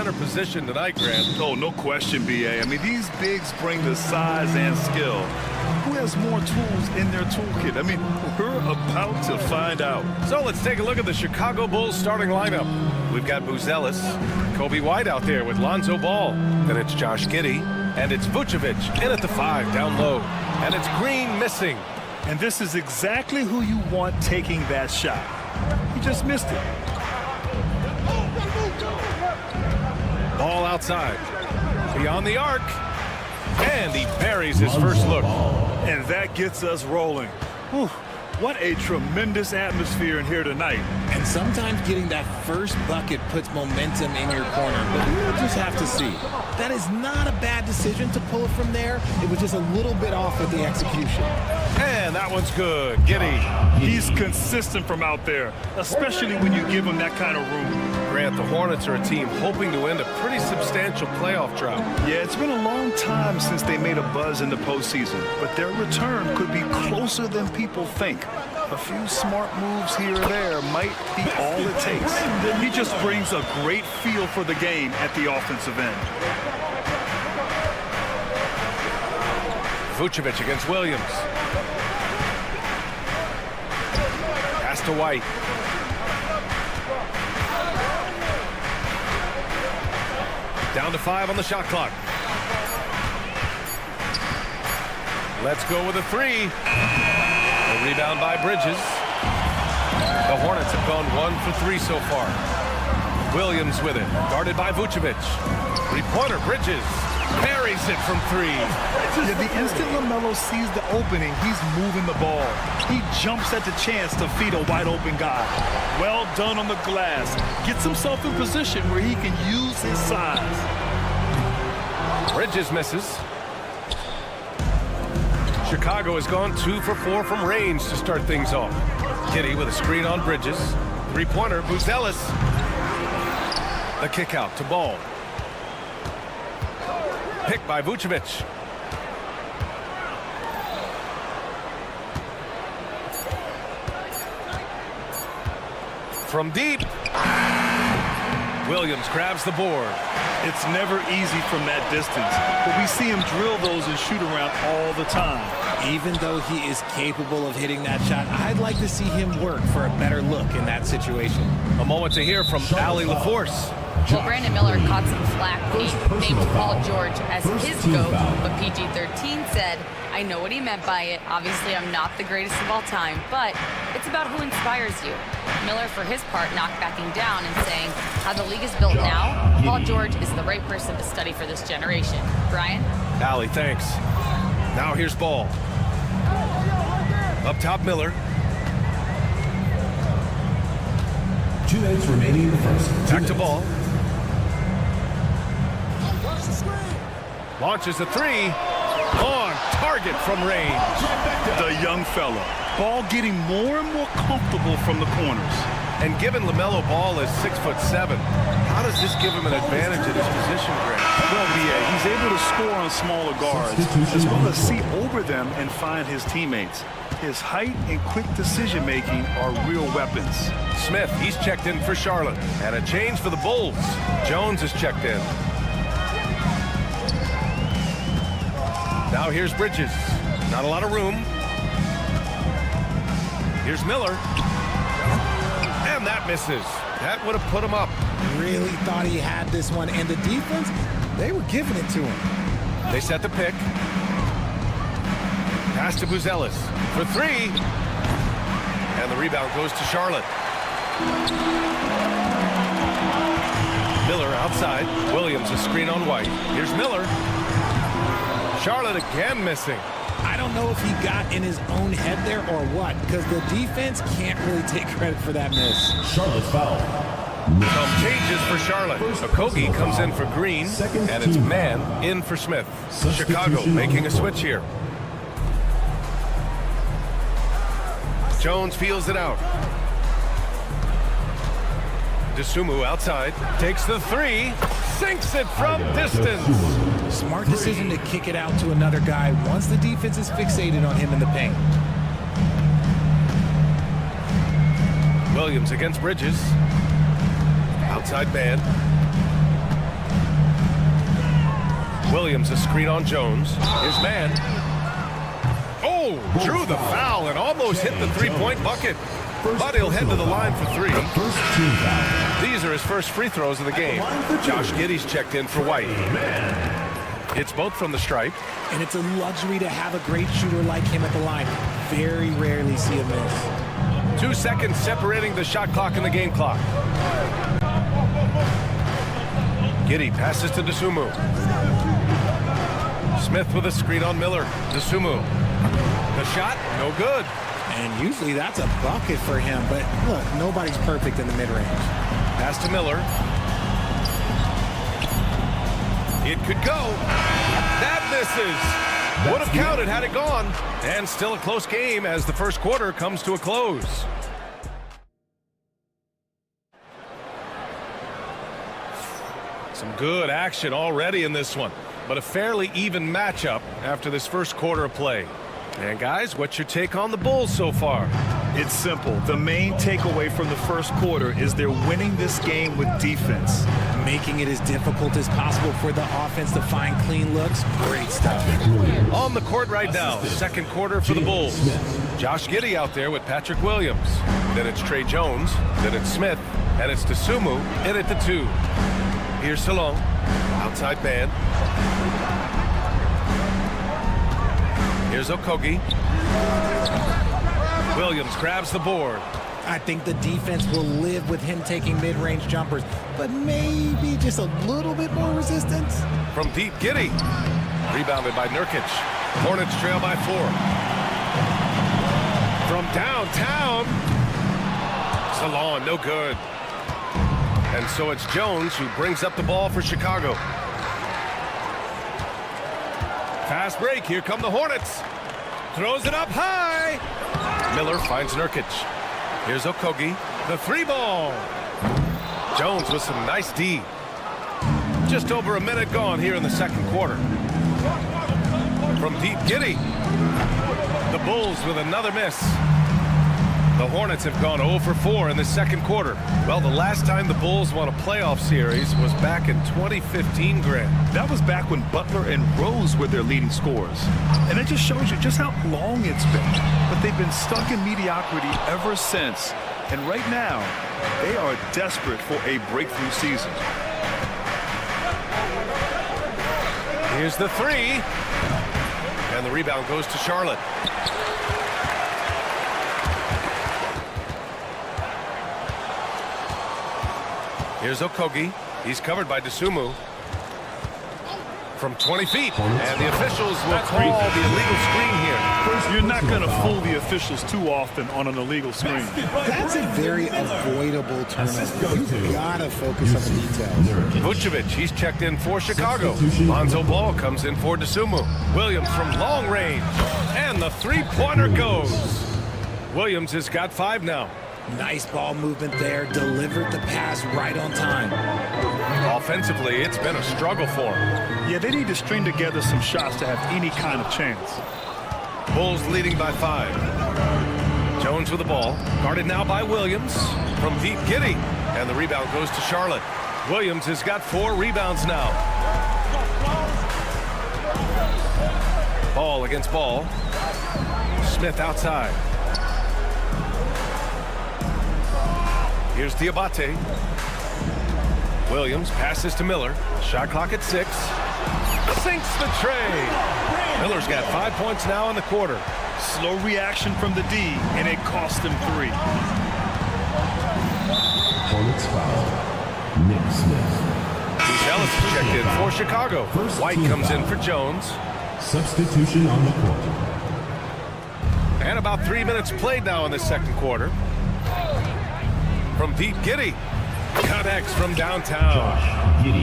better position tonight, Grant. Oh, no question, B.A. I mean, these bigs bring the size and skill. Who has more tools in their toolkit? I mean, we're about to find out. So let's take a look at the Chicago Bulls starting lineup. We've got Buzelis, Kobe White out there with Lonzo Ball. Then it's Josh Giddey, and it's Vucevic in at the 5 down low. And it's Green missing. And this is exactly who you want taking that shot. He just missed it. Ball outside. Beyond the arc. And he buries his first look. And that gets us rolling. Whew. What a tremendous atmosphere in here tonight. And sometimes getting that first bucket puts momentum in your corner, but we'll just have to see. That is not a bad decision to pull it from there. It was just a little bit off with the execution. And that one's good. Giddey. He's consistent from out there, especially when you give him that kind of room. Grant, the Hornets are a team hoping to end a pretty substantial playoff drought. Yeah, it's been a long time since they made a buzz in the postseason, but their return could be closer than people think. A few smart moves here or there might be all it takes. He just brings a great feel for the game at the offensive end. Vucevic against Williams. Pass to White. Down to 5 on the shot clock. Let's go with a 3. A rebound by Bridges. The Hornets have gone 1 for 3 so far. Williams with it, guarded by Vucevic. Three-pointer, Bridges buries it from 3. Yeah, the instant LaMelo sees the opening, he's moving the ball. He jumps at the chance to feed a wide-open guy. Well done on the glass. Gets himself in position where he can use his size. Bridges misses. Chicago has gone 2 for 4 from range to start things off. Giddey with a screen on Bridges. Three-pointer, Buzelis. The kick out to Ball. Picked by Vucevic. From deep. Williams grabs the board. It's never easy from that distance, but we see him drill those and shoot around all the time. Even though he is capable of hitting that shot, I'd like to see him work for a better look in that situation. A moment to hear from Allie LaForce. Well, Brandon Miller caught some flack. He named Paul George as his GOAT, but PG-13 said, I know what he meant by it. Obviously, I'm not the greatest of all time, but it's about who inspires you. Miller, for his part, knocked backing down and saying, how the league is built now, Paul George is the right person to study for this generation. Brian? Allie, thanks. Now here's Ball. Up top, Miller. 2 minutes remaining in the first. Back to Ball. Launches a 3. On target from range. The young fella. Ball getting more and more comfortable from the corners. And given LaMelo Ball is 6'7", how does this give him an advantage at his position, Grant? Well, yeah, he's able to score on smaller guards, as well as see over them and find his teammates. His height and quick decision-making are real weapons. Smith, he's checked in for Charlotte. And a change for the Bulls. Jones is checked in. Now here's Bridges. Not a lot of room. Here's Miller. And that misses. That would have put him up. Really thought he had this one, and the defense, they were giving it to him. They set the pick. Pass to Buzelis for 3. And the rebound goes to Charlotte. Miller outside. Williams a screen on White. Here's Miller. Charlotte again missing. I don't know if he got in his own head there or what, because the defense can't really take credit for that miss. Charlotte foul. Some changes for Charlotte. Okogie comes in for Green, and it's Man in for Smith. Chicago making a switch here. Jones feels it out. DeSumo outside, takes the 3, sinks it from distance. Smart decision to kick it out to another guy once the defense is fixated on him in the paint. Williams against Bridges. Outside man. Williams a screen on Jones. His man. Oh, drew the foul and almost hit the three-point bucket. But he'll head to the line for three. These are his first free throws of the game. Josh Giddey's checked in for White. It's both from the stripe. And it's a luxury to have a great shooter like him at the line. Very rarely see a miss. 2 seconds separating the shot clock and the game clock. Giddey passes to Dosunmu. Smith with a screen on Miller. Dosunmu. The shot, no good. And usually that's a bucket for him. But look, nobody's perfect in the mid-range. Pass to Miller. It could go. That misses. Would have counted had it gone. And still a close game as the first quarter comes to a close. Some good action already in this one, but a fairly even matchup after this first quarter of play. And guys, what's your take on the Bulls so far? It's simple. The main takeaway from the first quarter is they're winning this game with defense. Making it as difficult as possible for the offense to find clean looks. Great stuff. On the court right now, second quarter for the Bulls. Josh Giddey out there with Patrick Williams. Then it's Trey Jones. Then it's Smith. And it's Dosunmu in at the 2. Here's Salon. Outside man. Here's Okogie. Williams grabs the board. I think the defense will live with him taking mid-range jumpers, but maybe just a little bit more resistance. From deep, Giddey. Rebounded by Nurkic. Hornets trail by 4. From downtown. Salon, no good. And so it's Jones who brings up the ball for Chicago. Fast break. Here come the Hornets. Throws it up high. Miller finds Nurkic. Here's Okogie. The 3 ball. Jones with some nice D. Just over a minute gone here in the second quarter. From deep, Giddey. The Bulls with another miss. The Hornets have gone 0 for 4 in the second quarter. Well, the last time the Bulls won a playoff series was back in 2015, Grant. That was back when Butler and Rose were their leading scorers. And it just shows you just how long it's been. But they've been stuck in mediocrity ever since. And right now, they are desperate for a breakthrough season. Here's the 3. And the rebound goes to Charlotte. Here's Okogie. He's covered by Dosunmu. From 20 feet. And the officials will call the illegal screen here. You're not going to fool the officials too often on an illegal screen. That's a very avoidable turnover. You've got to focus on the details. Vucevic, he's checked in for Chicago. Lonzo Ball comes in for Dosunmu. Williams from long range. And the three-pointer goes. Williams has got 5 now. Nice ball movement there. Delivered the pass right on time. Offensively, it's been a struggle for him. Yeah, they need to string together some shots to have any kind of chance. Bulls leading by 5. Jones with the ball. Guarded now by Williams. From deep, Giddey. And the rebound goes to Charlotte. Williams has got 4 rebounds now. Ball against ball. Smith outside. Here's Diabate. Williams passes to Miller. Shot clock at 6. Sinks the tray. Miller's got 5 points now in the quarter. Slow reaction from the D, and it cost him 3. Hornets foul. Nick Smith. Ellis is checked in for Chicago. White comes in for Jones. Substitution on the court. And about 3 minutes played now in the second quarter. From deep, Giddey. Connects from downtown.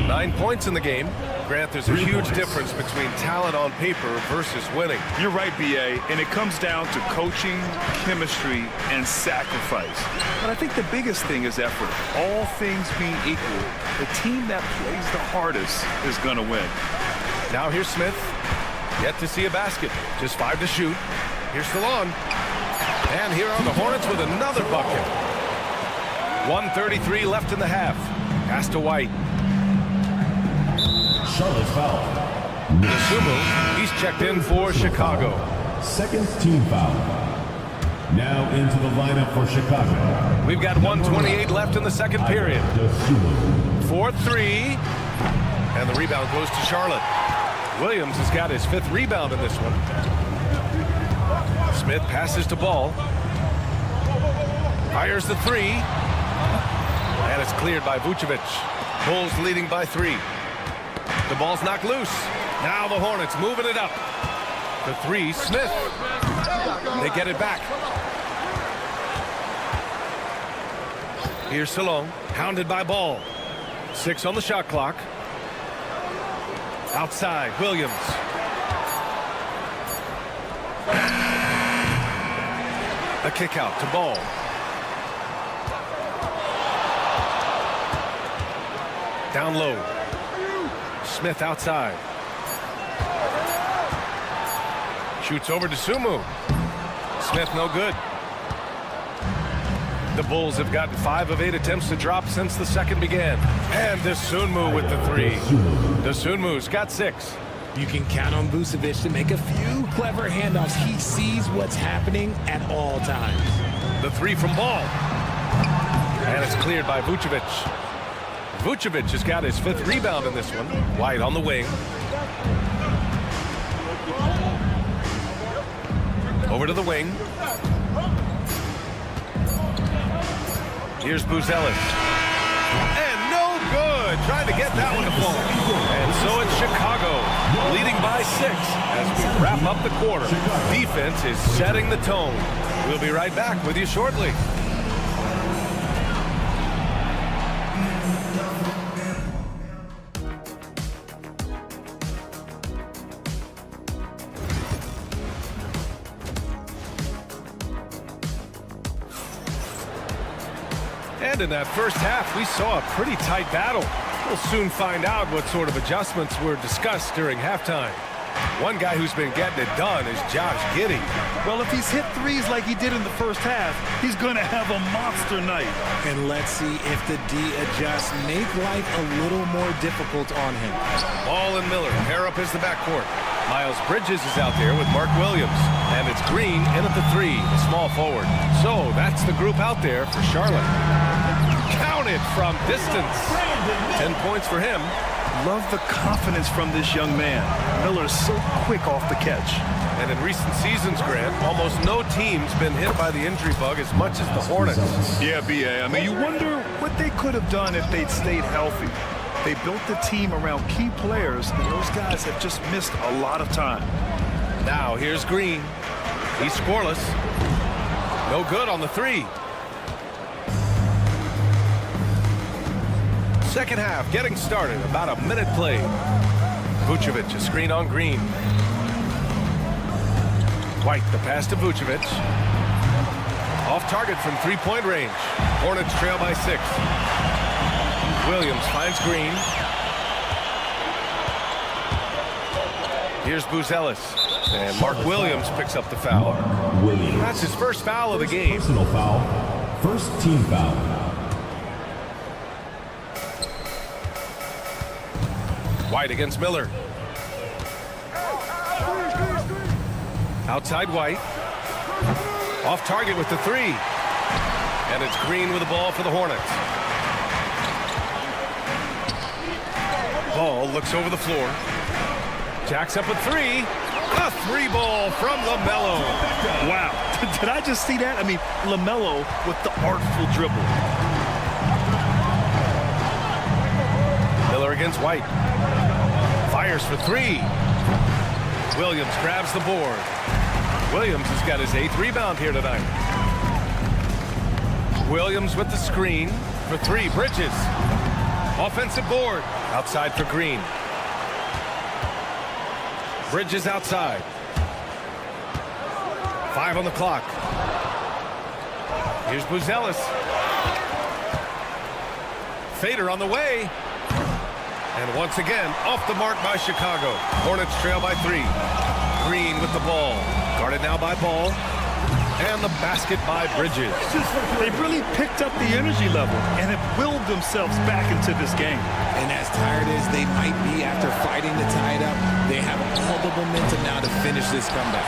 9 points in the game. Grant, there's a huge difference between talent on paper versus winning. You're right, B.A., and it comes down to coaching, chemistry, and sacrifice. But I think the biggest thing is effort. All things being equal, the team that plays the hardest is going to win. Now here's Smith. Yet to see a basket. Just 5 to shoot. Here's Salon. And here are the Hornets with another bucket. 1:33 left in the half. Pass to White. Charlotte foul. Dosunmu, he's checked in for Chicago. Second team foul. Now into the lineup for Chicago. We've got 1:28 left in the second period. Dosunmu. 4-3. And the rebound goes to Charlotte. Williams has got his 5th rebound in this one. Smith passes to Ball. Fires the 3. And it's cleared by Vucevic. Bulls leading by 3. The ball's knocked loose. Now the Hornets moving it up. The 3, Smith. They get it back. Here's Salon, hounded by Ball. 6 on the shot clock. Outside, Williams. The kick out to Ball. Down low. Smith outside. Shoots over to Sumu. Smith no good. The Bulls have gotten 5 of 8 attempts to drop since the second began. And Dosunmu with the 3. Dosunmu's got 6. You can count on Vucevic to make a few clever handoffs. He sees what's happening at all times. The 3 from Ball. And it's cleared by Vucevic. Vucevic has got his 5th rebound in this one. White on the wing. Over to the wing. Here's Buzelis. And no good. Trying to get that one to fall. And so it's Chicago leading by 6 as we wrap up the quarter. Defense is setting the tone. We'll be right back with you shortly. And in that first half, we saw a pretty tight battle. We'll soon find out what sort of adjustments were discussed during halftime. One guy who's been getting it done is Josh Giddey. Well, if he's hit threes like he did in the first half, he's going to have a monster night. And let's see if the D adjusts, make life a little more difficult on him. Ball and Miller pair up as the backcourt. Miles Bridges is out there with Mark Williams. And it's Green in at the 3, the small forward. So that's the group out there for Charlotte. Counted from distance. 10 points for him. Love the confidence from this young man. Miller's so quick off the catch. And in recent seasons, Grant, almost no team's been hit by the injury bug as much as the Hornets. Yeah, B.A. I mean, you wonder what they could have done if they'd stayed healthy. They built the team around key players, and those guys have just missed a lot of time. Now here's Green. He's scoreless. No good on the 3. Second half getting started. About a minute played. Vucevic, a screen on Green. White, the pass to Vucevic. Off target from 3-point range. Hornets trail by 6. Williams finds Green. Here's Buzelis. And Mark Williams picks up the foul. That's his first foul of the game. Personal foul. First team foul. White against Miller. Outside White. Off target with the 3. And it's Green with the ball for the Hornets. Ball looks over the floor. Jacks up a 3. A 3-ball from LaMelo. Wow. Did I just see that? I mean, LaMelo with the artful dribble. Miller against White. Fires for 3. Williams grabs the board. Williams has got his 8th rebound here tonight. Williams with the screen for 3. Bridges. Offensive board. Outside for Green. Bridges outside. 5 on the clock. Here's Buzelis. Fader on the way. And once again, off the mark by Chicago. Hornets trail by 3. Green with the ball. Guarded now by Ball. And the basket by Bridges. They've really picked up the energy level and have willed themselves back into this game. And as tired as they might be after fighting to tie it up, they have all the momentum now to finish this comeback.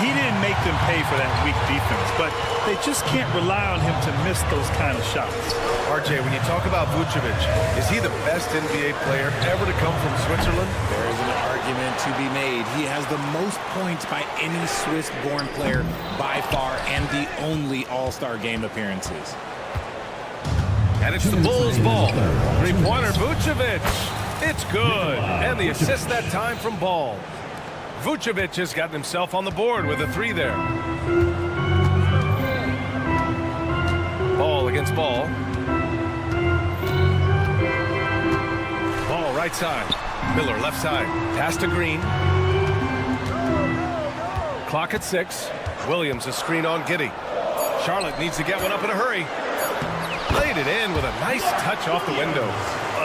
He didn't make them pay for that weak defense, but they just can't rely on him to miss those kind of shots. RJ, when you talk about Vucevic, is he the best NBA player ever to come from Switzerland? There is an argument to be made. He has the most points by any Swiss-born player by far and the only All-Star game appearances. And it's the Bulls' ball. Three-pointer, Vucevic. It's good. And the assist that time from Ball. Vucevic has gotten himself on the board with a three there. Ball against Ball. Ball right side. Miller left side. Pass to Green. Clock at 6. Williams a screen on Giddey. Charlotte needs to get one up in a hurry. Laid it in with a nice touch off the window.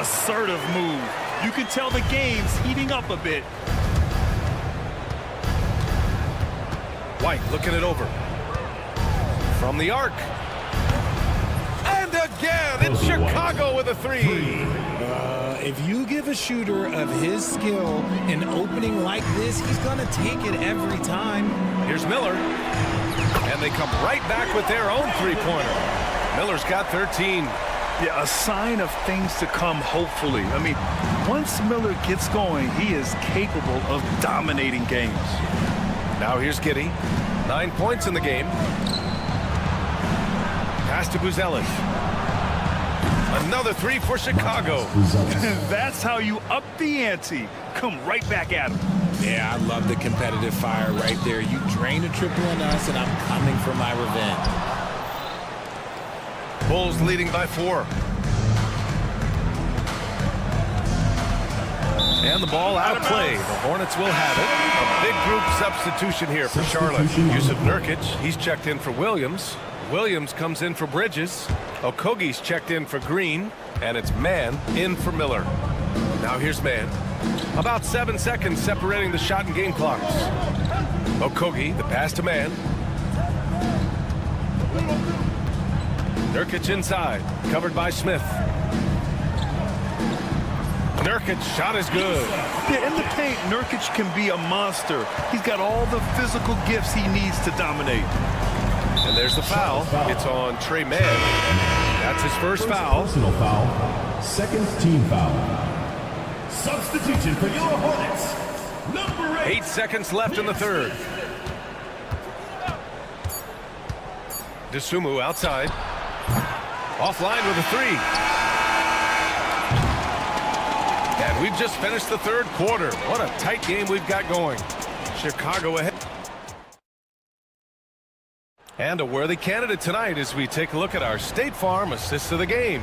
Assertive move. You can tell the game's heating up a bit. White looking it over. From the arc. And again, it's Chicago with a three. If you give a shooter of his skill an opening like this, he's going to take it every time. Here's Miller. And they come right back with their own three-pointer. Miller's got 13. Yeah, a sign of things to come, hopefully. I mean, once Miller gets going, he is capable of dominating games. Now here's Giddey. 9 points in the game. Pass to Buzelis. Another three for Chicago. That's how you up the ante. Come right back at him. Yeah, I love the competitive fire right there. You drain a triple on us, and I'm coming for my revenge. Bulls leading by 4. And the ball out of play. The Hornets will have it. A big group substitution here for Charlotte. Yusuf Nurkic, he's checked in for Williams. Williams comes in for Bridges. Okogie's checked in for Green. And it's Mann in for Miller. Now here's Mann. About 7 seconds separating the shot and game clocks. Okogie, the pass to Mann. Nurkic inside, covered by Smith. Nurkic shot is good. Yeah, in the paint, Nurkic can be a monster. He's got all the physical gifts he needs to dominate. And there's the foul. It's on Trey Mann. That's his first foul. Personal foul. Second team foul. Substitution for your Hornets. Number 8. 8 seconds left in the third. Dosunmu outside. Offline with a three. And we've just finished the third quarter. What a tight game we've got going. Chicago ahead. And a worthy candidate tonight as we take a look at our State Farm assist of the game.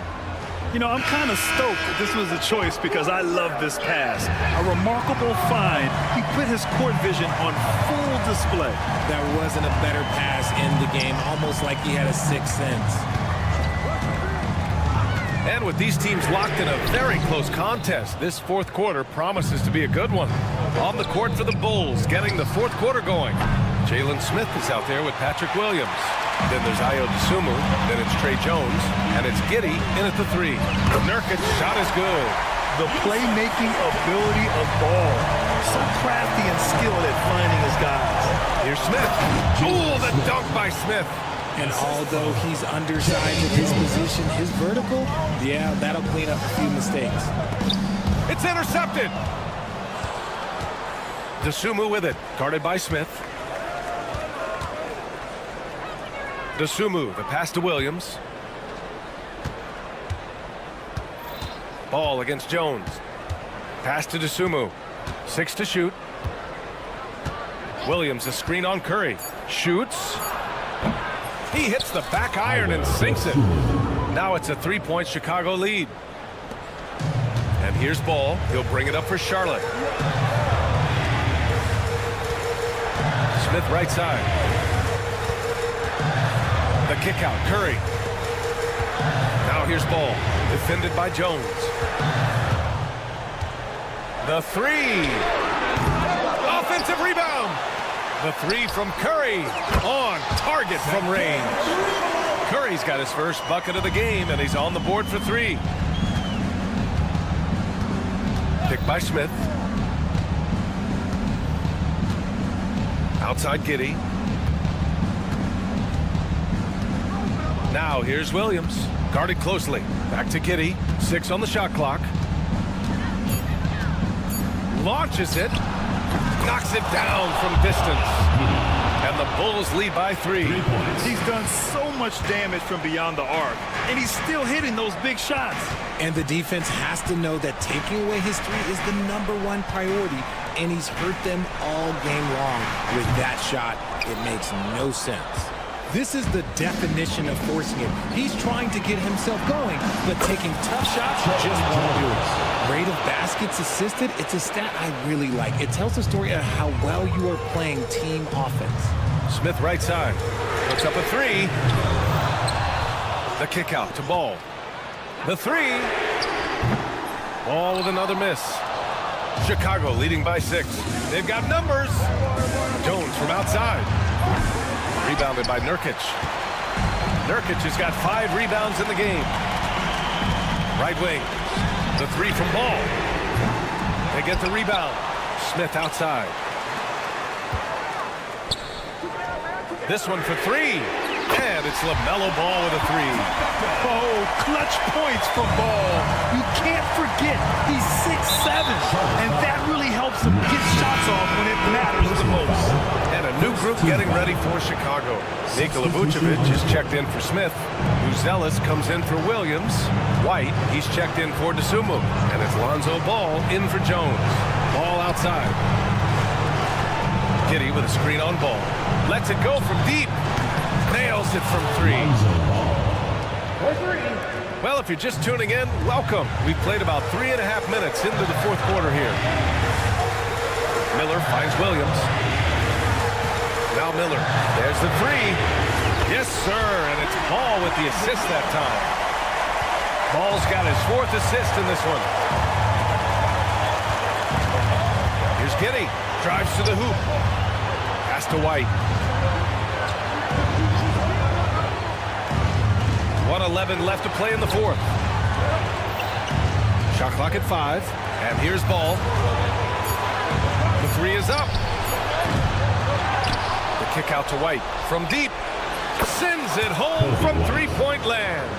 You know, I'm kind of stoked that this was a choice because I love this pass. A remarkable find. He put his court vision on full display. There wasn't a better pass in the game, almost like he had a sixth sense. And with these teams locked in a very close contest, this fourth quarter promises to be a good one. On the court for the Bulls, getting the fourth quarter going. Jalen Smith is out there with Patrick Williams. Then there's Ayo Dosunmu. Then it's Trey Jones. And it's Giddey in at the three. Nurkic's shot is good. The playmaking ability of Ball. So crafty and skilled at finding his guys. Here's Smith. Oh, the dunk by Smith. And although he's undersized at his position, his vertical, yeah, that'll clean up a few mistakes. It's intercepted. Dosunmu with it, guarded by Smith. Dosunmu, the pass to Williams. Ball against Jones. Pass to Dosunmu. 6 to shoot. Williams, a screen on Curry. Shoots. He hits the back iron and sinks it. Now it's a three-point Chicago lead. And here's Ball. He'll bring it up for Charlotte. Smith right side. The kick out, Curry. Now here's Ball. Defended by Jones. The three. Offensive rebound. The three from Curry. On target from range. Curry's got his first bucket of the game, and he's on the board for three. Picked by Smith. Outside Giddey. Now here's Williams. Guarded closely. Back to Giddey. 6 on the shot clock. Launches it. Knocks it down from distance. And the Bulls lead by 3. He's done so much damage from beyond the arc, and he's still hitting those big shots. And the defense has to know that taking away his three is the #1 priority, and he's hurt them all game long with that shot. It makes no sense. This is the definition of forcing it. He's trying to get himself going, but taking tough shots just won't do it. Rate of baskets assisted, it's a stat I really like. It tells the story of how well you are playing team offense. Smith right side. Puts up a 3. The kick out to Ball. The 3. Ball with another miss. Chicago leading by 6. They've got numbers. Jones from outside. Rebounded by Nurkic. Nurkic has got 5 rebounds in the game. Right wing. The 3 from Ball. They get the rebound. Smith outside. This one for 3. And it's LaMelo Ball with a 3. Oh, clutch points from Ball. You can't forget he's 6'7", and that really helps him get shots off when it matters the most. And a new group getting ready for Chicago. Nikola Vucevic is checked in for Smith. Buzelis comes in for Williams. White, he's checked in for DeSumo. And it's Lonzo Ball in for Jones. Ball outside. Giddey with a screen on Ball. Lets it go from deep. Nails it from 3. Well, if you're just tuning in, welcome. We've played about 3.5 minutes into the fourth quarter here. Miller finds Williams. Now Miller. There's the 3. Yes, sir. And it's Ball with the assist that time. Ball's got his 4th assist in this one. Here's Giddey. Drives to the hoop. Pass to White. 1:11 left to play in the fourth. Shot clock at 5. And here's Ball. The 3 is up. The kick out to White. From deep. Sends it home from three-point land.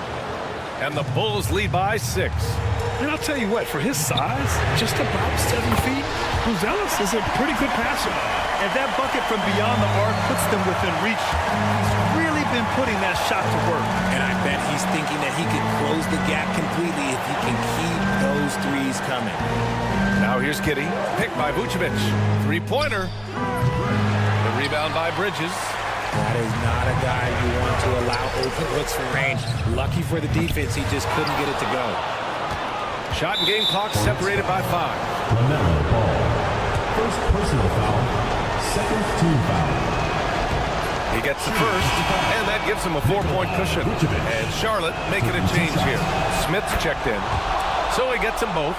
And the Bulls lead by 6. And I'll tell you what, for his size, just about 7 feet, Buzelis is a pretty good passer. And that bucket from beyond the arc puts them within reach. He's really been putting that shot to work. And I bet he's thinking that he can close the gap completely if he can keep those threes coming. Now here's Giddey, picked by Vucevic. 3-pointer. The rebound by Bridges. That is not a guy you want to allow open looks from range. Lucky for the defense, he just couldn't get it to go. Shot and game clock separated by 5. LaMelo Ball. First personal foul. Second team foul. He gets the first, and that gives him a 4-point cushion. And Charlotte making a change here. Smith's checked in, so he gets them both.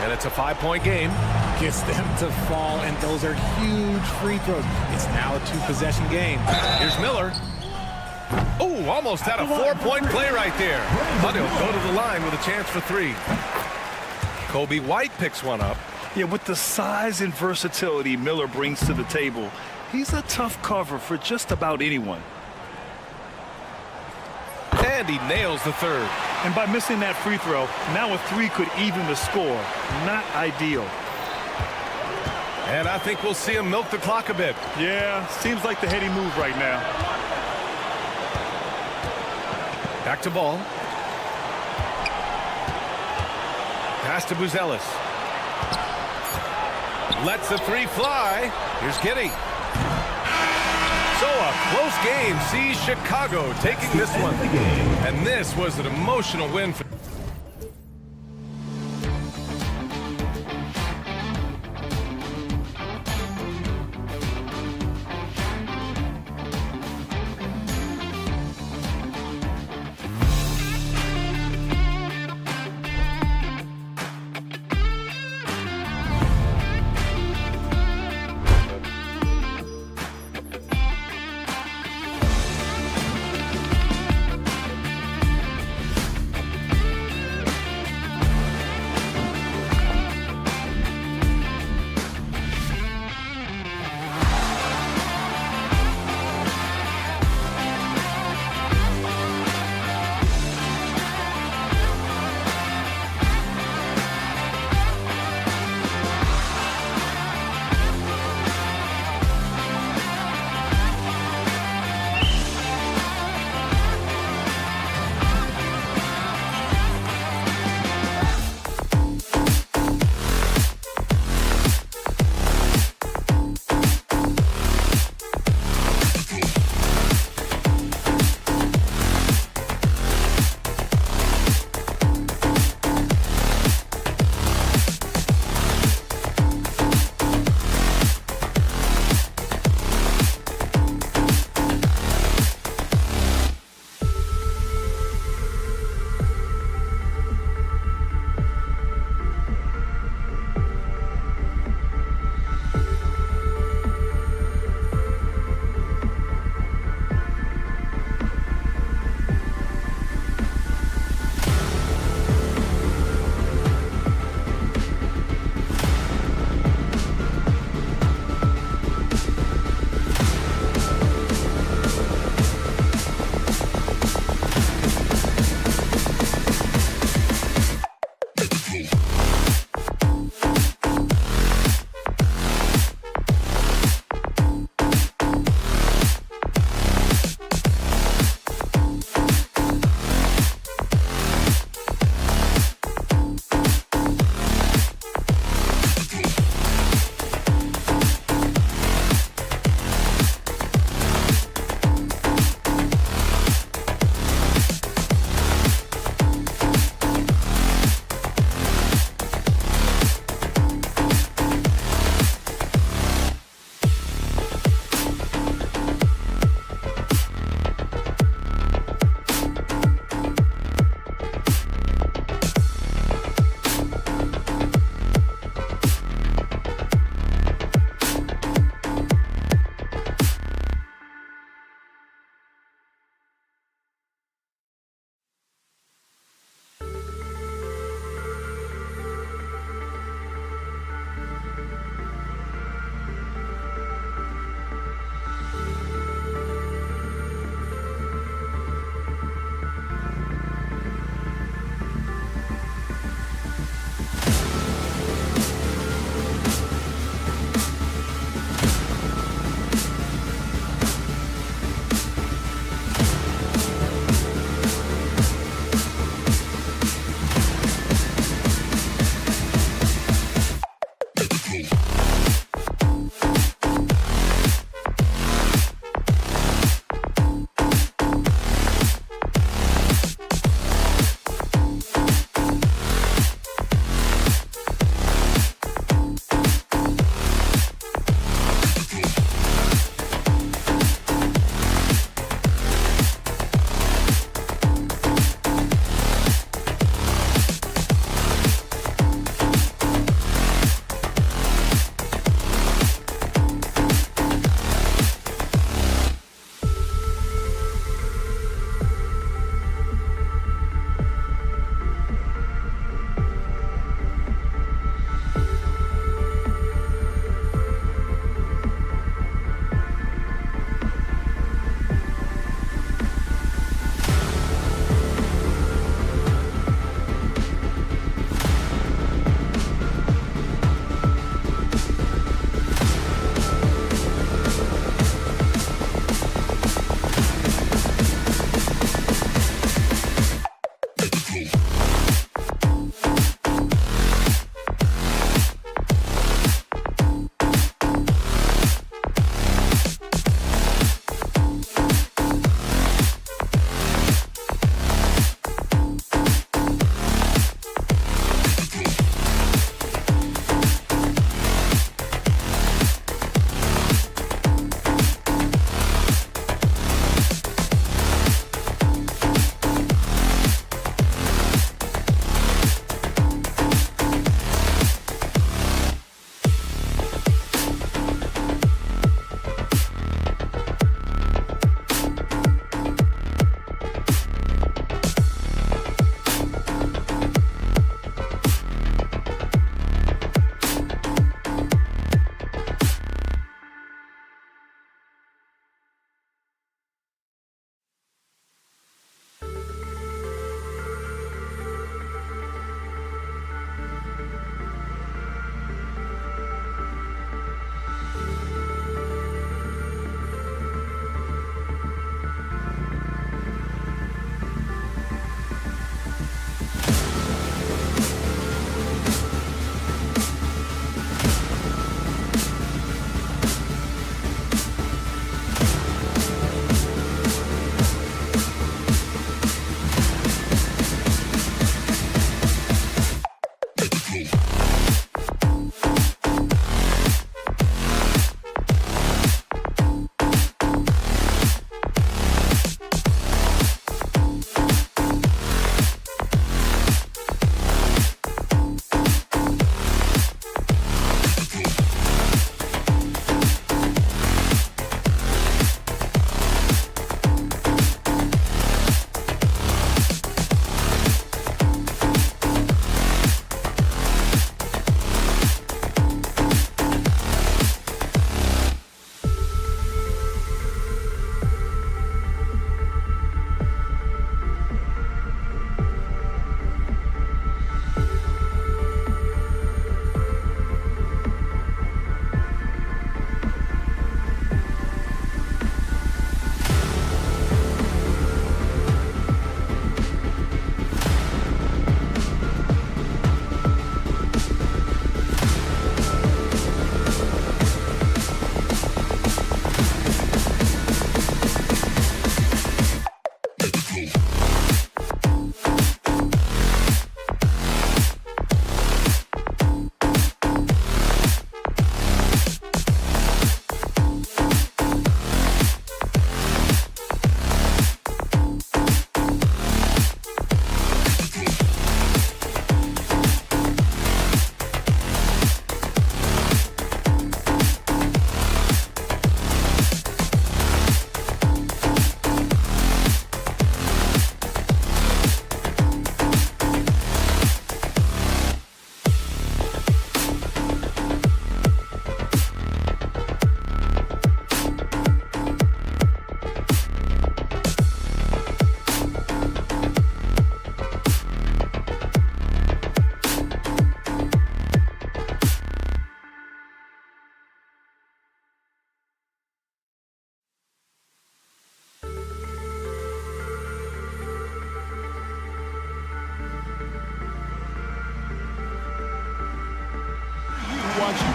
And it's a 5-point game. Gets them to fall, and those are huge free throws. It's now a 2-possession game. Here's Miller. Oh, almost had a 4-point play right there. But he'll go to the line with a chance for 3. Kobe White picks one up. Yeah, with the size and versatility Miller brings to the table, he's a tough cover for just about anyone. And he nails the 3rd. And by missing that free throw, now a 3 could even the score. Not ideal. And I think we'll see him milk the clock a bit. Yeah, seems like the heady move right now. Back to Ball. Pass to Buzelis. Lets the 3 fly. Here's Giddey. So a close game sees Chicago taking this one. And this was an emotional win for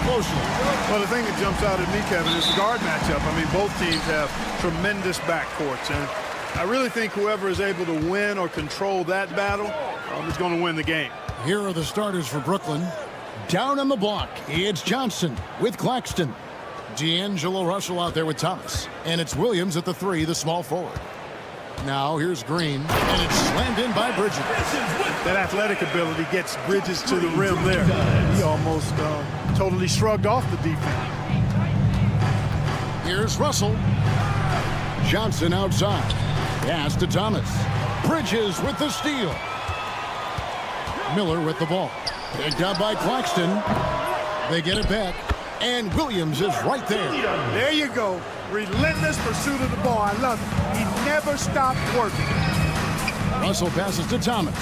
closely. Well, the thing that jumps out at me, Kevin, is the guard matchup. I mean, both teams have tremendous backcourts, and I really think whoever is able to win or control that battle is going to win the game. Here are the starters for Brooklyn. Down on the block, it's Johnson with Claxton. D'Angelo Russell out there with Thomas. And it's Williams at the 3, the small forward. Now here's Green, and it's slammed in by Bridges. That athletic ability gets Bridges to the rim there. He almost totally shrugged off the defense. Here's Russell. Johnson outside. Pass to Thomas. Bridges with the steal. Miller with the ball. Picked up by Claxton. They get it back. And Williams is right there. There you go. Relentless pursuit of the ball. I love it. He never stopped working. Russell passes to Thomas.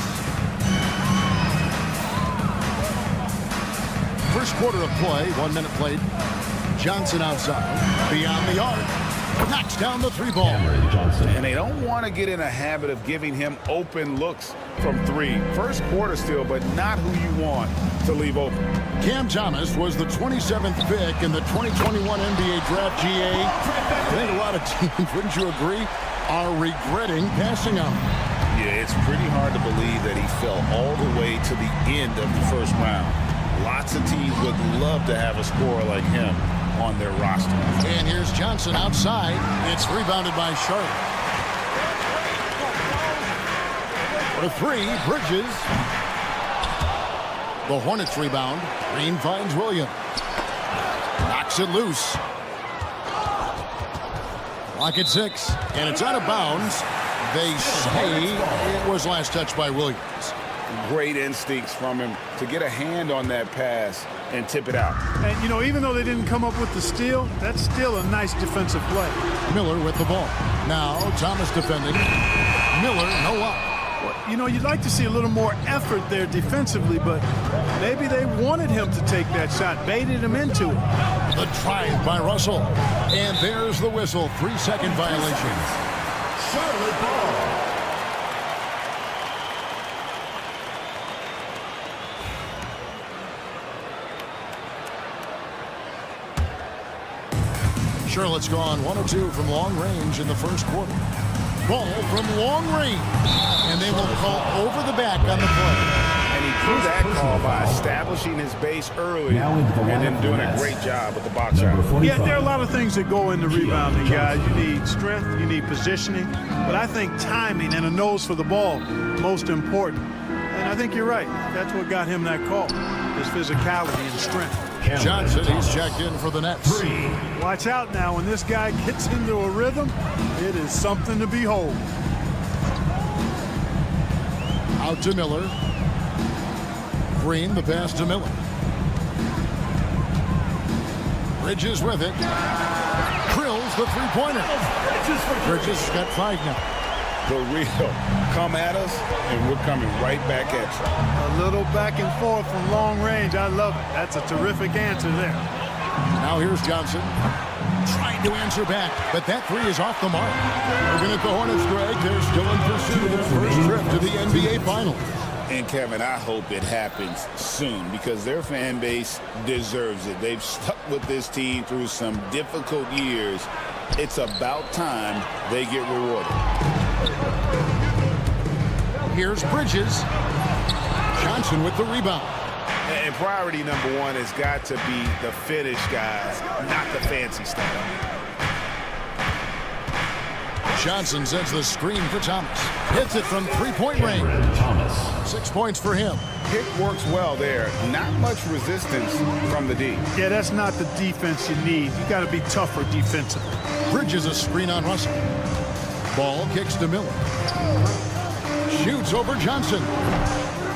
First quarter of play, 1 minute played. Johnson outside. Beyond the arc. Knocks down the 3-ball. And they don't want to get in a habit of giving him open looks from 3. First quarter still, but not who you want to leave open. Cam Thomas was the 27th pick in the 2021 NBA Draft. GA. I think a lot of teams, wouldn't you agree, are regretting passing on him. Yeah, it's pretty hard to believe that he fell all the way to the end of the first round. Lots of teams would love to have a scorer like him on their roster. And here's Johnson outside. It's rebounded by Charlotte. For 3, Bridges. The Hornets rebound. Green finds Williams. Knocks it loose. Clock at 6. And it's out of bounds. They say it was last touched by Williams. Great instincts from him to get a hand on that pass and tip it out. And, you know, even though they didn't come up with the steal, that's still a nice defensive play. Miller with the ball. Now Thomas defending. Miller, no up. Well, you know, you'd like to see a little more effort there defensively, but maybe they wanted him to take that shot, baited him into it. The drive by Russell. And there's the whistle. 3-second violation. Charlotte ball. Charlotte's gone 1 of 2 from long range in the first quarter. Ball from long range. And they will call over the back on the play. And he drew that call by establishing his base early and then doing a great job with the box out. Yeah, there are a lot of things that go into rebounding, guys. You need strength, you need positioning, but I think timing and a nose for the ball, most important. And I think you're right. That's what got him that call, his physicality and strength. Johnson, he's checked in for the Nets. Watch out now. When this guy gets into a rhythm, it is something to behold. Out to Miller. Green, the pass to Miller. Bridges with it. Drills the 3-pointer. Bridges got 5 now. The real come at us, and we're coming right back at you. A little back and forth from long range. I love it. That's a terrific answer there. Now here's Johnson. Trying to answer back, but that 3 is off the mark. Looking at the Hornets, Greg, they're still in pursuit of their first trip to the NBA Finals. And Kevin, I hope it happens soon because their fan base deserves it. They've stuck with this team through some difficult years. It's about time they get rewarded. Here's Bridges. Johnson with the rebound. And priority number 1 has got to be the finish, guys, not the fancy stuff. Johnson sends the screen for Thomas. Hits it from 3-point range. 6 points for him. Pick works well there. Not much resistance from the D. Yeah, that's not the defense you need. You got to be tougher defensively. Bridges a screen on Russell. Ball kicks to Miller. Shoots over Johnson.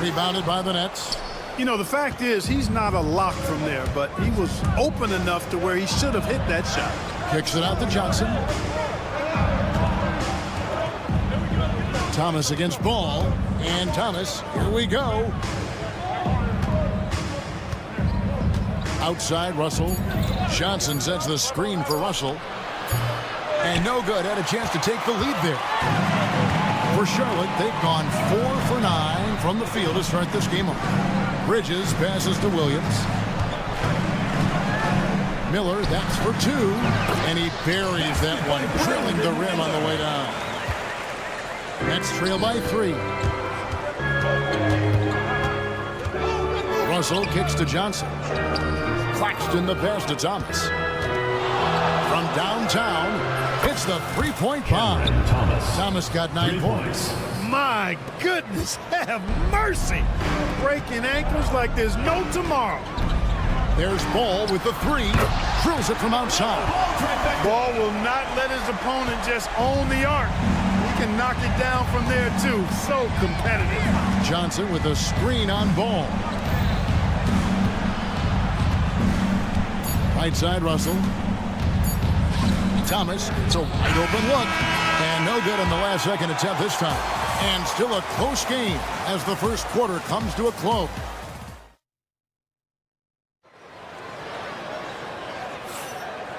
Rebounded by the Nets. You know, the fact is he's not a lock from there, but he was open enough to where he should have hit that shot. Kicks it out to Johnson. Thomas against Ball. And Thomas, here we go. Outside Russell. Johnson sets the screen for Russell. And no good. Had a chance to take the lead there. For Charlotte, they've gone 4 for 9 from the field to start this game off. Bridges passes to Williams. Miller, that's for 2. And he buries that one, drilling the rim on the way down. Nets trail by 3. Russell kicks to Johnson. Claxton the pass to Thomas. From downtown, hits the three-point bomb. Thomas got 9 points. My goodness, have mercy. Breaking ankles like there's no tomorrow. There's Ball with the 3. Drills it from outside. Ball will not let his opponent just own the arc. He can knock it down from there, too. So competitive. Johnson with a screen on Ball. Right side, Russell. Thomas, it's a wide open look. And no good on the last second attempt this time. And still a close game as the first quarter comes to a close.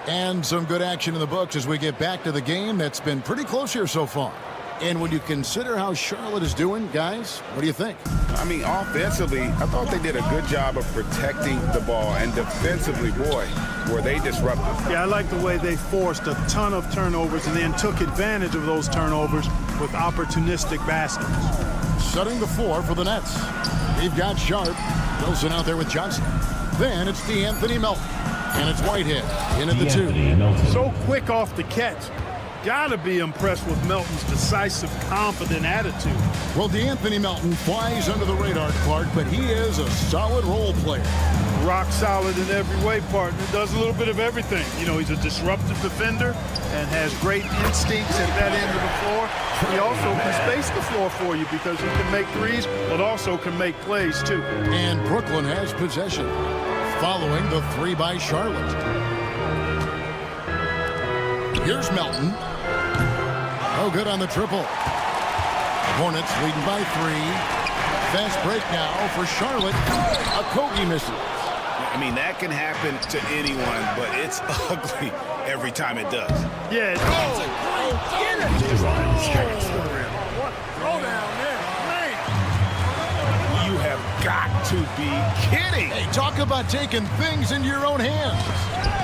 And some good action in the books as we get back to the game that's been pretty close here so far. And when you consider how Charlotte is doing, guys, what do you think? I mean, offensively, I thought they did a good job of protecting the ball. And defensively, boy, were they disruptive. Yeah, I like the way they forced a ton of turnovers and then took advantage of those turnovers with opportunistic baskets. Setting the floor for the Nets. We've got Sharp. Wilson out there with Johnson. Then it's DeAnthony Melton. And it's Whitehead in at the 2. So quick off the catch. Gotta be impressed with Melton's decisive, confident attitude. Well, DeAnthony Melton flies under the radar, Clark, but he is a solid role player. Rock solid in every way, partner. Does a little bit of everything. You know, he's a disruptive defender and has great instincts at that end of the floor. He also can space the floor for you because he can make threes, but also can make plays, too. And Brooklyn has possession, following the 3 by Charlotte. Here's Melton. No good on the triple. Hornets leading by 3. Fast break now for Charlotte. Okogie misses. I mean, that can happen to anyone, but it's ugly every time it does. Yeah, get it! Throw down there, man. You have got to be kidding. Hey, talk about taking things into your own hands.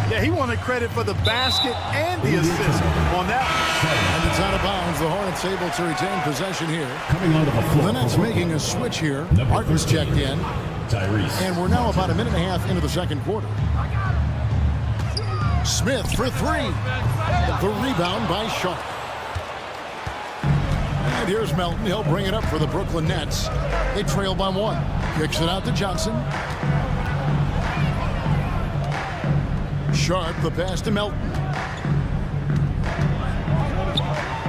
Yeah, he wanted credit for the basket and the assist on that one. And it's out of bounds. The Hornets able to retain possession here. Coming onto the floor. The Nets making a switch here. Martin's checked in. Tyrese. And we're now about a minute and a half into the second quarter. Smith for 3. The rebound by Sharp. And here's Melton. He'll bring it up for the Brooklyn Nets. They trail by 1. Kicks it out to Johnson. Sharp, the pass to Melton.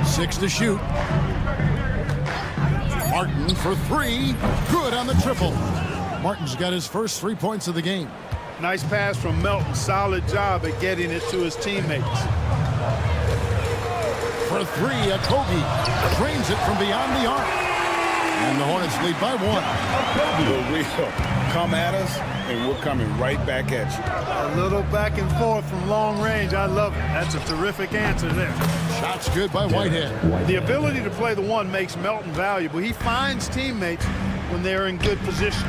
6 to shoot. Martin for 3. Good on the triple. Martin's got his first 3 points of the game. Nice pass from Melton. Solid job at getting it to his teammates. For 3, Okogie drains it from beyond the arc. And the Hornets lead by 1. The real come at us, and we're coming right back at you. A little back and forth from long range. I love it. That's a terrific answer there. Shots good by Whitehead. The ability to play the 1 makes Melton valuable. He finds teammates when they're in good position.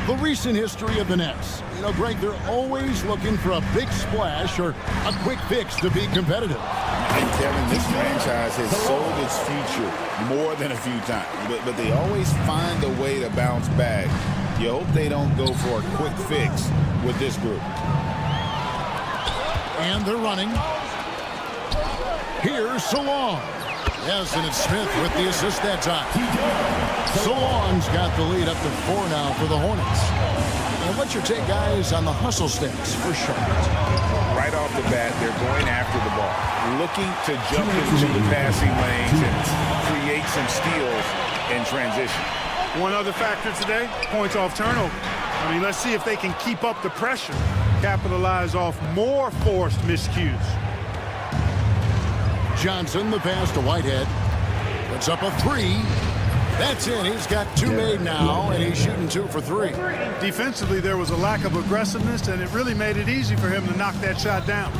The recent history of the Nets. You know, Greg, they're always looking for a big splash or a quick fix to be competitive. And Kevin, this franchise has sold its future more than a few times, but they always find a way to bounce back. You hope they don't go for a quick fix with this group. And they're running. Here's Solon. Yes, and it's Smith with the assist that time. Solon's got the lead up to 4 now for the Hornets. And what's your take, guys, on the hustle stats for Charlotte? Right off the bat, they're going after the ball, looking to jump into the passing lanes and create some steals in transition. One other factor today, points off turnover. I mean, let's see if they can keep up the pressure, capitalize off more forced miscues. Johnson, the pass to Whitehead. Puts up a 3. That's in. He's got 2 made now, and he's shooting 2 for 3. Defensively, there was a lack of aggressiveness, and it really made it easy for him to knock that shot down.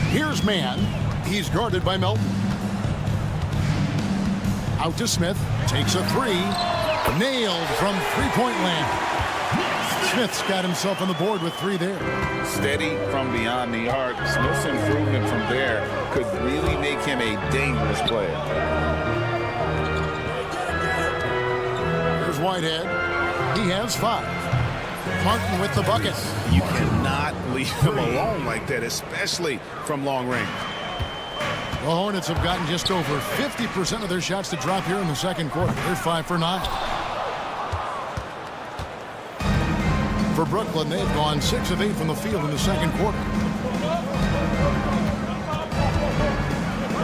Here's Mann. He's guarded by Melton. Out to Smith. Takes a 3. Nailed from three-point land. Smith's got himself on the board with 3 there. Steady from beyond the arc. Smith's improvement from there could really make him a dangerous player. Here's Whitehead. He has 5. Martin with the bucket. You cannot leave him alone like that, especially from long range. The Hornets have gotten just over 50% of their shots to drop here in the second quarter. They're 5 for 9. For Brooklyn, they've gone 6 of 8 from the field in the second quarter.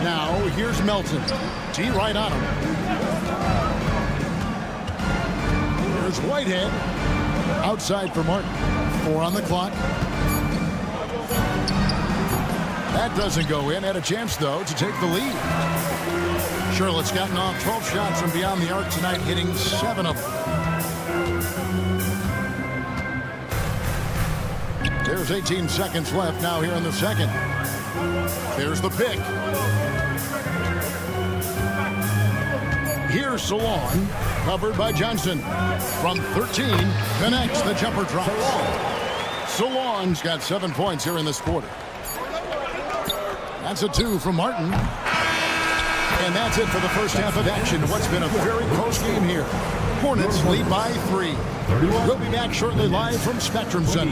Now, here's Melton. T right on him. Here's Whitehead. Outside for Martin. 4 on the clock. That doesn't go in. Had a chance, though, to take the lead. Charlotte's gotten off 12 shots from beyond the arc tonight, hitting 7 of them. There's 18 seconds left now here in the second. There's the pick. Here's Salon, covered by Johnson. From 13, connects the jumper drop. Salon's got 7 points here in this quarter. That's a 2 from Martin. And that's it for the first half of action. What's been a very close game here. Hornets lead by 3. We'll be back shortly live from Spectrum Center.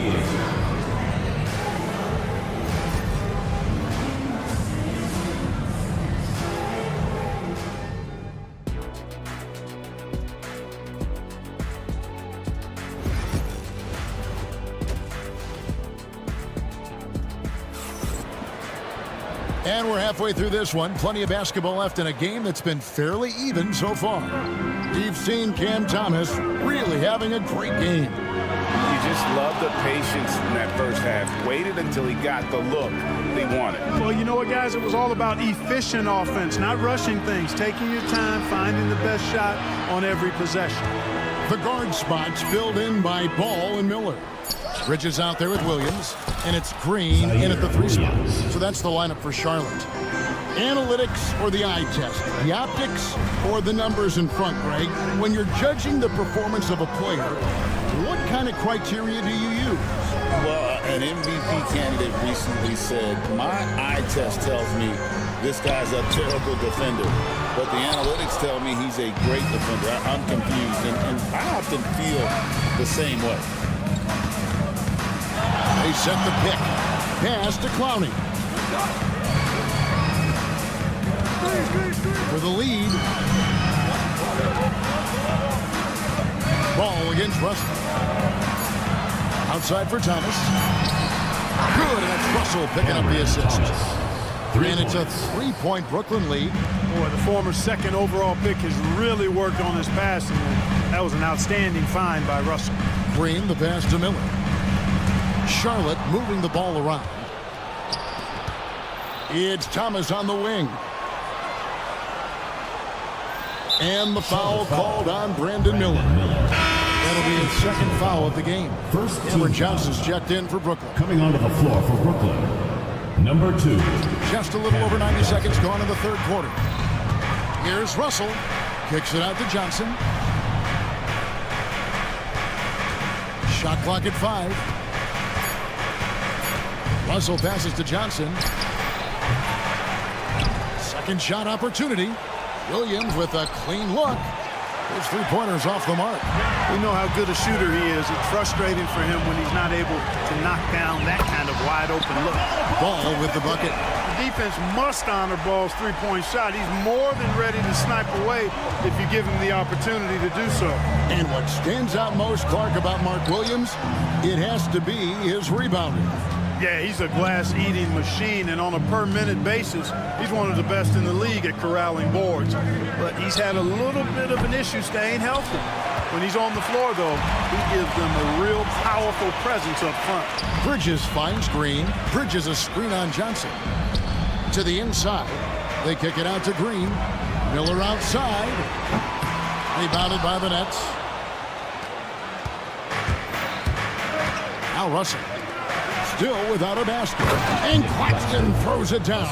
And we're halfway through this one. Plenty of basketball left in a game that's been fairly even so far. We've seen Cam Thomas really having a great game. You just love the patience in that first half. Waited until he got the look he wanted. Well, you know what, guys? It was all about efficient offense, not rushing things, taking your time, finding the best shot on every possession. The guard spots filled in by Ball and Miller. Bridges out there with Williams, and it's Green in at the 3 spot. So that's the lineup for Charlotte. Analytics or the eye test? The optics or the numbers in front, Greg? When you're judging the performance of a player, what kind of criteria do you use? Well, an MVP candidate recently said, my eye test tells me this guy's a terrible defender, but the analytics tell me he's a great defender. I'm confused, and I often feel the same way. They set the pick. Pass to Clowney. For the lead. Ball against Russell. Outside for Thomas. Good, and that's Russell picking up the assist. And it's a 3-point Brooklyn lead. Boy, the former second overall pick has really worked on his passing. That was an outstanding find by Russell. Green, the pass to Miller. Charlotte moving the ball around. It's Thomas on the wing. And the foul called on Brandon Miller. That'll be his second foul of the game. Cameron Johnson's checked in for Brooklyn. Coming onto the floor for Brooklyn, number 2. Just a little over 90 seconds gone in the third quarter. Here's Russell. Kicks it out to Johnson. Shot clock at 5. Russell passes to Johnson. Second shot opportunity. Williams with a clean look. His 3-pointers off the mark. We know how good a shooter he is. It's frustrating for him when he's not able to knock down that kind of wide open look. Ball with the bucket. The defense must honor Ball's 3-point shot. He's more than ready to snipe away if you give him the opportunity to do so. And what stands out most, Clark, about Mark Williams, it has to be his rebounding. Yeah, he's a glass-eating machine, and on a per-minute basis, he's one of the best in the league at corralling boards. But he's had a little bit of an issue staying healthy. When he's on the floor, though, he gives them a real powerful presence up front. Bridges finds Green. Bridges a screen on Johnson. To the inside. They kick it out to Green. Miller outside. Rebounded by the Nets. Now Russell. Still without a basket. And Claxton throws it down.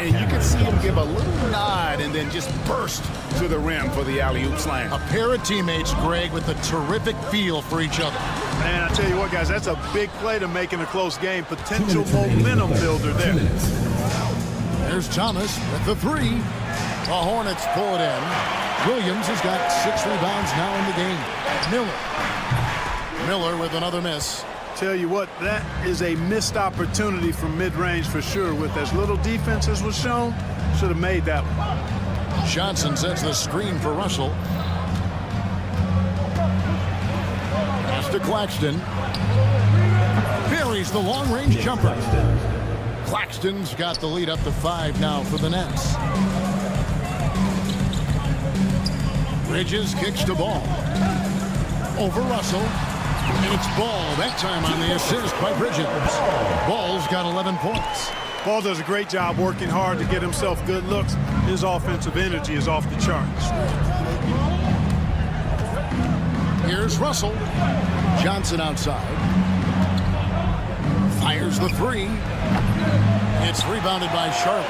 And you can see him give a little nod and then just burst to the rim for the alley-oop slam. A pair of teammates, Greg, with a terrific feel for each other. Man, I tell you what, guys, that's a big play to make in a close game. Potential momentum builder there. There's Thomas with the three. The Hornets pull it in. Williams has got 6 rebounds now in the game. Miller with another miss. Tell you what, that is a missed opportunity from mid-range for sure. With as little defense as was shown, should have made that one. Johnson sets the screen for Russell. Pass to Claxton. Buries the long-range jumper. Claxton's got the lead up to 5 now for the Nets. Bridges kicks the ball. Over Russell. And it's Ball, that time on the assist by Bridges. Ball's got 11 points. Ball does a great job working hard to get himself good looks. His offensive energy is off the charts. Here's Russell. Johnson outside. Fires the three. It's rebounded by Charlotte.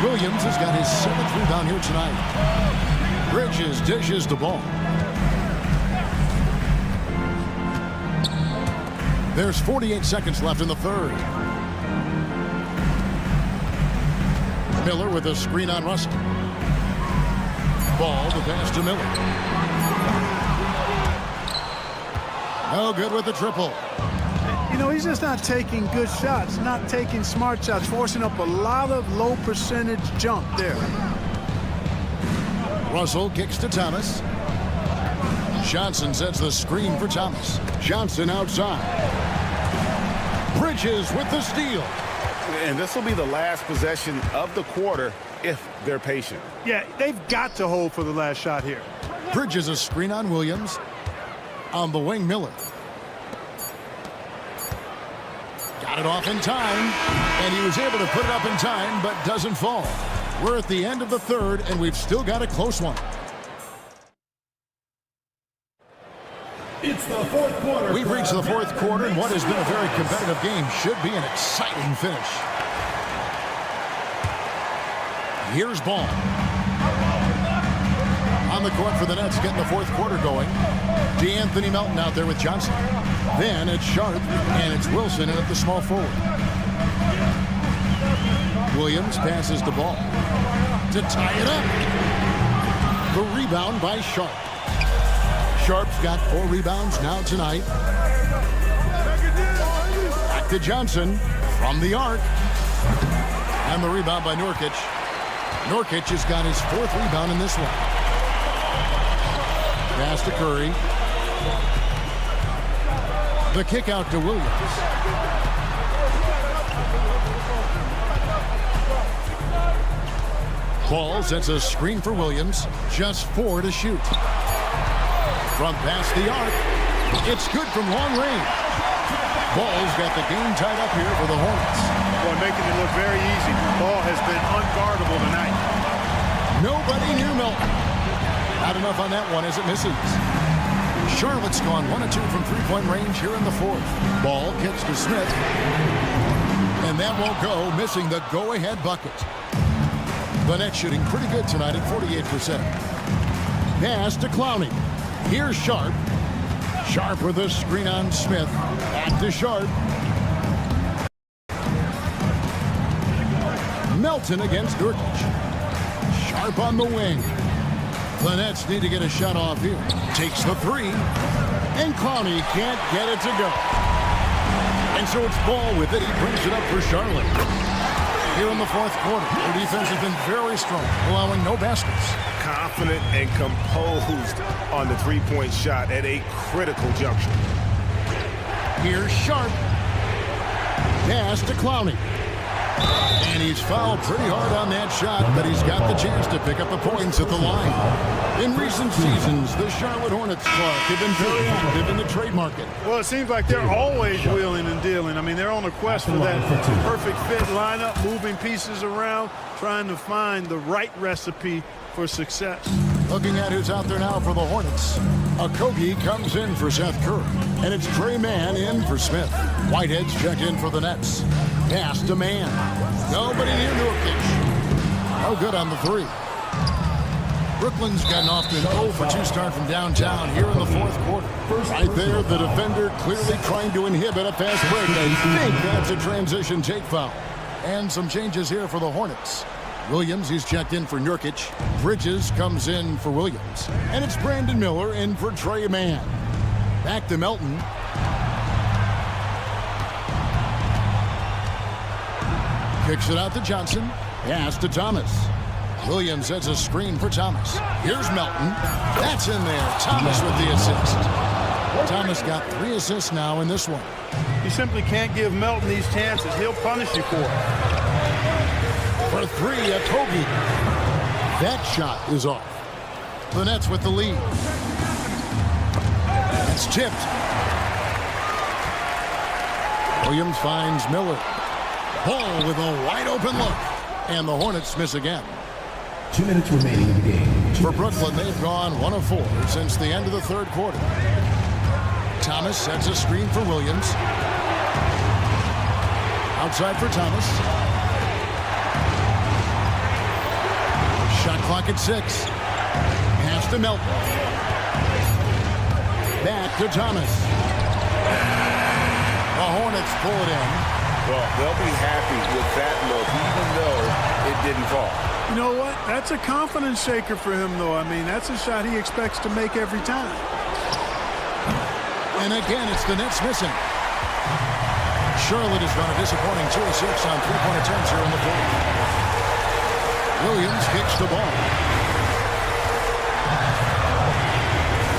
Williams has got his 7th rebound here tonight. Bridges dishes the ball. There's 48 seconds left in the third. Miller with a screen on Russell. Ball to pass to Miller. No good with the triple. You know, he's just not taking good shots, not taking smart shots, forcing up a lot of low percentage jump there. Russell kicks to Thomas. Johnson sets the screen for Thomas. Johnson outside. Bridges with the steal. And this will be the last possession of the quarter if they're patient. Yeah, they've got to hold for the last shot here. Bridges a screen on Williams. On the wing, Miller. Got it off in time. And he was able to put it up in time, but doesn't fall. We're at the end of the third, and we've still got a close one. It's the fourth quarter. We've reached the fourth quarter, and what has been a very competitive game should be an exciting finish. Here's Ball. On the court for the Nets, getting the fourth quarter going. DeAnthony Melton out there with Johnson. Then it's Sharp, and it's Wilson in at the small forward. Williams passes the ball to tie it up. The rebound by Sharp. Sharp's got 4 rebounds now tonight. Back to Johnson from the arc. And the rebound by Nurkic. Nurkic has got his 4th rebound in this one. Pass to Curry. The kick out to Williams. Ball sets a screen for Williams. Just 4 to shoot. From past the arc, it's good from long range. Ball's got the game tied up here for the Hornets. Boy, making it look very easy. Ball has been unguardable tonight. Nobody near Melton. Not enough on that one as it misses. Charlotte's gone 1 of 2 from 3-point range here in the fourth. Ball kicks to Smith. And that won't go, missing the go-ahead bucket. The Nets shooting pretty good tonight at 48%. Pass to Clowney. Here's Sharp. Sharp with a screen on Smith. Back to Sharp. Melton against Nurkic. Sharp on the wing. The Nets need to get a shot off here. Takes the 3. And Clowney can't get it to go. And so it's Ball with it. He brings it up for Charlotte. Here in the fourth quarter, their defense has been very strong, allowing no baskets. Confident and composed on the three-point shot at a critical juncture. Here's Sharp. Pass to Clowney. And he's fouled pretty hard on that shot, but he's got the chance to pick up the points at the line. In recent seasons, the Charlotte Hornets have been very active in the trade market. Well, it seems like they're always wheeling and dealing. I mean, they're on a quest for that perfect fit lineup, moving pieces around, trying to find the right recipe for success. Looking at who's out there now for the Hornets. Okogie comes in for Seth Curry, and it's Trey Mann in for Smith. Whitehead's checked in for the Nets. Pass to man. Nobody near Nurkic. No good on the three. Brooklyn's gotten off to an 0 for 2 start from downtown here in the fourth quarter. Right there, the defender clearly trying to inhibit a fast break. I think that's a transition take foul. And some changes here for the Hornets. Williams, he's checked in for Nurkic. Bridges comes in for Williams. And it's Brandon Miller in for Trey Mann. Back to Melton. Kicks it out to Johnson. Pass to Thomas. Williams sets a screen for Thomas. Here's Melton. That's in there. Thomas with the assist. Thomas got 3 assists now in this one. You simply can't give Melton these chances. He'll punish you for it. For 3, a Togi. That shot is off. The Nets with the lead. It's tipped. Williams finds Miller. Ball with a wide open look. And the Hornets miss again. 2 minutes remaining in the game. For Brooklyn, they've gone 1 of 4 since the end of the third quarter. Thomas sets a screen for Williams. Outside for Thomas. Shot clock at 6. Pass to Melton. Back to Thomas. The Hornets pull it in. Well, they'll be happy with that look, even though it didn't fall. You know what? That's a confidence shaker for him, though. I mean, that's a shot he expects to make every time. And again, it's the Nets missing. Charlotte has run a disappointing 2 of 6 on 3-point attempts here in the fourth. Williams kicks the ball.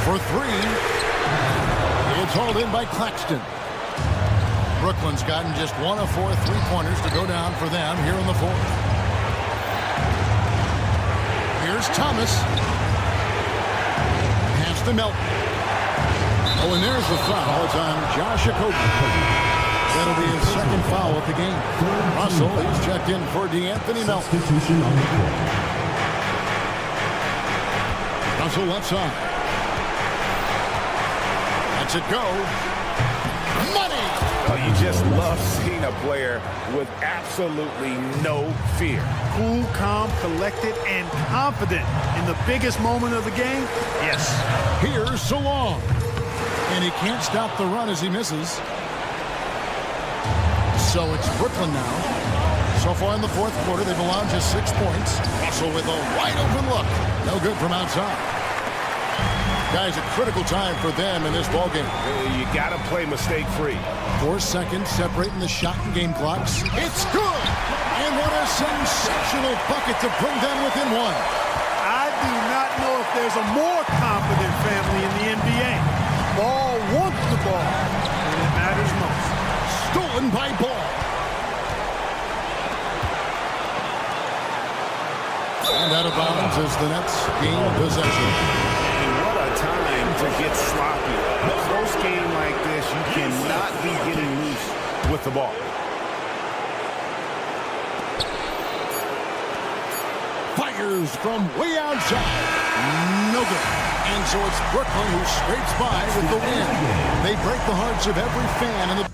For 3. It's hauled in by Claxton. Brooklyn's gotten just 1 of 4 3-pointers to go down for them here in the fourth. Here's Thomas. Pass to Melton. Oh, and there's the foul. It's on Josh Okogie. That'll be his second foul of the game. Russell is checked in for DeAnthony Melton. Substitution on the court. Russell left side. Lets it go. Money! Oh, you just love seeing a player with absolutely no fear. Cool, calm, collected, and confident in the biggest moment of the game. Yes. Here's Salong. And he can't stop the run as he misses. So it's Brooklyn now. So far in the fourth quarter, they've allowed just 6 points. Russell with a wide open look. No good from outside. Guys, a critical time for them in this ballgame. You got to play mistake-free. 4 seconds separating the shot and game clocks. It's good! And what a sensational bucket to bring them within 1. I do not know if there's a more confident family in the NBA. Ball wants the ball when it matters most. Stolen by Ball. And out of bounds as the Nets gain possession. And what a time to get sloppy. A close game like this, you cannot be getting loose with the ball. Fires from way outside. No good. And so it's Brooklyn who scrapes by with the win. They break the hearts of every fan in the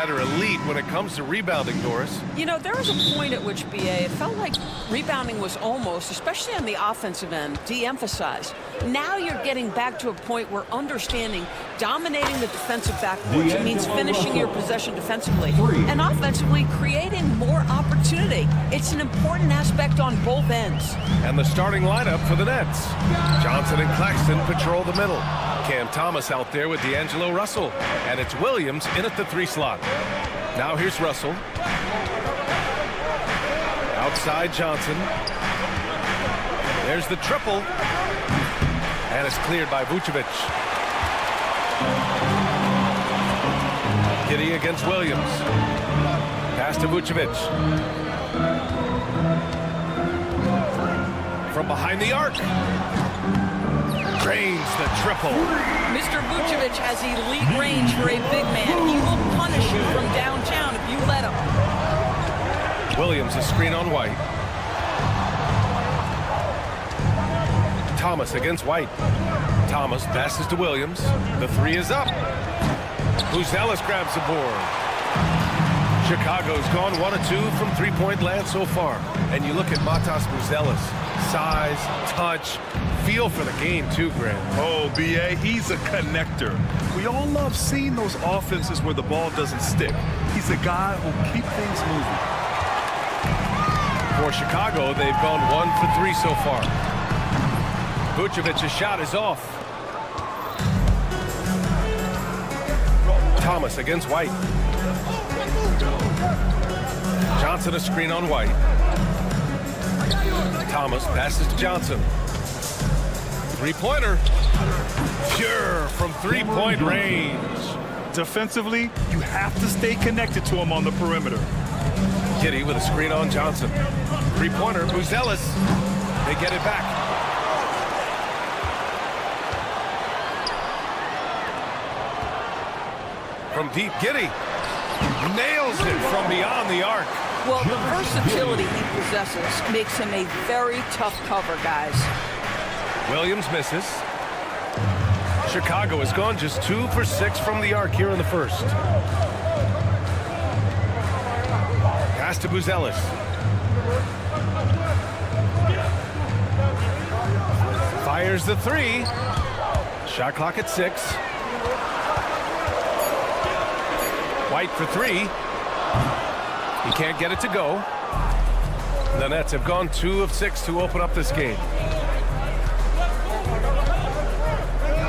rather elite when it comes to rebounding, Doris. You know, there was a point at which, BA, it felt like rebounding was almost, especially on the offensive end, de-emphasized. Now you're getting back to a point where understanding dominating the defensive backboards means finishing your possession defensively and offensively creating more opportunity. It's an important aspect on both ends. And the starting lineup for the Nets. Johnson and Claxton patrol the middle. Cam Thomas out there with D'Angelo Russell. And it's Williams in at the 3 slot. Now here's Russell. Outside Johnson. There's the triple. And it's cleared by Vucevic. Giddey against Williams. Pass to Vucevic. From behind the arc. Drains the triple. Mr. Vucevic has elite range for a big man. He will punish you from downtown if you let him. Williams a screen on White. Thomas against White. Thomas passes to Williams. The 3 is up. Buzelis grabs the board. Chicago's gone 1 of 2 from 3-point land so far. And you look at Matas Buzelis. Size, touch, feel for the game too, Grant. Oh, B.A., he's a connector. We all love seeing those offenses where the ball doesn't stick. He's a guy who'll keep things moving. For Chicago, they've gone 1 for 3 so far. Vucevic's shot is off. Thomas against White. Johnson a screen on White. Thomas passes to Johnson. 3-pointer. Pure from 3-point range. Defensively, you have to stay connected to him on the perimeter. Giddey with a screen on Johnson. 3-pointer, Buzelis. They get it back. From deep, Giddey nails it from beyond the arc. Well, the versatility he possesses makes him a very tough cover, guys. Williams misses. Chicago has gone just 2 for 6 from the arc here in the first. Pass to Buzelis. Fires the 3. Shot clock at 6. White for 3. He can't get it to go. The Nets have gone 2 of 6 to open up this game.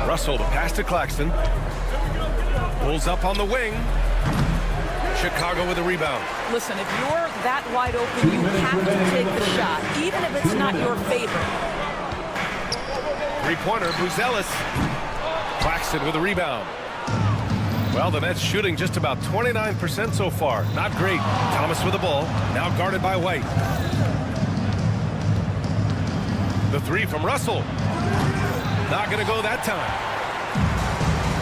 Russell to pass to Claxton. Pulls up on the wing. Chicago with a rebound. Listen, if you're that wide open, you have to take the shot, even if it's not your favorite. 3-pointer, Buzelis. Claxton with a rebound. Well, the Nets shooting just about 29% so far. Not great. Thomas with the ball. Now guarded by White. The 3 from Russell. Not going to go that time.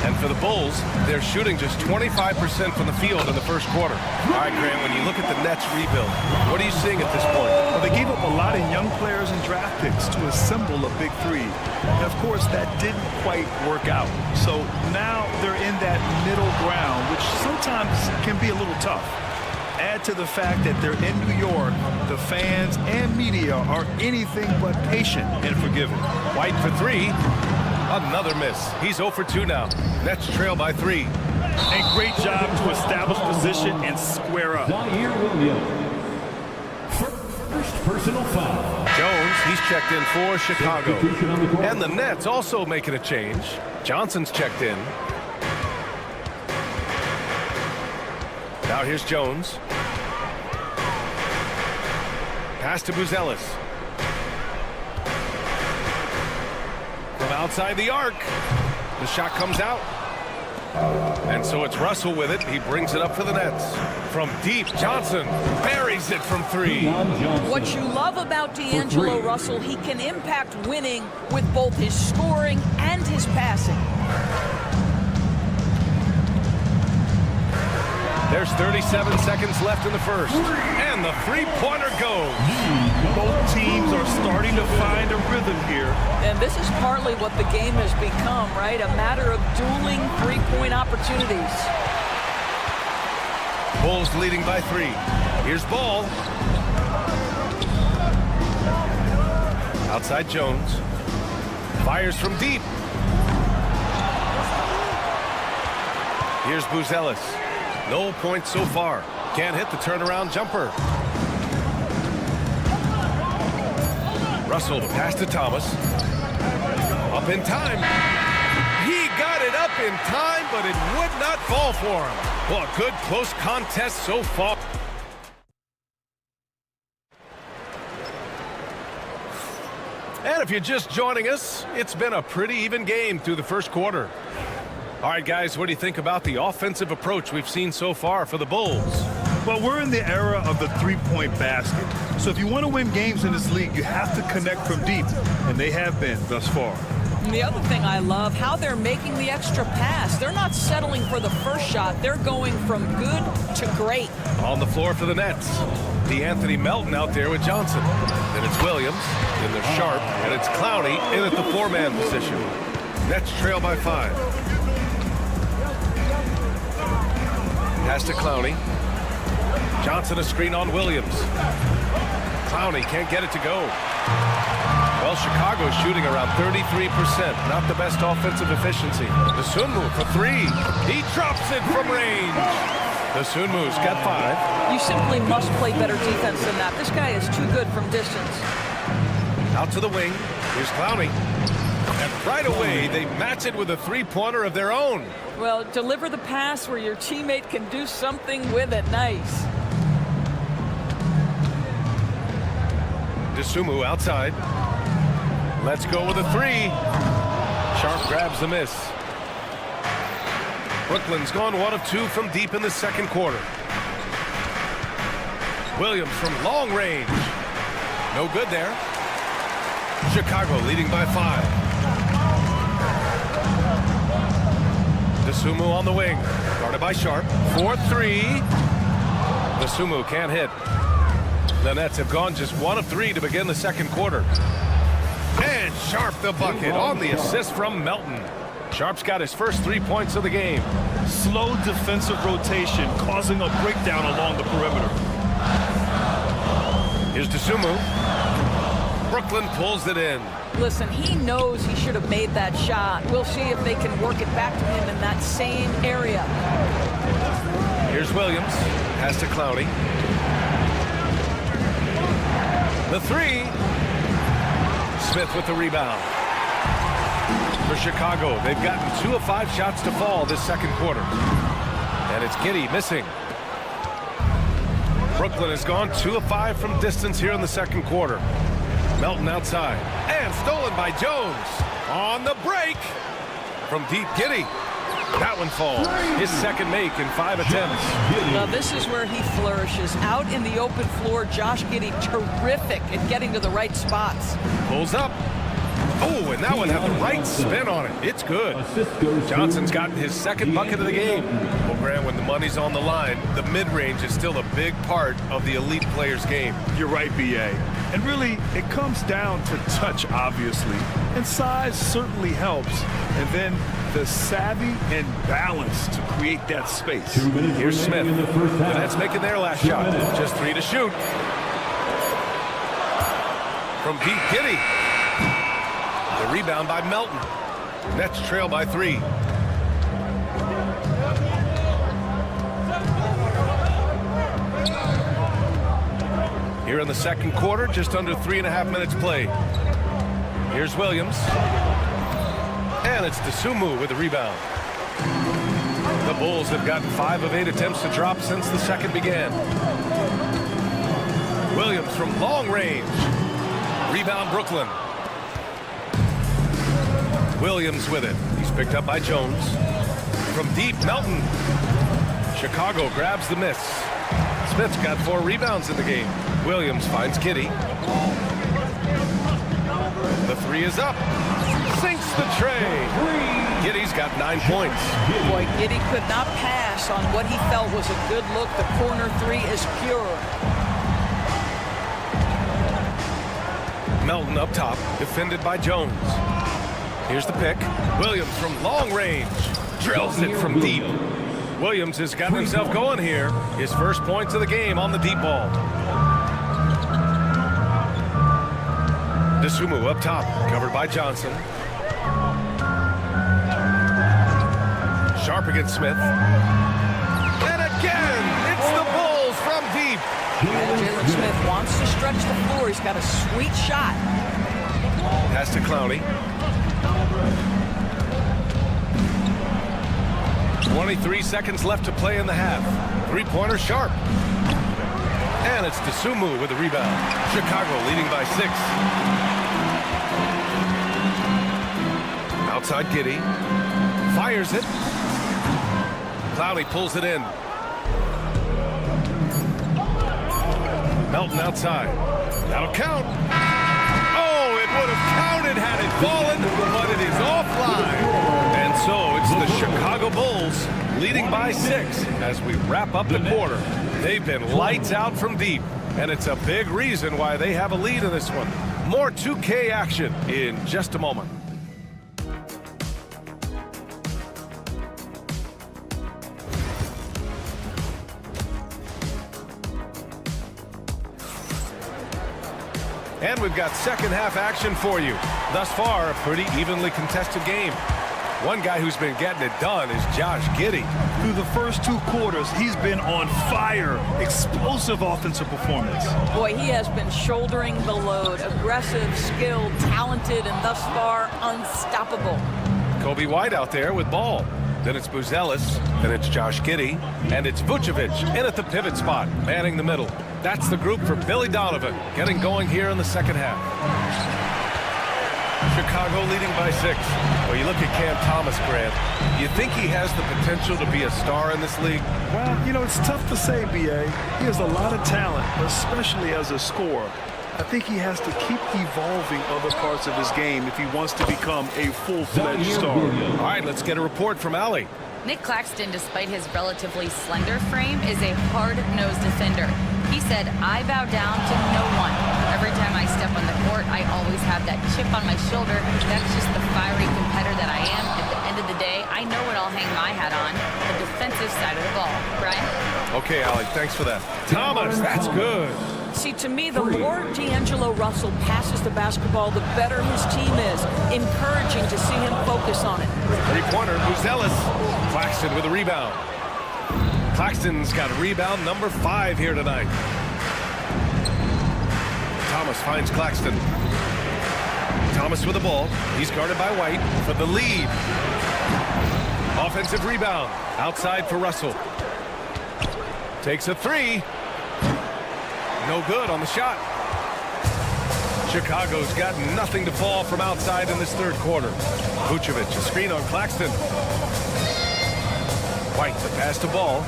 And for the Bulls, they're shooting just 25% from the field in the first quarter. All right, Grant, when you look at the Nets rebuild, what are you seeing at this point? Well, they gave up a lot of young players and draft picks to assemble a big 3. And of course, that didn't quite work out. So now they're in that middle ground, which sometimes can be a little tough. Add to the fact that they're in New York, the fans and media are anything but patient and forgiving. White for 3. Another miss. He's 0 for 2 now. Nets trail by 3. And great job to establish position and square up. First personal foul. Jones, he's checked in for Chicago. And the Nets also making a change. Johnson's checked in. Now here's Jones. Pass to Buzelis. From outside the arc. The shot comes out. And so it's Russell with it. He brings it up for the Nets. From deep, Johnson buries it from 3. What you love about D'Angelo Russell, he can impact winning with both his scoring and his passing. There's 37 seconds left in the first. And the 3-pointer goes. Both teams are starting to find a rhythm here. And this is partly what the game has become, right? A matter of dueling 3-point opportunities. Bulls leading by 3. Here's Ball. Outside Jones. Fires from deep. Here's Buzelis. No points so far. Can't hit the turnaround jumper. Russell to pass to Thomas. Up in time. He got it up in time, but it would not fall for him. Well, a good close contest so far. And if you're just joining us, it's been a pretty even game through the first quarter. All right, guys, what do you think about the offensive approach we've seen so far for the Bulls? Well, we're in the era of the three-point basket. So if you want to win games in this league, you have to connect from deep, and they have been thus far. And the other thing I love, how they're making the extra pass. They're not settling for the first shot. They're going from good to great. On the floor for the Nets, DeAnthony Melton out there with Johnson. Then it's Williams, then there's Sharp, and it's Clowney in at the 4-man position. Nets trail by 5. Pass to Clowney. Johnson a screen on Williams. Clowney can't get it to go. Well, Chicago's shooting around 33%. Not the best offensive efficiency. Dosunmu for 3. He drops it from range. Dosunmu's got 5. You simply must play better defense than that. This guy is too good from distance. Out to the wing. Here's Clowney. And right away, they match it with a three-pointer of their own. Well, deliver the pass where your teammate can do something with it. Nice. Dosunmu outside. Let's go with a 3. Sharp grabs the miss. Brooklyn's gone 1 of 2 from deep in the second quarter. Williams from long range. No good there. Chicago leading by 5. Dosunmu on the wing. Guarded by Sharp. 4-3. Dosunmu can't hit. The Nets have gone just 1 of 3 to begin the second quarter. And Sharp the bucket on the assist from Melton. Sharp's got his first 3 points of the game. Slow defensive rotation causing a breakdown along the perimeter. Here's Dosunmu. Brooklyn pulls it in. Listen, he knows he should have made that shot. We'll see if they can work it back to him in that same area. Here's Williams. Pass to Clowney. The 3. Smith with the rebound. For Chicago, they've gotten 2 of 5 shots to fall this second quarter. And it's Giddey missing. Brooklyn has gone 2 of 5 from distance here in the second quarter. Melton outside. And stolen by Jones. On the break. From deep, Giddey. That one falls. His second make in 5 attempts. Now this is where he flourishes. Out in the open floor, Josh Giddey terrific at getting to the right spots. Pulls up. Oh, and that one had the right spin on it. It's good. Johnson's gotten his second bucket of the game. Well, Grant, when the money's on the line, the mid-range is still a big part of the elite player's game. You're right, B.A. And really, it comes down to touch, obviously. And size certainly helps. And then the savvy and balance to create that space. Here's Smith. The Nets making their last shot. Just 3 to shoot. From deep, Giddey. The rebound by Melton. Nets trail by 3. Here in the second quarter, just under 3.5 minutes played. Here's Williams. And it's Dosunmu with the rebound. The Bulls have gotten 5 of 8 attempts to drop since the second began. Williams from long range. Rebound Brooklyn. Williams with it. He's picked up by Jones. From deep, Melton. Chicago grabs the miss. Smith's got 4 rebounds in the game. Williams finds Giddey. The 3 is up. Sinks the tray. Giddey's got 9 points. Boy, Giddey could not pass on what he felt was a good look. The corner 3 is pure. Melton up top, defended by Jones. Here's the pick. Williams from long range. Drills it from deep. Williams has gotten himself going here. His first points of the game on the deep ball. DeSumo up top, covered by Johnson. Sharp against Smith. And again, it's the Bulls from deep. And Jalen Smith wants to stretch the floor. He's got a sweet shot. Pass to Clowney. 23 seconds left to play in the half. Three-pointer Sharp. And it's DeSumo with the rebound. Chicago leading by 6. Outside Giddey. Fires it. Clowney pulls it in. Melton outside. That'll count. Oh, it would have counted had it fallen, but it is offline. And so it's the Chicago Bulls leading by 6 as we wrap up the quarter. They've been lights out from deep, and it's a big reason why they have a lead in this one. More 2K action in just a moment. And we've got second half action for you. Thus far, a pretty evenly contested game. One guy who's been getting it done is Josh Giddey. Through the first 2 quarters, he's been on fire. Explosive offensive performance. Boy, he has been shouldering the load. Aggressive, skilled, talented, and thus far, unstoppable. Kobe White out there with ball. Then it's Buzelis. Then it's Josh Giddey. And it's Vucevic in at the pivot spot, manning the middle. That's the group for Billy Donovan, getting going here in the second half. Chicago leading by 6. Well, you look at Cam Thomas, Grant. You think he has the potential to be a star in this league? Well, you know, it's tough to say, B.A. He has a lot of talent, especially as a scorer. I think he has to keep evolving other parts of his game if he wants to become a full-fledged star. All right, let's get a report from Allie. Nick Claxton, despite his relatively slender frame, is a hard-nosed defender. He said, "I bow down to no one. Every time I step on the court, I always have that chip on my shoulder. That's just the fiery competitor that I am. At the end of the day, I know what I'll hang my hat on, the defensive side of the ball." Brian? Okay, Allie, thanks for that. Thomas, that's good. See, to me, the more D'Angelo Russell passes the basketball, the better his team is. Encouraging to see him focus on it. Three-pointer, Buzelis. Claxton with a rebound. Claxton's got rebound number 5 here tonight. Thomas finds Claxton. Thomas with the ball. He's guarded by White for the lead. Offensive rebound. Outside for Russell. Takes a 3. No good on the shot. Chicago's got nothing to fall from outside in this third quarter. Vucevic, a screen on Claxton. White, the pass to ball.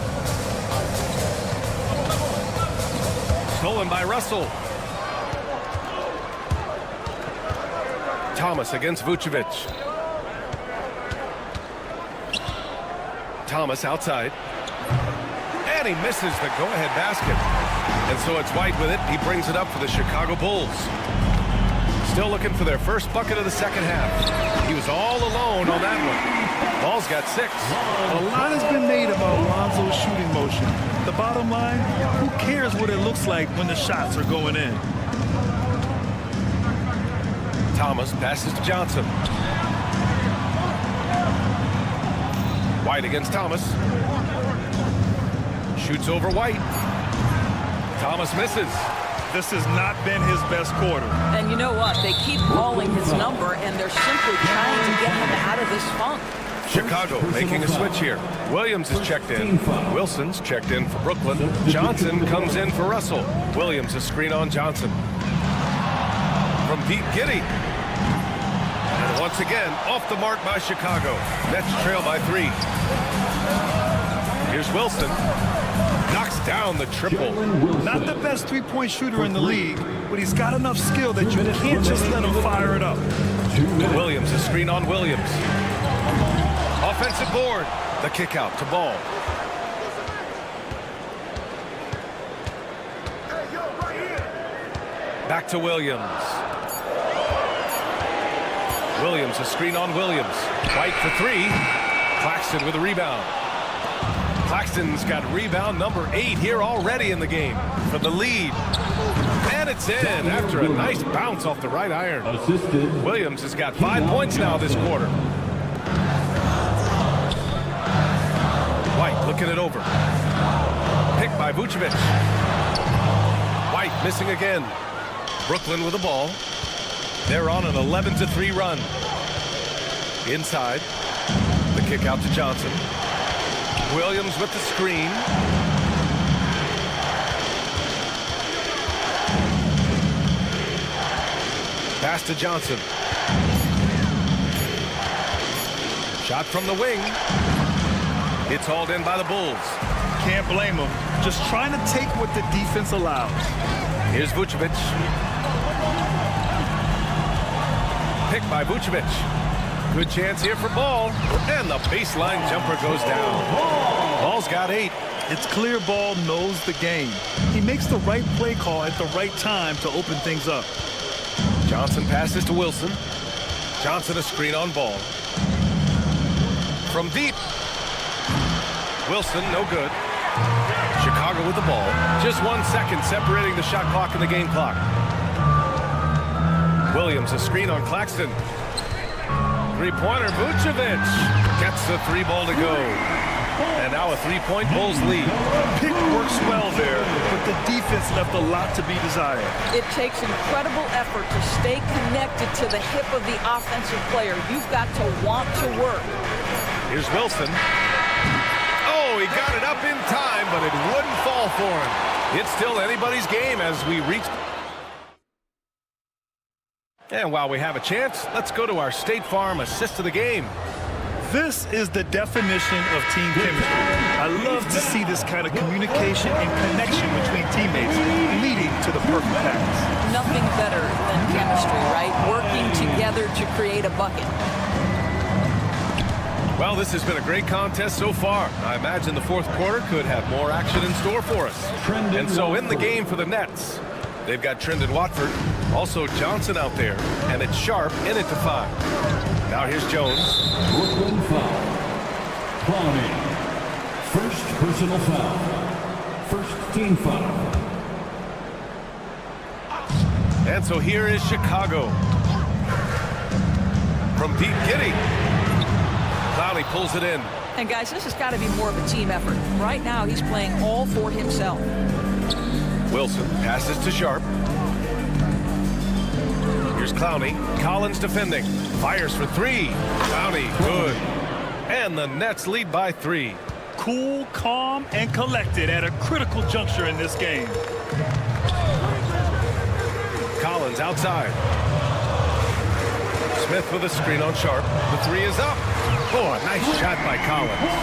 Stolen by Russell. Thomas against Vucevic. Thomas outside. And he misses the go-ahead basket. And so it's White with it. He brings it up for the Chicago Bulls. Still looking for their first bucket of the second half. He was all alone on that one. Ball's got 6. A lot has been made about Lonzo's shooting motion. The bottom line, who cares what it looks like when the shots are going in? Thomas passes to Johnson. White against Thomas. Shoots over White. Thomas misses. This has not been his best quarter. And you know what? They keep calling his number, and they're simply trying to get him out of this funk. Chicago making a switch here. Williams is checked in. Wilson's checked in for Brooklyn. Johnson comes in for Russell. Williams a screen on Johnson. From deep, Giddey. And once again, off the mark by Chicago. Nets trail by 3. Here's Wilson. Knocks down the triple. Not the best three-point shooter in the league, but he's got enough skill that you can't just let him fire it up. Williams, a screen on Williams. Offensive board. The kick out to Ball. Back to Williams. Williams, a screen on Williams. White for 3. Claxton with a rebound. Claxton's got rebound number 8 here already in the game for the lead. And it's in after a nice bounce off the right iron. Assisted. Williams has got 5 points now this quarter. White looking it over. Picked by Vucevic. White missing again. Brooklyn with the ball. They're on an 11-3 run. Inside. The kick out to Johnson. Williams with the screen. Pass to Johnson. Shot from the wing. It's hauled in by the Bulls. Can't blame him. Just trying to take what the defense allows. Here's Vucevic. Picked by Vucevic. Good chance here for Ball. And the baseline jumper goes down. Ball's got 8. It's clear Ball knows the game. He makes the right play call at the right time to open things up. Johnson passes to Wilson. Johnson a screen on Ball. From deep. Wilson, no good. Chicago with the ball. Just 1 second separating the shot clock and the game clock. Williams a screen on Claxton. Three-pointer, Vucevic gets the 3 ball to go. And now a 3-point Bulls lead. Pick works well there, but the defense left a lot to be desired. It takes incredible effort to stay connected to the hip of the offensive player. You've got to want to work. Here's Wilson. Oh, he got it up in time, but it wouldn't fall for him. It's still anybody's game as we reach. And while we have a chance, let's go to our State Farm assist of the game. This is the definition of team chemistry. I love to see this kind of communication and connection between teammates leading to the perfect pass. Nothing better than chemistry, right? Working together to create a bucket. Well, this has been a great contest so far. I imagine the fourth quarter could have more action in store for us. And so in the game for the Nets, they've got Trendon Watford, also Johnson out there, and it's Sharp in it to 5. Now here's Jones. Brooklyn foul. Clowney. First personal foul. First team foul. And so here is Chicago. From deep, Giddey. Clowney pulls it in. And guys, this has got to be more of a team effort. Right now, he's playing all for himself. Wilson passes to Sharp. Here's Clowney. Collins defending. Fires for 3. Clowney, good. And the Nets lead by 3. Cool, calm, and collected at a critical juncture in this game. Collins outside. Smith with a screen on Sharp. The 3 is up. Oh, a nice shot by Collins.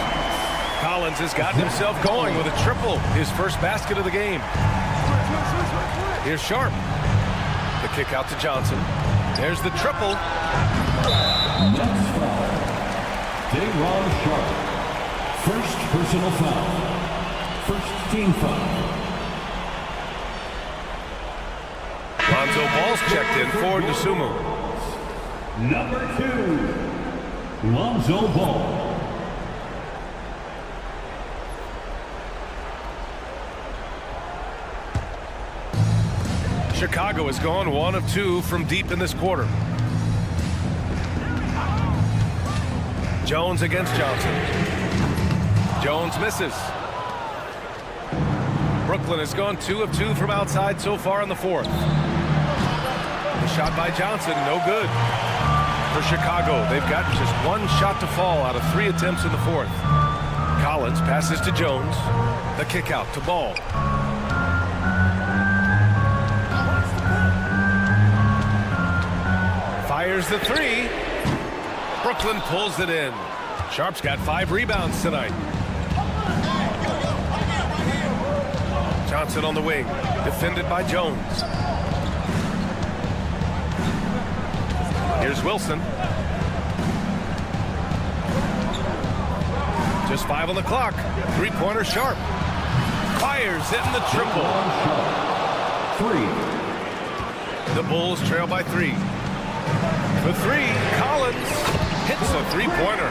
Collins has gotten himself going with a triple. His first basket of the game. Here's Sharp. The kick out to Johnson. There's the triple. Next foul. Day'Ron Sharp. First personal foul. First team foul. Lonzo Ball's checked in for Dosunmu. Number 2, Lonzo Ball. Chicago has gone 1 of 2 from deep in this quarter. Jones against Johnson. Jones misses. Brooklyn has gone 2 of 2 from outside so far in the fourth. The shot by Johnson, no good. For Chicago, they've got just 1 shot to fall out of 3 attempts in the fourth. Collins passes to Jones. The kick out to Ball. Fires the 3. Brooklyn pulls it in. Sharp's got 5 rebounds tonight. Johnson on the wing, defended by Jones. Here's Wilson. Just 5 on the clock. 3-pointer Sharp. Fires in the triple. 3. The Bulls trail by 3. For 3, Collins hits a 3-pointer.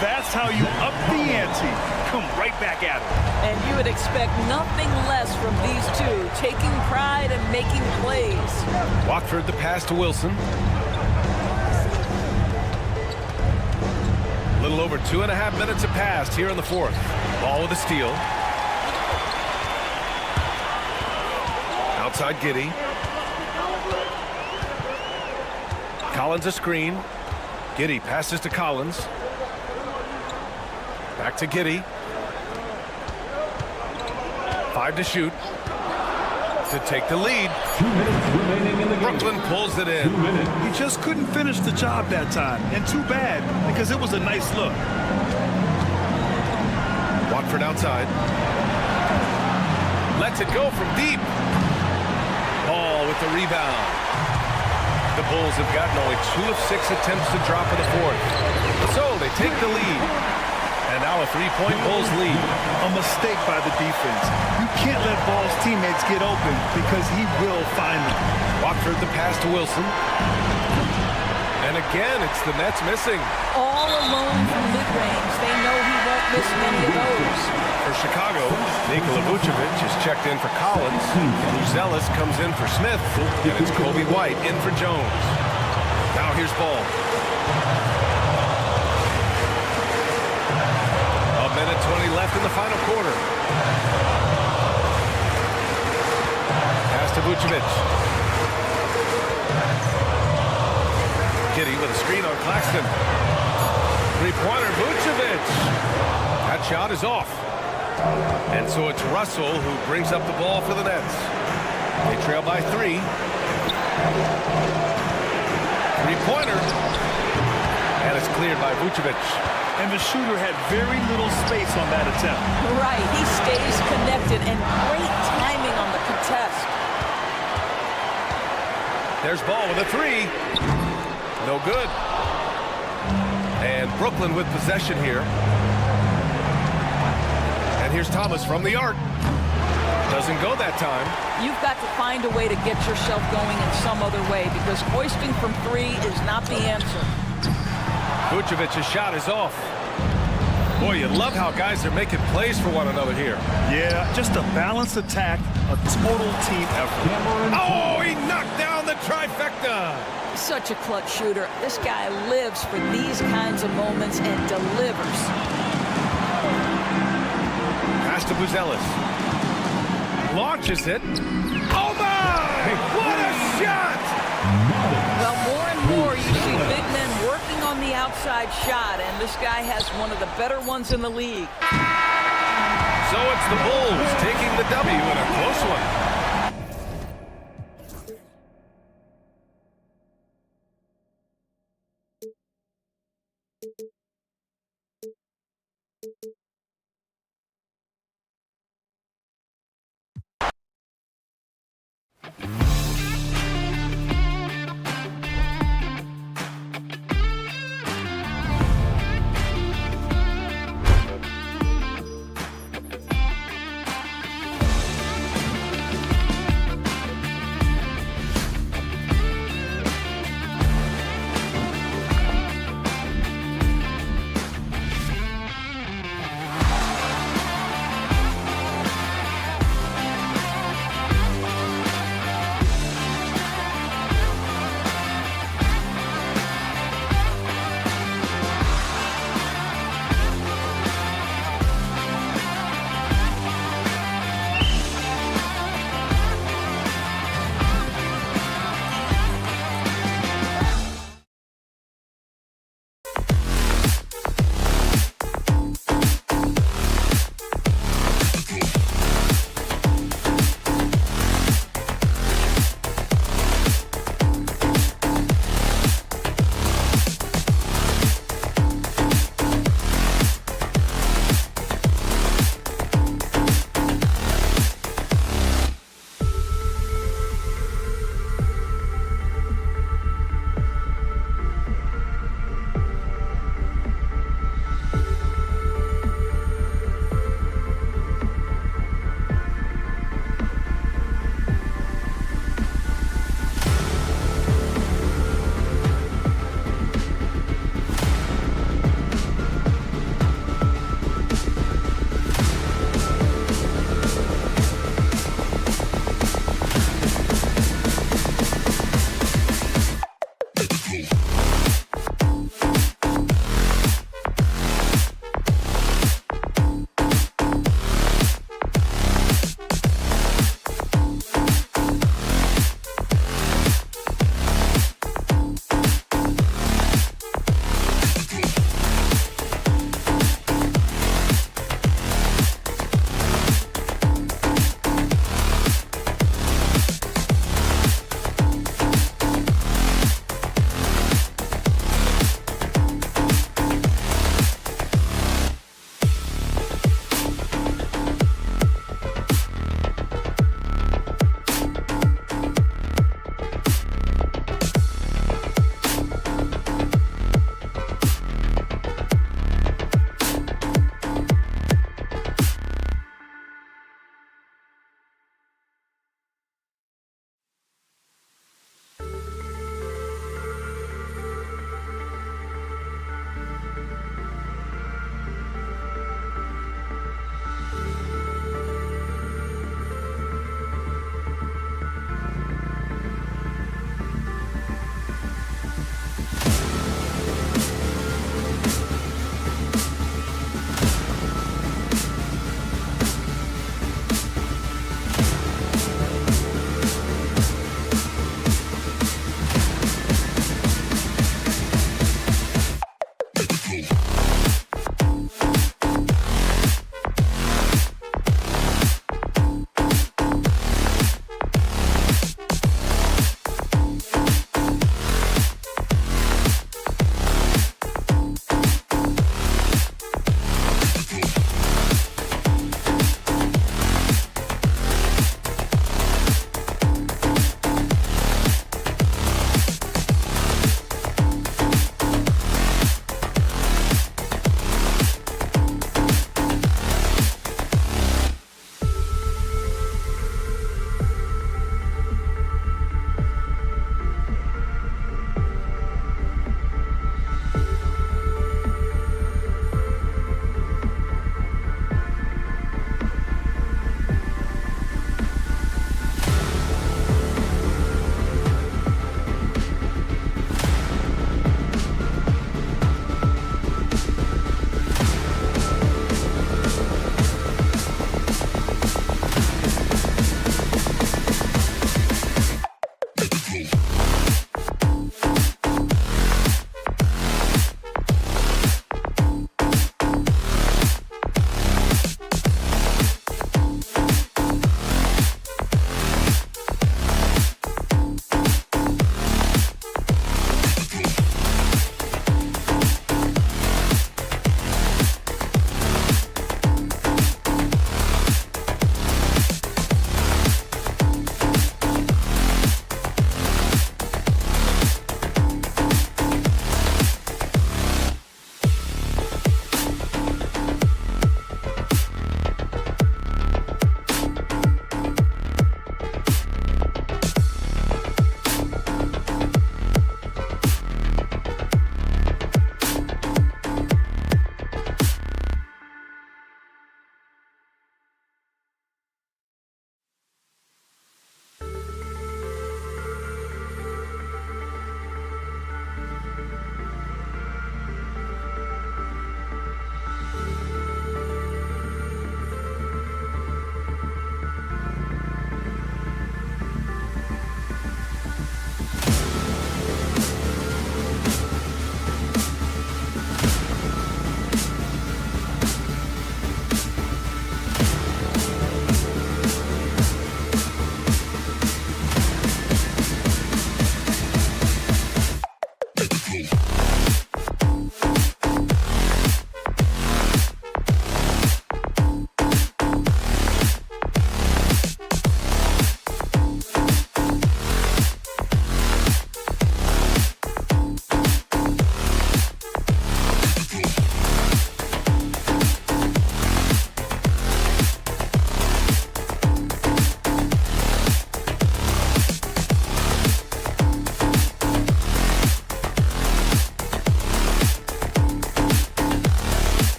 That's how you up the ante. come right back at him. And you would expect nothing less from these two, taking pride and making plays. Watford the pass to Wilson. A little over 2.5 minutes have passed here in the fourth. Ball with a steal. Outside Giddey. Collins a screen. Giddey passes to Collins. Back to Giddey. 5 to shoot. To take the lead. 2 minutes remaining in the game. Brooklyn pulls it in. 2 minutes. He just couldn't finish the job that time. And too bad, because it was a nice look. Watford outside. Lets it go from deep. Ball with the rebound. The Bulls have gotten only 2 of 6 attempts to drop in the fourth. So they take the lead. And now a 3-point Bulls lead. A mistake by the defense. You can't let Ball's teammates get open because he will find them. Watford the pass to Wilson. And again, it's the Nets missing. All alone from mid-range. They know he won't miss many of those. For Chicago, Nikola Vucevic is checked in for Collins. Buzelis comes in for Smith. And it's Kobe White in for Jones. Now here's Ball. A minute 20 left in the final quarter. Pass to Vucevic. Giddey with a screen on Claxton. Three-pointer, Vucevic. That shot is off. And so it's Russell who brings up the ball for the Nets. They trail by 3. Three-pointer. And it's cleared by Vucevic. And the shooter had very little space on that attempt. Right, he stays connected and great timing on the contest. There's Ball with a 3. No good. And Brooklyn with possession here. And here's Thomas from the arc. Doesn't go that time. You've got to find a way to get yourself going in some other way because hoisting from 3 is not the answer. Vucevic's shot is off. Boy, you love how guys are making plays for one another here. Yeah, just a balanced attack, a total team effort. Oh, he knocked down the trifecta. Such a clutch shooter. This guy lives for these kinds of moments and delivers. Pass to Buzelis. Launches it. Oh, my! What a shot! Well, more and more you see big men working on the outside shot, and this guy has one of the better ones in the league. So it's the Bulls taking the W in a close one.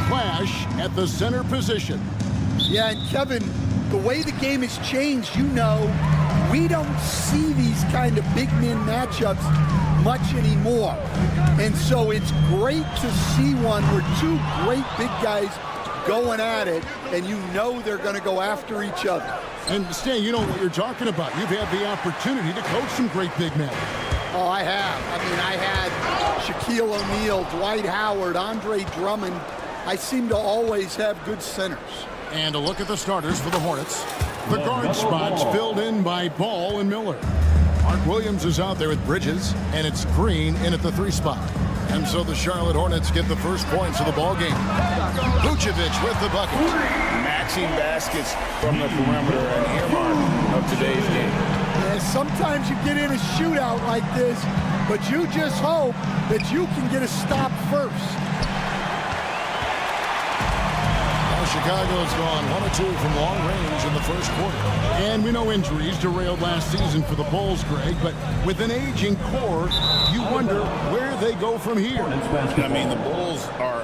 clash at the center position. Yeah, and Kevin, the way the game has changed, we don't see these kind of big men matchups much anymore. And so it's great to see one where two great big guys going at it, and they're going to go after each other. And Stan, you know what you're talking about. You've had the opportunity to coach some great big men. Oh, I have. I had Shaquille O'Neal, Dwight Howard, Andre Drummond. I seem to always have good centers. And a look at the starters for the Hornets. The guard spots filled in by Ball and Miller. Mark Williams is out there with Bridges, and it's Green in at the 3 spot. And so the Charlotte Hornets get the first points of the ball game. Vucevic with the bucket. Matching baskets from the perimeter, an earmark of today's game. Yeah, sometimes you get in a shootout like this, but you just hope that you can get a stop first. Chicago's gone 1 of 2 from long range in the first quarter. And we know injuries derailed last season for the Bulls, Greg, but with an aging core, you wonder where they go from here. The Bulls are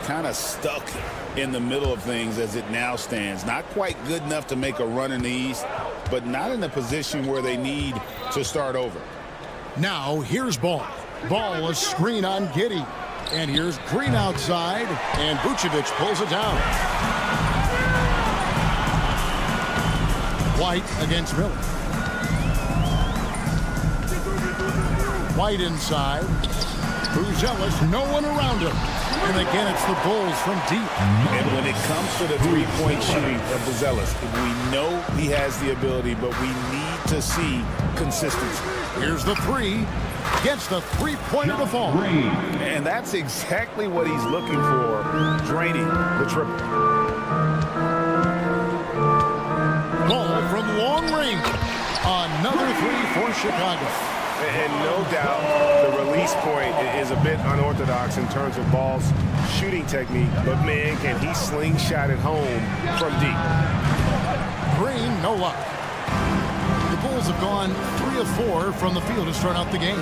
kind of stuck in the middle of things as it now stands. Not quite good enough to make a run in the East, but not in a position where they need to start over. Now, here's Ball. Ball, a screen on Giddey. And here's Green outside, and Vucevic pulls it down. White against Miller. White inside. Buzelis, no one around him. And again, it's the Bulls from deep. And when it comes to the three-point shooting of Buzelis, we know he has the ability, but we need to see consistency. Here's the 3. Gets the three-pointer to fall. And that's exactly what he's looking for, draining the triple. Ball from long range. Another 3 for Chicago. And no doubt the release point is a bit unorthodox in terms of Ball's shooting technique, but man, can he slingshot it home from deep. Green, no luck. The Bulls have gone 3 of 4 from the field to start out the game.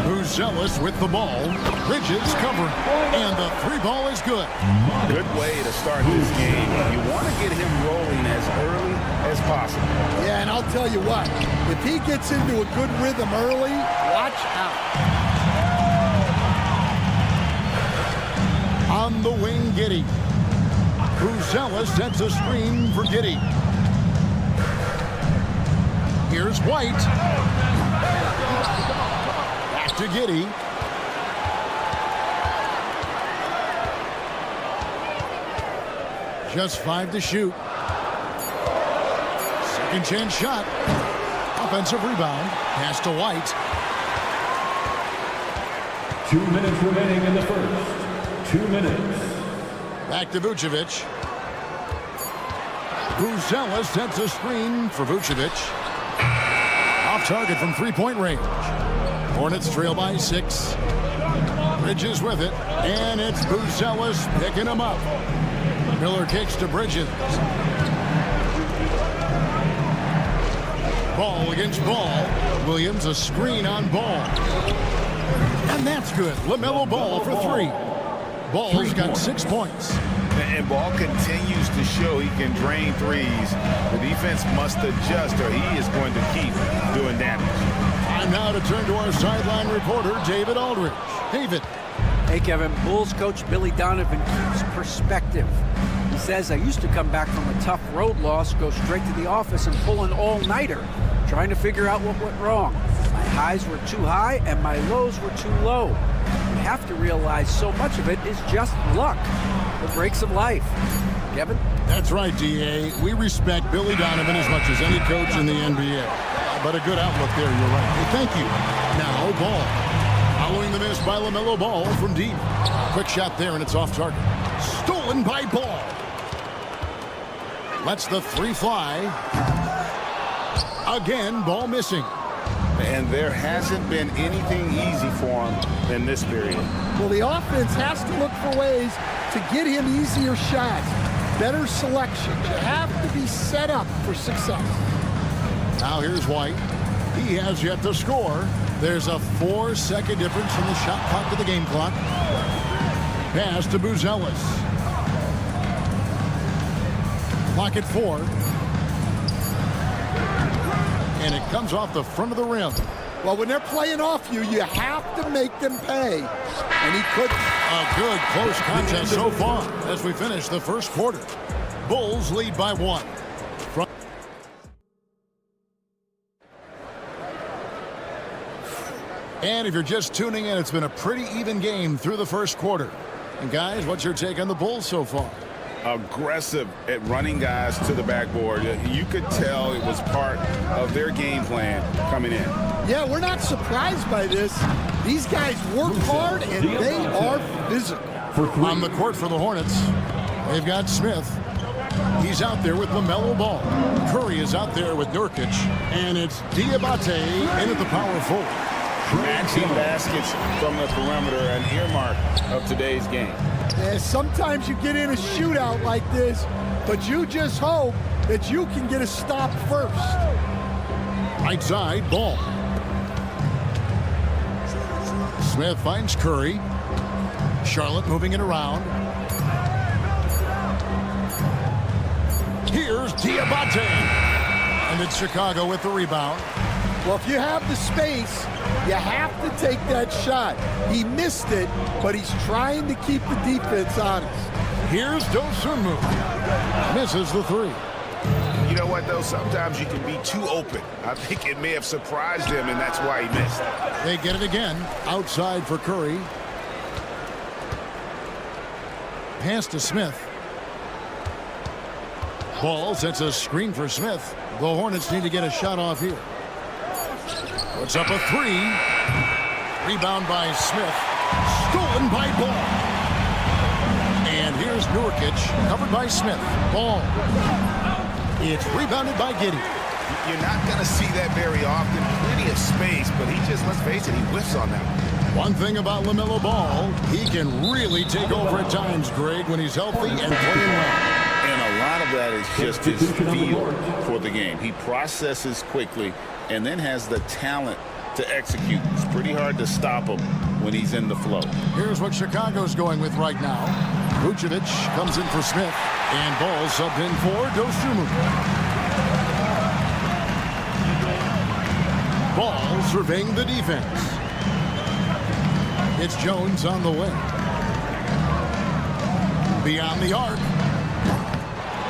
Buzelis with the ball. Bridges covering. And the 3-ball is good. Good way to start this game. You want to get him rolling as early as possible. Yeah, and I'll tell you what, if he gets into a good rhythm early, watch out. On the wing, Giddey. Buzelis sets a screen for Giddey. Here's White. Back to Giddey. Just 5 to shoot. Second chance shot. Offensive rebound. Pass to White. 2 minutes remaining in the first. 2 minutes. Back to Vucevic. Buzelis sets a screen for Vucevic. Off target from 3-point range. Hornets trail by 6. Bridges with it. And it's Buzelis picking him up. Miller kicks to Bridges. Ball against Ball. Williams a screen on Ball. And that's good. LaMelo Ball for 3. Ball's got 6 points. And Ball continues to show he can drain threes. The defense must adjust or he is going to keep doing damage. Time now to turn to our sideline reporter, David Aldridge. David. Hey, Kevin. Bulls coach Billy Donovan keeps perspective. He says, I used to come back from a tough road loss, go straight to the office and pull an all-nighter, trying to figure out what went wrong. My highs were too high and my lows were too low. You have to realize so much of it is just luck. The breaks of life. Kevin? That's right, D.A. We respect Billy Donovan as much as any coach in the NBA. But a good outlook there, you're right. Hey, thank you. Now, Ball. Following the miss by LaMelo Ball from deep. Quick shot there, and it's off target. Stolen by Ball. Lets the 3 fly. Again, Ball missing. And there hasn't been anything easy for him in this period. Well, the offense has to look for ways to get him easier shots, better selection. You have to be set up for success. Now here's White. He has yet to score. There's a 4-second difference from the shot clock to the game clock. Pass to Buzelis. Clock at 4. And it comes off the front of the rim. Well, when they're playing off you, you have to make them pay. And he couldn't. A good close contest so far as we finish the first quarter. Bulls lead by 1. And if you're just tuning in, it's been a pretty even game through the first quarter. And guys, what's your take on the Bulls so far? Aggressive at running guys to the backboard. You could tell it was part of their game plan coming in. Yeah, we're not surprised by this. These guys work hard and they are physical. On the court for the Hornets, they've got Smith. He's out there with LaMelo Ball. Curry is out there with Nurkic. And it's Diabate in at the power forward. Matching baskets from the perimeter, an earmark of today's game. Yeah, sometimes you get in a shootout like this, but you just hope that you can get a stop first. Right side, Ball. Smith finds Curry. Charlotte moving it around. Here's Diabate. And it's Chicago with the rebound. Well, if you have the space, you have to take that shot. He missed it, but he's trying to keep the defense honest. Here's Dosunmu. Misses the 3. You know what, though? Sometimes you can be too open. I think it may have surprised him, and that's why he missed. They get it again. Outside for Curry. Pass to Smith. Ball sets a screen for Smith. The Hornets need to get a shot off here. Puts up a 3. Rebound by Smith. Stolen by Ball. And here's Nurkic, covered by Smith. Ball. It's rebounded by Giddey. You're not going to see that very often. Plenty of space, but he just, let's face it, he whiffs on that one. One thing about LaMelo Ball, he can really take over at times, Greg, when he's healthy and playing well. And a lot of that is just his feel for the game. He processes quickly and then has the talent to execute. It's pretty hard to stop him when he's in the flow. Here's what Chicago's going with right now. Vucevic comes in for Smith, and Ball subbed in for Dosunmu. Ball surveying the defense. It's Jones on the wing. Beyond the arc.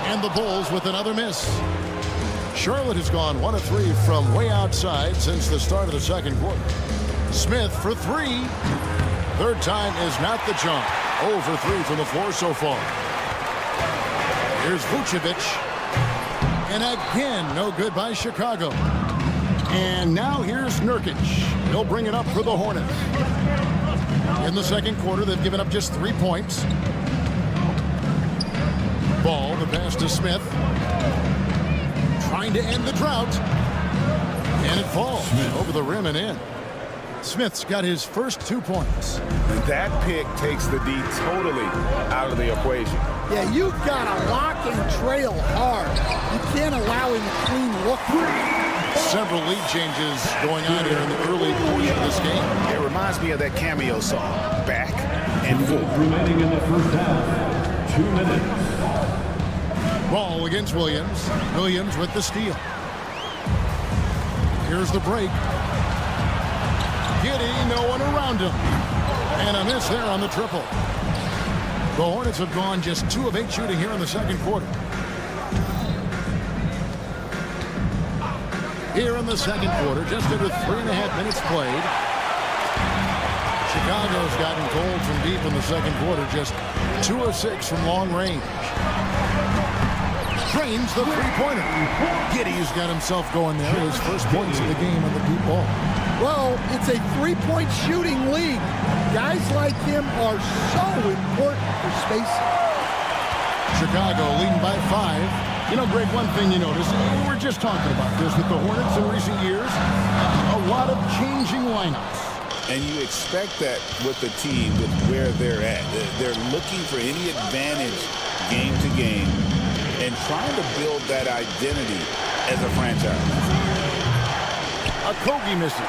And the Bulls with another miss. Charlotte has gone 1 of 3 from way outside since the start of the second quarter. Smith for 3. Third time is not the charm. 0 for 3 from the floor so far. Here's Vucevic. And again, no good by Chicago. And now here's Nurkic. He'll bring it up for the Hornets. In the second quarter, they've given up just 3 points. Ball, the pass to Smith. Trying to end the drought. And it falls over the rim and in. Smith's got his first 2 points. That pick takes the D totally out of the equation. Yeah, you've got to lock and trail hard. You can't allow him to clean look. Several lead changes going on here in the early portion of this game. It reminds me of that cameo song, Back and Forth. Remaining in the first half, 2 minutes. Ball against Williams. Williams with the steal. Here's the break. Giddey, no one around him. And a miss there on the triple. The Hornets have gone just 2 of 8 shooting here in the second quarter. Here in the second quarter, just under 3.5 minutes played. Chicago's gotten cold from deep in the second quarter, just 2 of 6 from long range. Drains the three-pointer. Giddey's got himself going there. His first points of the game on the deep ball. Well, it's a 3-point shooting league. Guys like him are so important for spacing. Chicago leading by 5. You know, Greg, one thing you notice, we were just talking about this with the Hornets in recent years, a lot of changing lineups. And you expect that with the team, with where they're at. They're looking for any advantage game to game and trying to build that identity as a franchise. Okogie misses.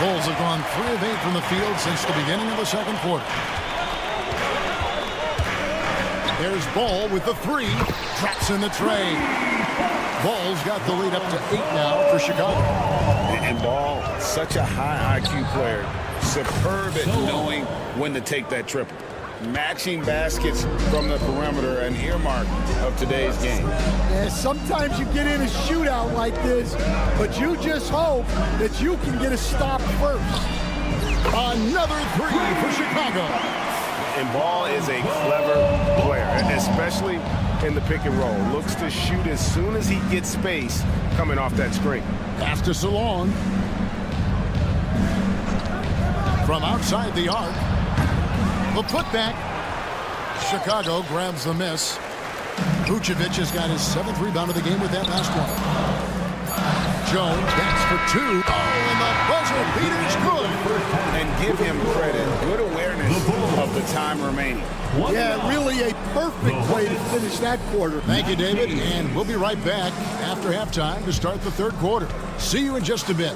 Bulls have gone 3 of 8 from the field since the beginning of the second quarter. There's Ball with the three. Traps in the tray. Ball's got the lead up to 8 now for Chicago. And Ball, such a high IQ player. Superb at knowing when to take that triple. Matching baskets from the perimeter, an earmark of today's game. Yeah, sometimes you get in a shootout like this, but you just hope that you can get a stop first. Another three for Chicago. And Ball is a clever player, especially in the pick and roll. Looks to shoot as soon as he gets space coming off that screen. Pass to Salon. From outside the arc. The putback. Chicago grabs the miss. Vucevic has got his 7th rebound of the game with that last one. Jones backs for 2. Oh, and the buzzer beater's good. And give him credit. Good awareness of the time remaining. Yeah, really a perfect way to finish that quarter. Thank you, David. And we'll be right back after halftime to start the 3rd quarter. See you in just a bit.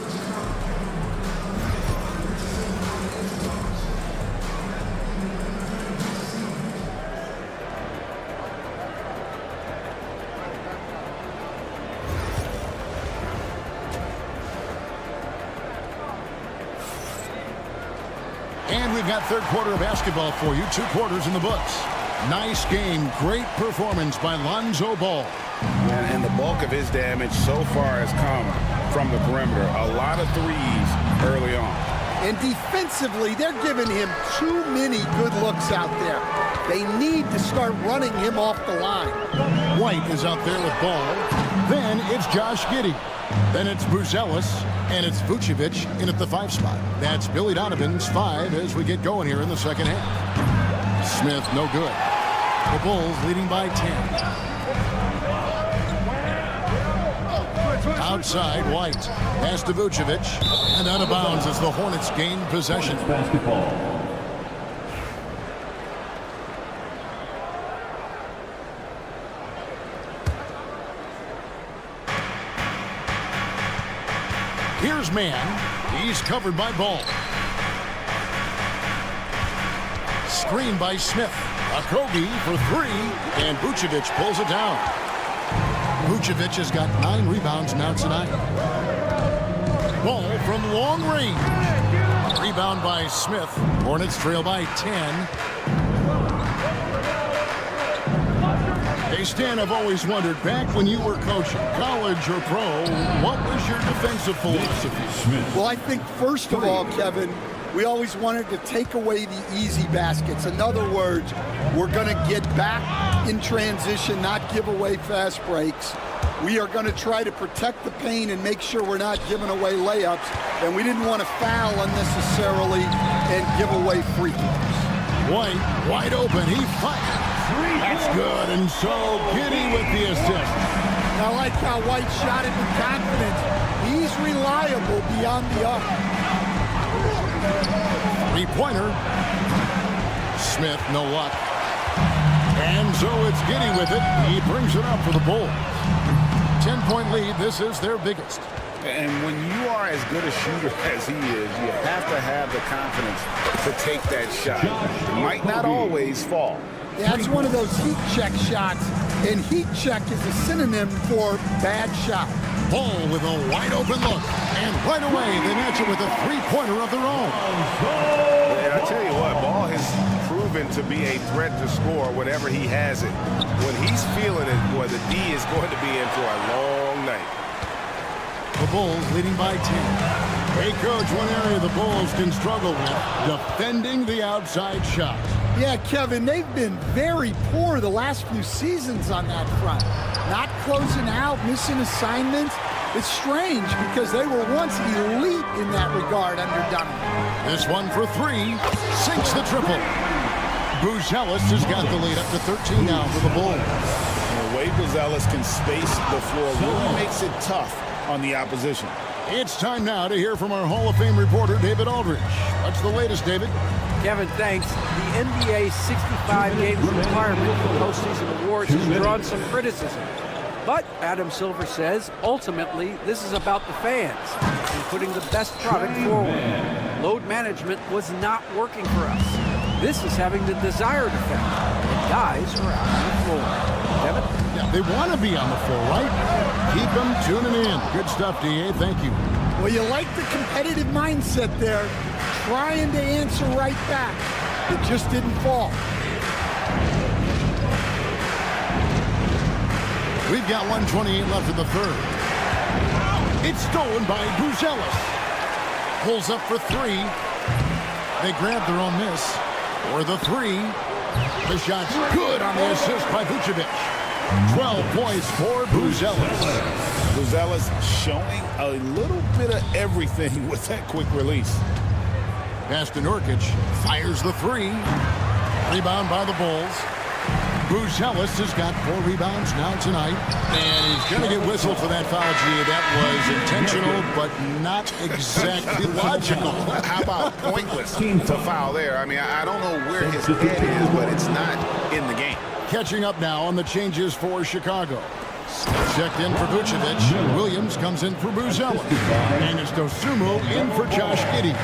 And we've got 3rd quarter of basketball for you. 2 quarters in the books. Nice game. Great performance by Lonzo Ball. And the bulk of his damage so far has come from the perimeter. A lot of threes early on. And defensively, they're giving him too many good looks out there. They need to start running him off the line. White is out there with Ball. Then it's Josh Giddey. Then it's Buzelis, and it's Vucevic in at the 5 spot. That's Billy Donovan's 5 as we get going here in the 2nd half. Smith, no good. The Bulls leading by 10. Outside, White. Pass to Vucevic, and out of bounds as the Hornets gain possession. Basketball. Here's Mann. He's covered by Ball. Screen by Smith. Okogie for 3, and Vucevic pulls it down. Vucevic has got 9 rebounds now tonight. Ball from long range. Rebound by Smith. Hornets trail by 10. Hey, Stan, I've always wondered, back when you were coaching, college or pro, what was your defensive philosophy? Well, I think, first of all, Kevin, we always wanted to take away the easy baskets. In other words, we're going to get back in transition, not give away fast breaks. We are going to try to protect the paint and make sure we're not giving away layups. And we didn't want to foul unnecessarily and give away free throws. White, wide open. He fires. That's good. And so Giddey with the assist. I like how White shot it with confidence. He's reliable beyond the arc. 3-pointer. Smith, no luck. And so it's Giddey with it. He brings it up for the Bulls. 10-point lead. This is their biggest. And when you are as good a shooter as he is, you have to have the confidence to take that shot. It might not always fall. Yeah, it's one of those heat check shots, and heat check is a synonym for bad shot. Ball with a wide open look, and right away they match it with a 3-pointer of their own. And I tell you what, Ball has proven to be a threat to score whenever he has it. When he's feeling it, boy, the D is going to be in for a long night. The Bulls leading by 10. Hey, Coach, one area the Bulls can struggle with, defending the outside shot. Yeah, Kevin, they've been very poor the last few seasons on that front. Not closing out, missing assignments. It's strange because they were once elite in that regard under Donovan. This one for 3. Sinks the triple. Buzelis has got the lead up to 13 now for the Bulls. The way Buzelis can space the floor really makes it tough on the opposition. It's time now to hear from our Hall of Fame reporter, David Aldridge. What's the latest, David? Kevin, thanks. The NBA's 65-game requirement for postseason awards has drawn some criticism. But Adam Silver says, ultimately, this is about the fans and putting the best product forward. Load management was not working for us. This is having the desired effect. The guys are out on the floor. Kevin? Yeah, they want to be on the floor, right? Keep them tuning in. Good stuff, D.A. Thank you. Well, you like the competitive mindset there, trying to answer right back. It just didn't fall. We've got 1:28 left in the third. It's stolen by Buzelis. Pulls up for three. They grab their own miss. For the three. The shot's good on the assist by Vucevic. 12 points for Buzelis. Buzelis showing a little bit of everything with that quick release. Pass to Nurkic. Fires the three. Rebound by the Bulls. Buzelis has got 4 rebounds now tonight. And he's going to get whistled for that foul, G. That was intentional, but not exactly logical. How about pointless to foul there? I mean, I don't know where his head is, but it's not in the game. Catching up now on the changes for Chicago. Checked in for Vucevic. Williams comes in for Buzelis. And it's Dosunmu in for Josh Giddey.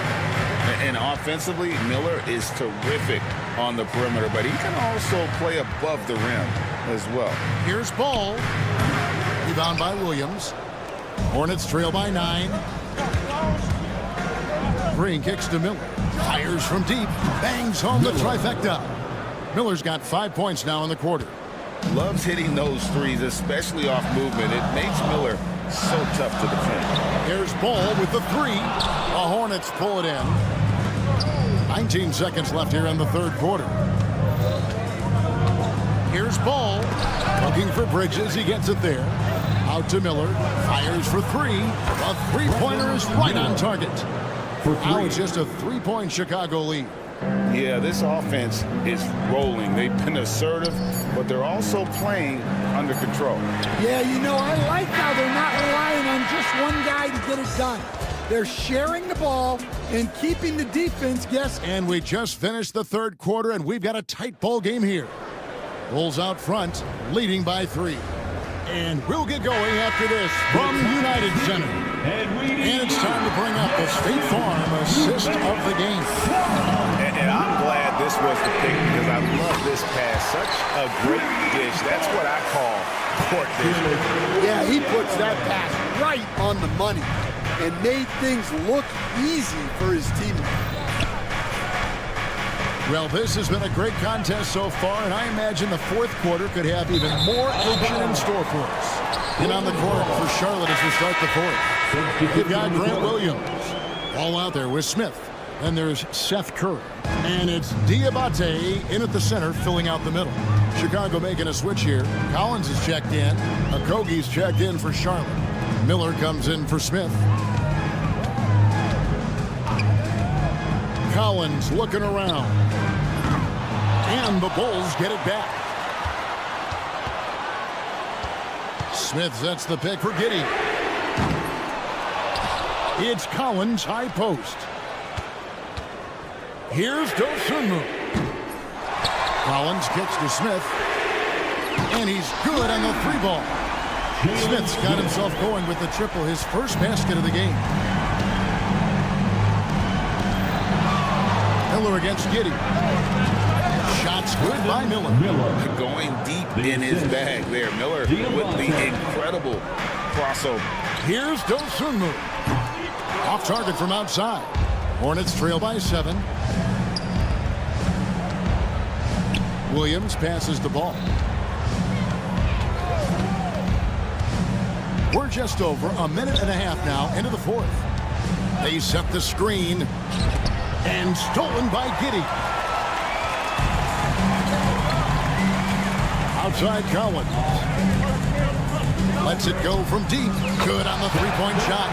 And offensively, Miller is terrific on the perimeter, but he can also play above the rim as well. Here's Ball. Rebound by Williams. Hornets trail by 9. Green kicks to Miller. Fires from deep. Bangs home the trifecta. Miller's got 5 points now in the quarter. Loves hitting those threes, especially off movement. It makes Miller so tough to defend. Here's Ball with the three. The Hornets pull it in. 19 seconds left here in the third quarter. Here's Ball. Looking for Bridges. He gets it there. Out to Miller. Fires for three. The three-pointer is right on target. Now it's just a 3-point Chicago lead. Yeah, this offense is rolling. They've been assertive, but they're also playing under control. Yeah, you know, I like how they're not relying on just one guy to get it done. They're sharing the ball and keeping the defense guessing. And we just finished the third quarter, and we've got a tight ball game here. Bulls out front, leading by 3. And we'll get going after this from United Center. And it's time to bring up the State Farm assist of the game. And I'm glad this was the pick because I love this pass. Such a great dish. That's what I call court vision. Yeah, he puts that pass right on the money and made things look easy for his teammates. Well, this has been a great contest so far, and I imagine the fourth quarter could have even more action in store for us. And on the court for Charlotte as we start the fourth. You've got Grant Williams all out there with Smith. Then there's Seth Curry. And it's Diabate in at the center, filling out the middle. Chicago making a switch here. Collins is checked in. Okogie's checked in for Charlotte. Miller comes in for Smith. Collins looking around. And the Bulls get it back. Smith sets the pick for Giddey. It's Collins, high post. Here's Dosunmu. Collins kicks to Smith. And he's good on the three ball. Smith's got himself going with the triple, his first basket of the game. Miller against Giddey. Shots good by Miller. Going deep in his bag there. Miller with the incredible crossover. Here's Dosunmu. Off target from outside. Hornets trail by 7. Williams passes the ball. We're just over a minute and a half now into the fourth. They set the screen. And stolen by Giddey. Outside Collins. Lets it go from deep. Good on the three-point shot.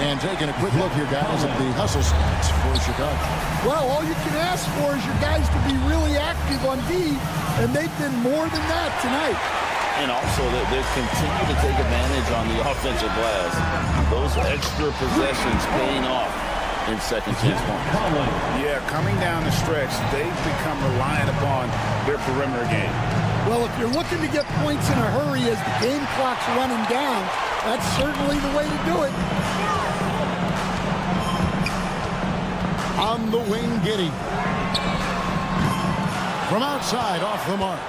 And taking a quick look here, guys, at the hustle stats for Chicago. Well, all you can ask for is your guys to be really active on D, and they've been more than that tonight. And also that they continue to take advantage on the offensive glass. Those extra possessions paying off in second chance points. Yeah, coming down the stretch, they've become reliant upon their perimeter game. Well, if you're looking to get points in a hurry as the game clock's running down, that's certainly the way to do it. On the wing, Giddey. From outside, off the mark.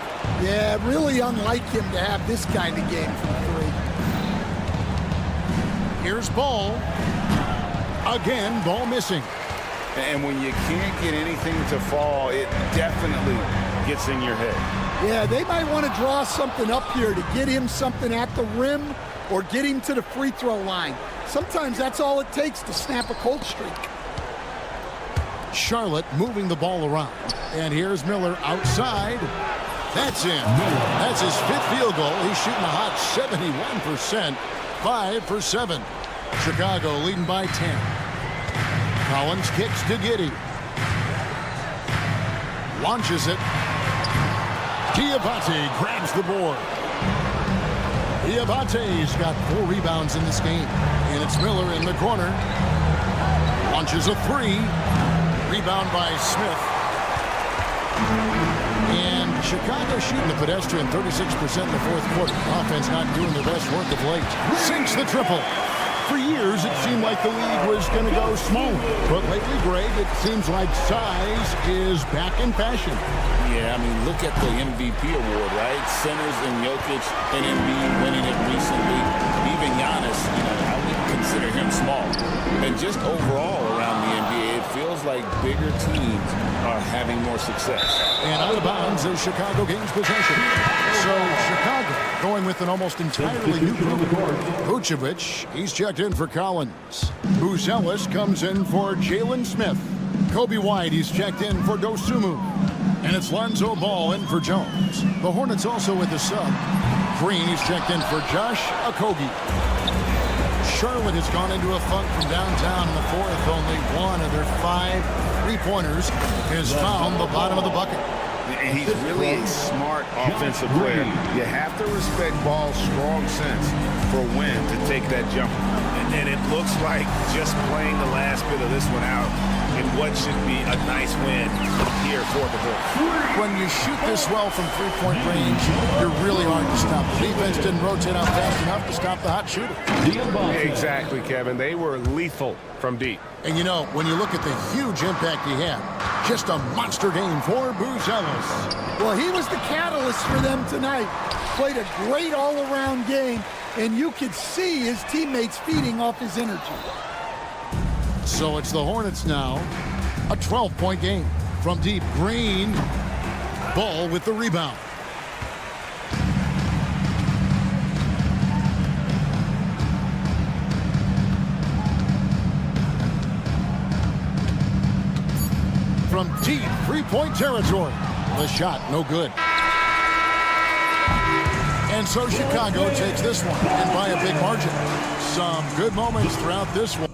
Yeah, really unlike him to have this kind of game from three. Here's Ball. Again, ball missing. And when you can't get anything to fall, it definitely gets in your head. Yeah, they might want to draw something up here to get him something at the rim or get him to the free throw line. Sometimes that's all it takes to snap a cold streak. Charlotte moving the ball around. And here's Miller outside. That's in. That's his 5th field goal. He's shooting a hot 71%. 5 for 7. Chicago leading by 10. Collins kicks to Giddey. Launches it. Diabate grabs the board. Diabate's got 4 rebounds in this game. And it's Miller in the corner. Launches a 3. Rebound by Smith. And Chicago shooting the pedestrian 36% in the 4th quarter. Offense not doing their best work of late. Sinks the triple. For years, it seemed like the league was going to go smaller. But lately, Greg, it seems like size is back in fashion. Yeah, I mean, look at the MVP award, right? Centers and Jokic and Embiid winning it recently. Even Giannis, I wouldn't consider him small. And just overall around the NBA, it feels like bigger teams are having more success. And out of bounds as Chicago gains possession. So Chicago going with an almost entirely new group. Vucevic, he's checked in for Collins. Buzelis comes in for Jalen Smith. Kobe White, he's checked in for Dosunmu. And it's Lonzo Ball in for Jones. The Hornets also with the sub. Green, he's checked in for Josh Okogie. Charlotte has gone into a funk from downtown in the 4th. Only one of their 5 3-pointers has found the bottom of the bucket. And he's really a smart offensive player. You have to respect Ball's strong sense for when to take that jumper. And it looks like just playing the last bit of this one out in what should be a nice win here for the Bulls. When you shoot this well from 3-point range, you're really hard to stop. The defense didn't rotate out fast enough to stop the hot shooter. Exactly, Kevin. They were lethal from deep. And when you look at the huge impact he had, just a monster game for Buzelis. Well, he was the catalyst for them tonight. Played a great all-around game, and you could see his teammates feeding off his energy. So it's the Hornets now. A 12-point game. From deep, Green. Ball with the rebound. From deep 3-point territory. The shot, no good. And so Chicago takes this one, and by a big margin. Some good moments throughout this one.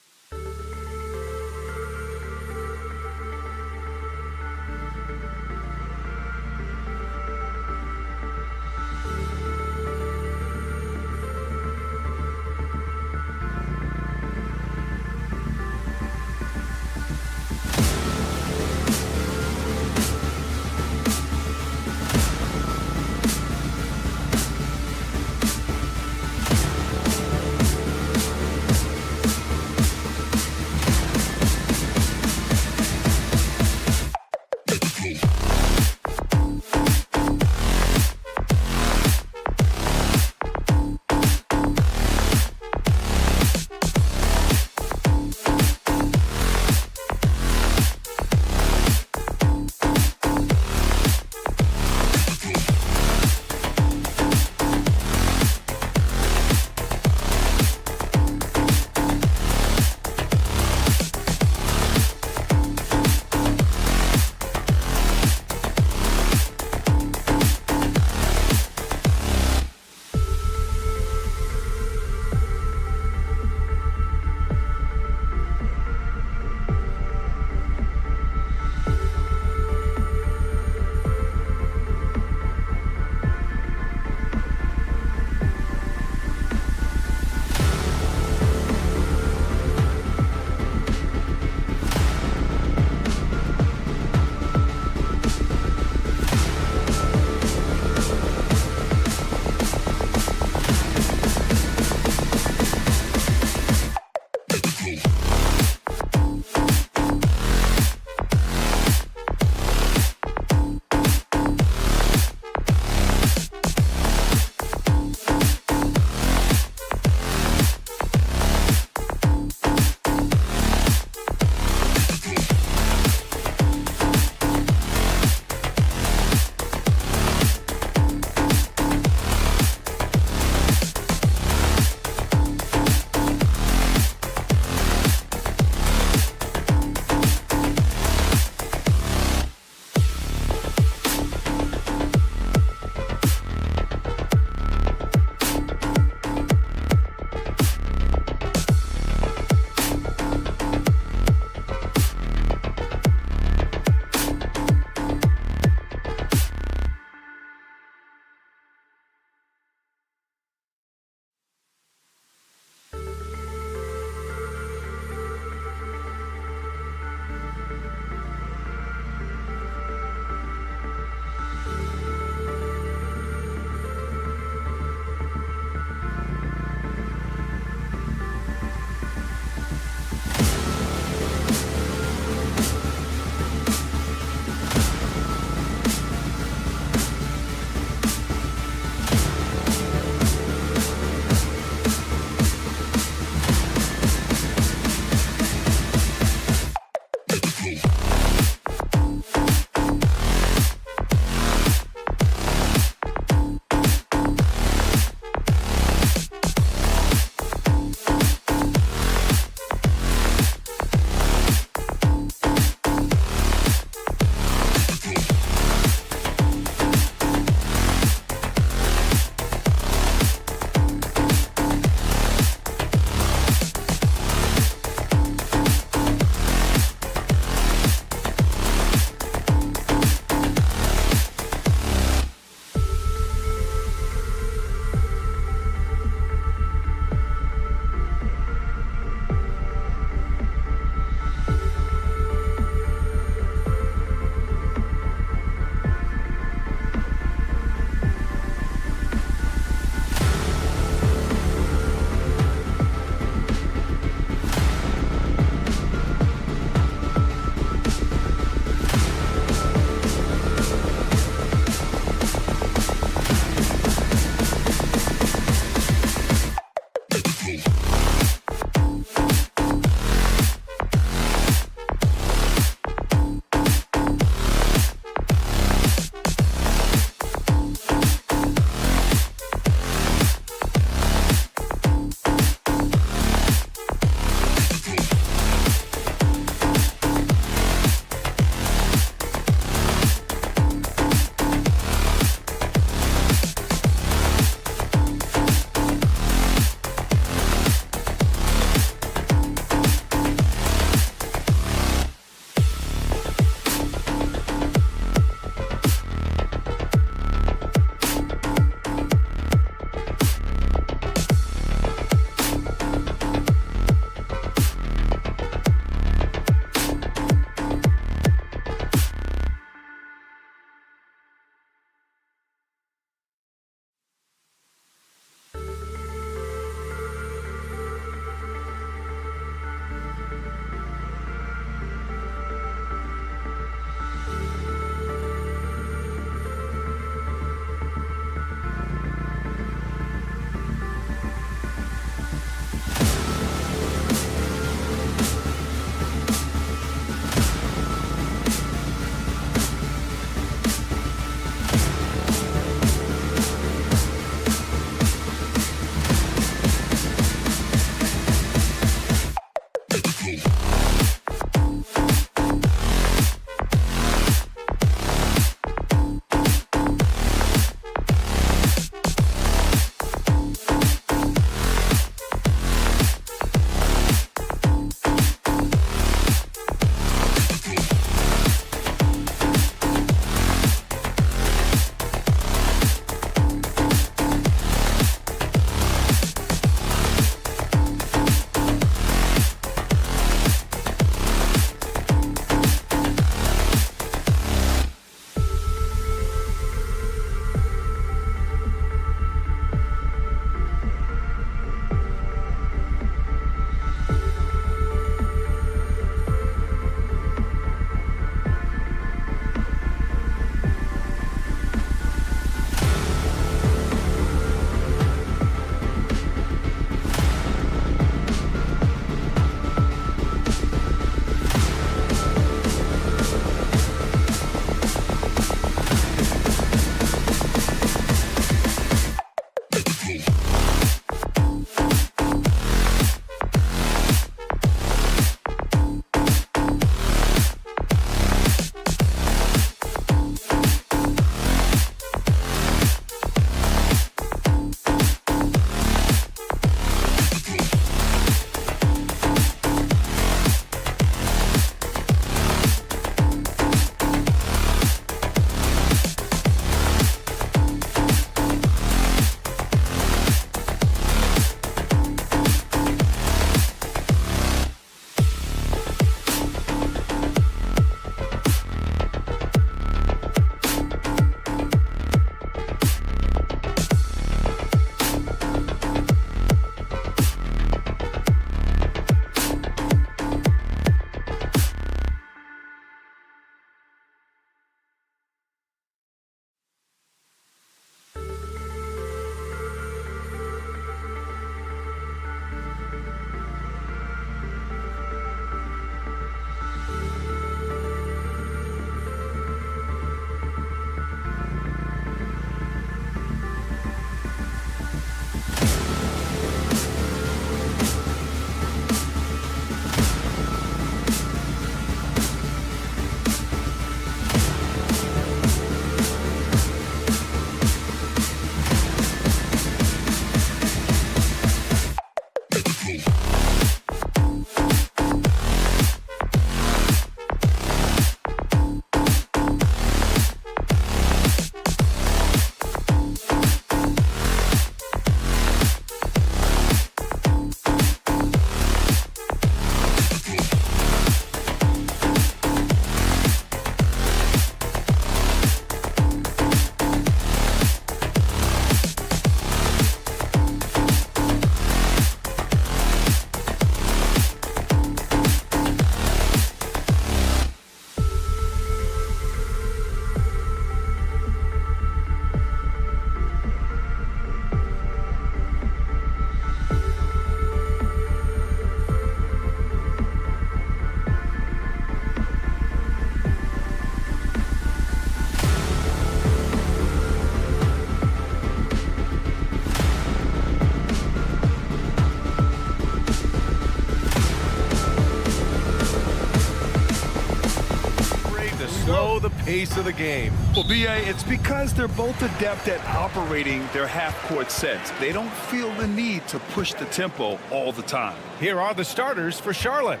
the pace of the game. Well, B.A., it's because they're both adept at operating their half-court sets. They don't feel the need to push the tempo all the time. Here are the starters for Charlotte.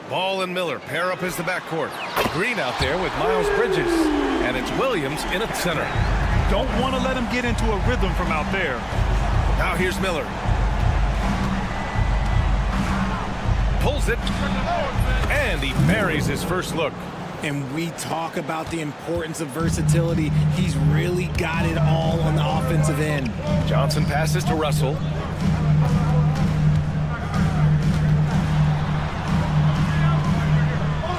Ball and Miller pair up as the backcourt. Green out there with Miles Bridges. And it's Williams in at center. Don't want to let him get into a rhythm from out there. Now here's Miller. Pulls it. And he buries his first look. And we talk about the importance of versatility. He's really got it all on the offensive end. Johnson passes to Russell.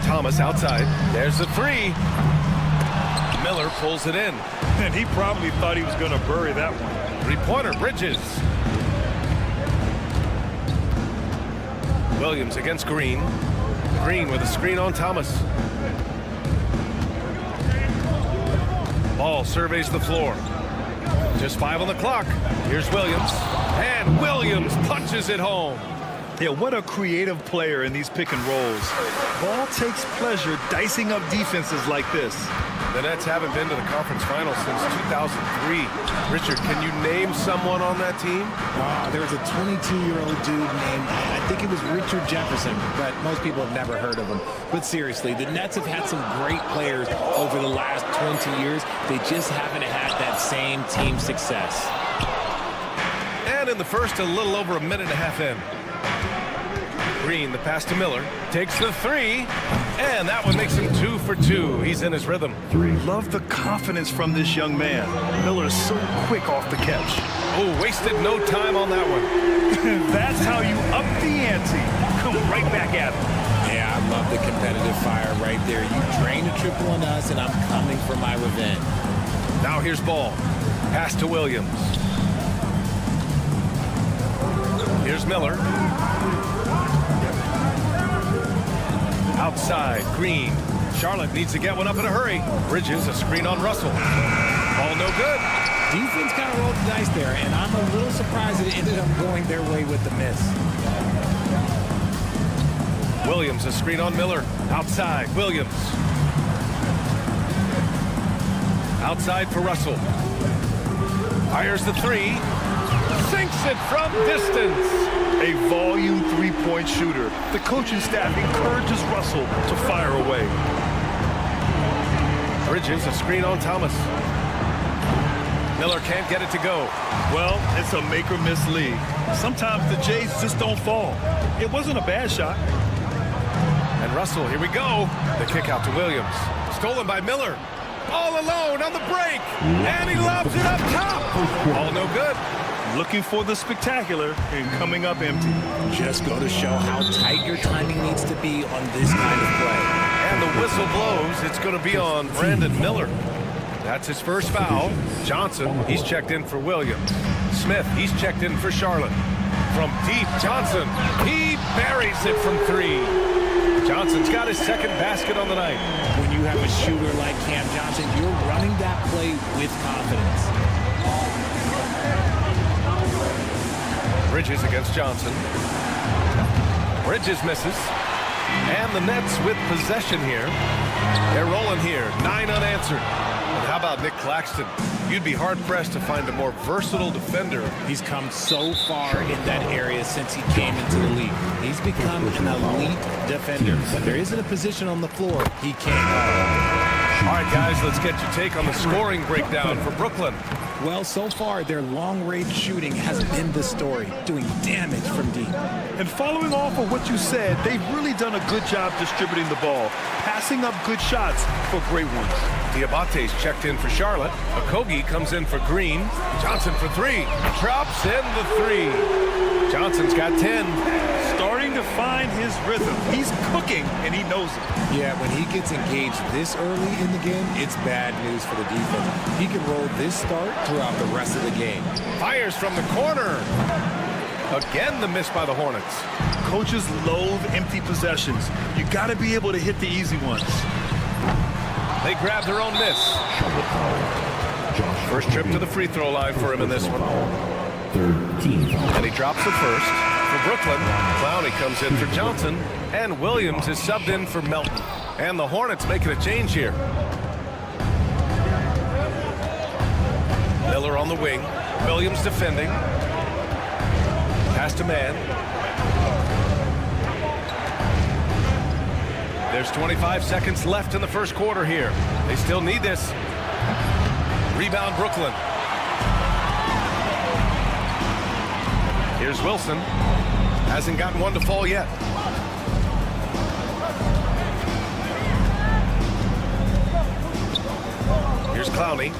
Thomas outside. There's the three. Miller pulls it in. And he probably thought he was going to bury that one. Three-pointer, Bridges. Williams against Green. Green with a screen on Thomas. Ball surveys the floor. Just 5 on the clock. Here's Williams. And Williams punches it home. Yeah, what a creative player in these pick and rolls. Ball takes pleasure dicing up defenses like this. The Nets haven't been to the conference finals since 2003. Richard, can you name someone on that team? There was a 22-year-old dude named, I think it was Richard Jefferson, but most people have never heard of him. But seriously, the Nets have had some great players over the last 20 years. They just haven't had that same team success. And in the first, a little over a minute and a half in. Green, the pass to Miller, takes the three, and that one makes him 2 for 2. He's in his rhythm. Love the confidence from this young man. Miller is so quick off the catch. Oh, wasted no time on that one. That's how you up the ante. Come right back at him. Yeah, I love the competitive fire right there. You drained a triple on us, and I'm coming for my revenge. Now here's Ball. Pass to Williams. Here's Miller. Outside, Green. Charlotte needs to get one up in a hurry. Bridges, a screen on Russell. Ball no good. Defense kind of rolled the dice there, and I'm a little surprised that it ended up going their way with the miss. Williams, a screen on Miller. Outside, Williams. Outside for Russell. Fires the three. Sinks it from distance. A volume three-point shooter. The coaching staff encourages Russell to fire away. Bridges, a screen on Thomas. Miller can't get it to go. Well, it's a make or miss league. Sometimes the Jays just don't fall. It wasn't a bad shot. And Russell, here we go. The kick out to Williams. Stolen by Miller. All alone on the break. And he lobs it up top. All no good. Looking for the spectacular and coming up empty. Just go to show how tight your timing needs to be on this kind of play. And the whistle blows. It's going to be on Brandon Miller. That's his first foul. Johnson, he's checked in for Williams. Smith, he's checked in for Charlotte. From deep, Johnson, he buries it from three. Johnson's got his second basket on the night. When you have a shooter like Cam Johnson, you're running that play with confidence. Bridges against Johnson. Bridges misses. And the Nets with possession here. They're rolling here. 9 unanswered. And how about Nick Claxton? You'd be hard-pressed to find a more versatile defender. He's come so far in that area since he came into the league. He's become an elite defender. When there isn't a position on the floor, he can't go. All right, guys, let's get your take on the scoring breakdown for Brooklyn. Well, so far, their long-range shooting has been the story, doing damage from deep. And following off of what you said, they've really done a good job distributing the ball, passing up good shots for great ones. Diabate's checked in for Charlotte. Okogie comes in for Green. Johnson for three. Drops in the three. Johnson's got 10. Starting to find his rhythm. He's cooking, and he knows it. Yeah, when he gets engaged this early in the game, it's bad news for the defense. He can roll this start throughout the rest of the game. Fires from the corner. Again, the miss by the Hornets. Coaches loathe empty possessions. You got to be able to hit the easy ones. They grab their own miss. First trip to the free throw line for him in this one. And he drops the first. For Brooklyn, Clowney comes in for Johnson, and Williams is subbed in for Melton. And the Hornets making a change here. Miller on the wing. Williams defending. Pass to man. There's 25 seconds left in the first quarter here. They still need this. Rebound Brooklyn. Here's Wilson. Hasn't gotten one to fall yet. Here's Clowney.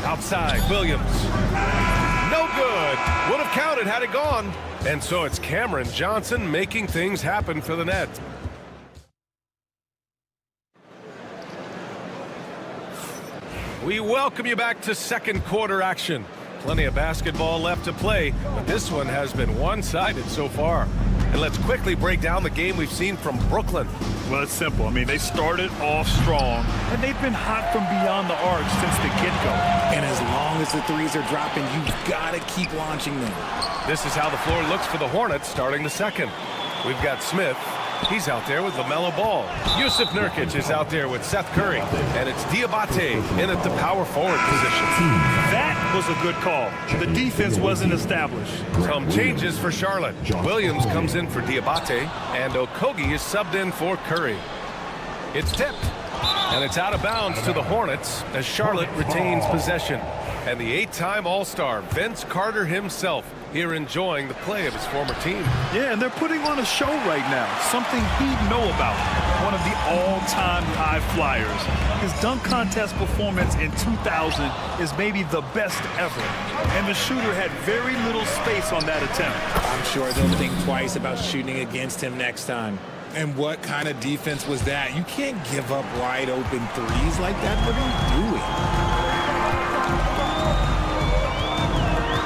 Outside, Williams. No good. Would have counted had it gone. And so it's Cameron Johnson making things happen for the net. We welcome you back to second quarter action. Plenty of basketball left to play, but this one has been one-sided so far. And let's quickly break down the game we've seen from Brooklyn. Well, it's simple. I mean, they started off strong, and they've been hot from beyond the arc since the get-go. And as long as the threes are dropping, you've got to keep launching them. This is how the floor looks for the Hornets starting the second. We've got Smith. He's out there with LaMelo Ball. Yusuf Nurkic is out there with Seth Curry. And it's Diabate in at the power forward position. That was a good call. The defense wasn't established. Some changes for Charlotte. Williams comes in for Diabate, and Okogie is subbed in for Curry. It's tipped, and it's out of bounds to the Hornets as Charlotte retains possession. And the 8-time All-Star, Vince Carter himself, here enjoying the play of his former team. Yeah, and they're putting on a show right now, something he'd know about. One of the all-time high flyers. His dunk contest performance in 2000 is maybe the best ever. And the shooter had very little space on that attempt. I'm sure they'll think twice about shooting against him next time. And what kind of defense was that? You can't give up wide open threes like that. What are you doing?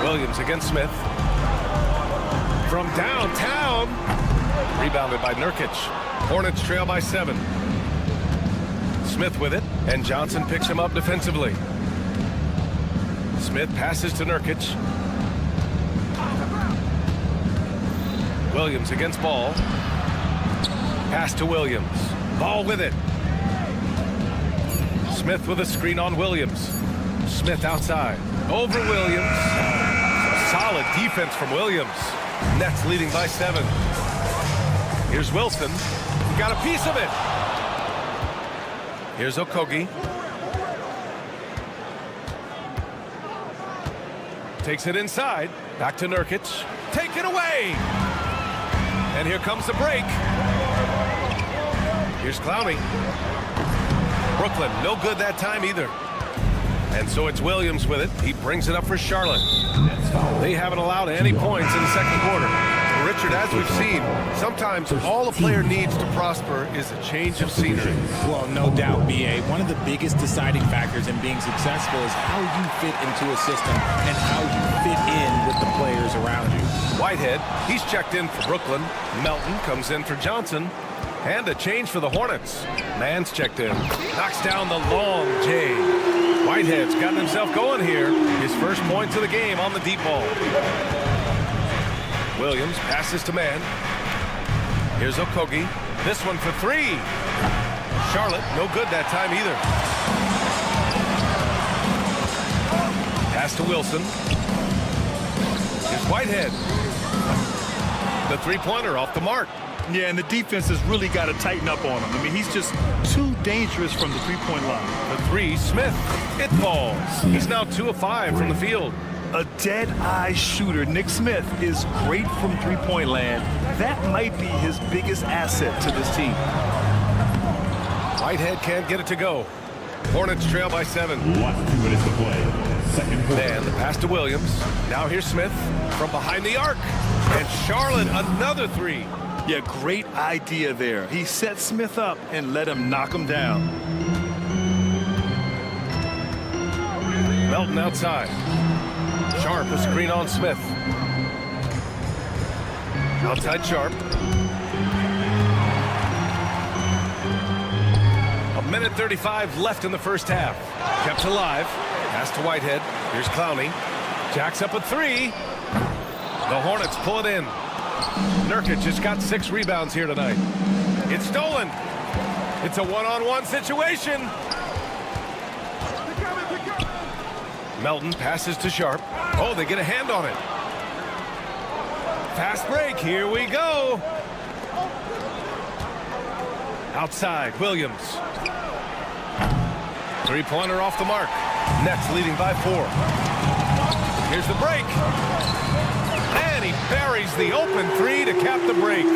Williams against Smith. From downtown. Rebounded by Nurkic. Hornets trail by 7. Smith with it, and Johnson picks him up defensively. Smith passes to Nurkic. Williams against Ball. Pass to Williams. Ball with it. Smith with a screen on Williams. Smith outside. Over Williams. Solid defense from Williams. Nets leading by 7. Here's Wilson. Got a piece of it. Here's Okogie. Takes it inside. Back to Nurkic. Take it away. And here comes the break. Here's Clowney. Brooklyn, no good that time either. And so it's Williams with it. He brings it up for Charlotte. They haven't allowed any points in the second quarter. Richard, as we've seen, sometimes all a player needs to prosper is a change of scenery. Well, no doubt, B.A. One of the biggest deciding factors in being successful is how you fit into a system and how you fit in with the players around you. Whitehead, he's checked in for Brooklyn. Melton comes in for Johnson. And a change for the Hornets. Mann's checked in. Knocks down the long J. Whitehead's gotten himself going here. His first points of the game on the deep ball. Williams passes to Mann. Here's Okogie. This one for 3. Charlotte, no good that time either. Pass to Wilson. Here's Whitehead. The three-pointer off the mark. Yeah, and the defense has really got to tighten up on him. I mean, he's just too dangerous from the three-point line. The 3, Smith. It falls. He's now 2 of 5 from the field. A dead-eye shooter. Nick Smith is great from three-point land. That might be his biggest asset to this team. Whitehead can't get it to go. Hornets trail by 7. Last 2 minutes to play. Second quarter. And the pass to Williams. Now here's Smith from behind the arc. And Charlotte, another 3. Yeah, great idea there. He set Smith up and let him knock him down. Melton outside. Sharp, a screen on Smith. Outside Sharp. A minute 35 left in the first half. Kept alive. Pass to Whitehead. Here's Clowney. Jacks up a 3. The Hornets pull it in. Nurkic has got 6 rebounds here tonight. It's stolen. It's a one-on-one situation. Melton passes to Sharp. Oh, they get a hand on it. Fast break. Here we go. Outside, Williams. Three-pointer off the mark. Nets leading by 4. Here's the break. And he buries the open 3 to cap the break.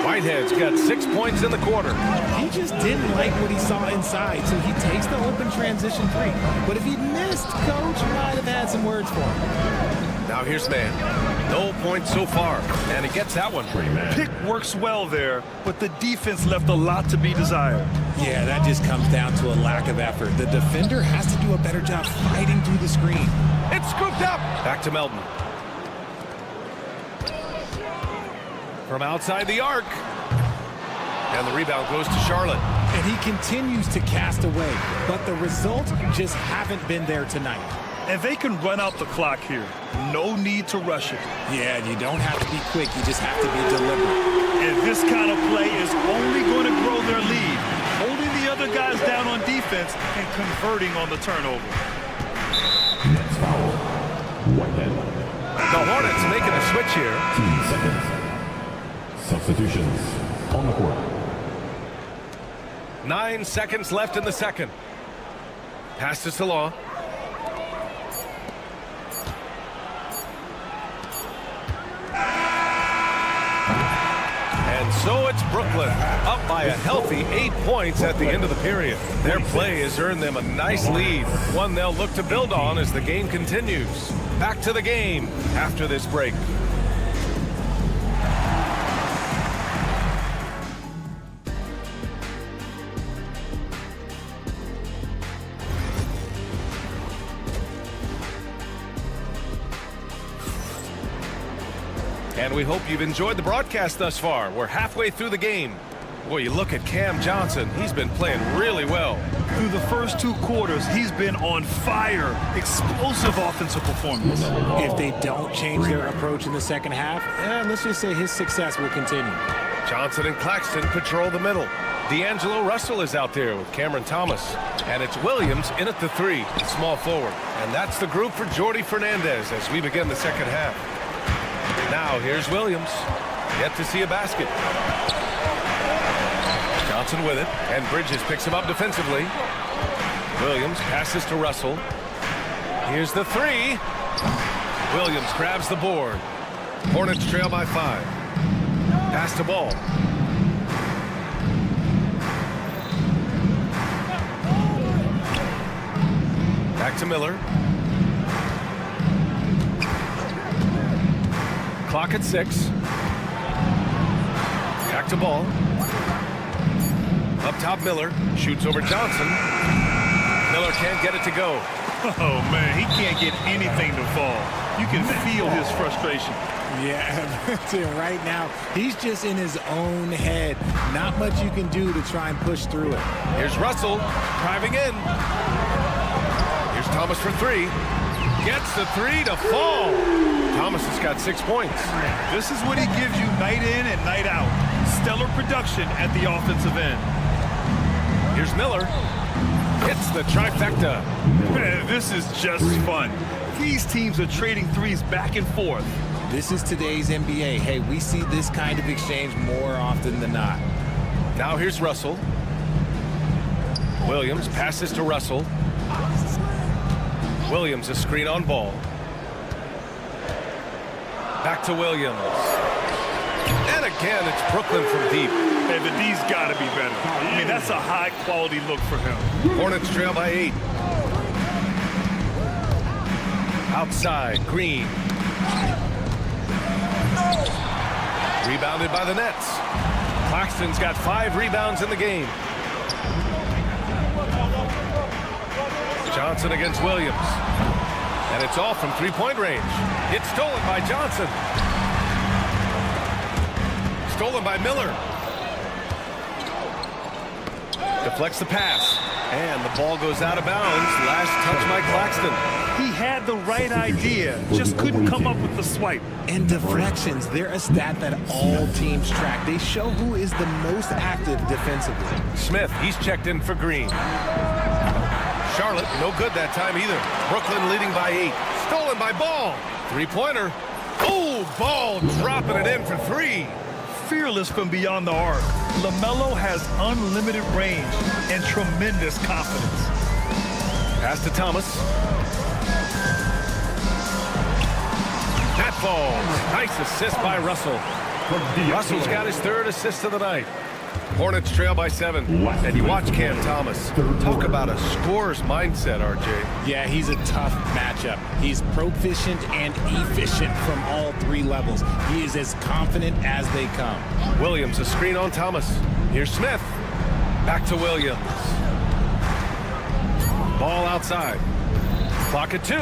Whitehead's got 6 points in the quarter. He just didn't like what he saw inside, so he takes the open transition 3. But if he missed, Coach might have had some words for him. Now here's man. No points so far, and he gets that one. Pick works well there, but the defense left a lot to be desired. Yeah, that just comes down to a lack of effort. The defender has to do a better job fighting through the screen. It's scooped up. Back to Melton. From outside the arc. And the rebound goes to Charlotte. And he continues to cast away, but the results just haven't been there tonight. And they can run out the clock here. No need to rush it. Yeah, and you don't have to be quick. You just have to be deliberate. And this kind of play is only going to grow their lead. Holding the other guys down on defense and converting on the turnover. Next foul. Whitehead. The Hornets making a switch here. 2 seconds. Substitutions on the court. 9 seconds left in the second. Pass to Salah. And so it's Brooklyn, up by a healthy 8 points at the end of the period. Their play has earned them a nice lead, one they'll look to build on as the game continues. Back to the game after this break. And we hope you've enjoyed the broadcast thus far. We're halfway through the game. Boy, you look at Cam Johnson. He's been playing really well. Through the first 2 quarters, he's been on fire. Explosive offensive performance. If they don't change their approach in the second half, let's just say his success will continue. Johnson and Claxton patrol the middle. D'Angelo Russell is out there with Cameron Thomas. And it's Williams in at the 3, small forward. And that's the group for Jordi Fernandez as we begin the second half. Now here's Williams. Yet to see a basket. Johnson with it, and Bridges picks him up defensively. Williams passes to Russell. Here's the 3. Williams grabs the board. Hornets trail by 5. Pass to Ball. Back to Miller. Clock at 6. Back to Ball. Up top, Miller shoots over Johnson. Miller can't get it to go. Oh, man, he can't get anything to fall. You can feel his frustration. Yeah, right now, he's just in his own head. Not much you can do to try and push through it. Here's Russell driving in. Here's Thomas for 3. Gets the 3 to fall. Thomas has got 6 points. This is what he gives you night in and night out. Stellar production at the offensive end. Here's Miller. Hits the trifecta. Man, this is just fun. These teams are trading threes back and forth. This is today's NBA. Hey, we see this kind of exchange more often than not. Now here's Russell. Williams passes to Russell. Williams a screen on Ball. Back to Williams. And again, it's Brooklyn from deep. Hey, the D's got to be better. I mean, that's a high-quality look for him. Hornets trail by 8. Outside, Green. Rebounded by the Nets. Claxton's got 5 rebounds in the game. Johnson against Williams. And it's all from 3-point range. It's stolen by Johnson. Stolen by Miller. Deflects the pass. And the ball goes out of bounds. Last touch by Claxton. He had the right idea, just couldn't come up with the swipe. And deflections, they're a stat that all teams track. They show who is the most active defensively. Smith, he's checked in for Green. Charlotte, no good that time either. Brooklyn leading by 8. Stolen by Ball. Three-pointer. Oh, Ball dropping it in for 3. Fearless from beyond the arc, LaMelo has unlimited range and tremendous confidence. Pass to Thomas. That falls. Nice assist by Russell. Russell's got his 3rd assist of the night. Hornets trail by 7. And you watch Cam Thomas. Talk about a scorer's mindset, RJ. Yeah, he's a tough matchup. He's proficient and efficient from all 3 levels. He is as confident as they come. Williams, a screen on Thomas. Here's Smith. Back to Williams. Ball outside. Clock at 2.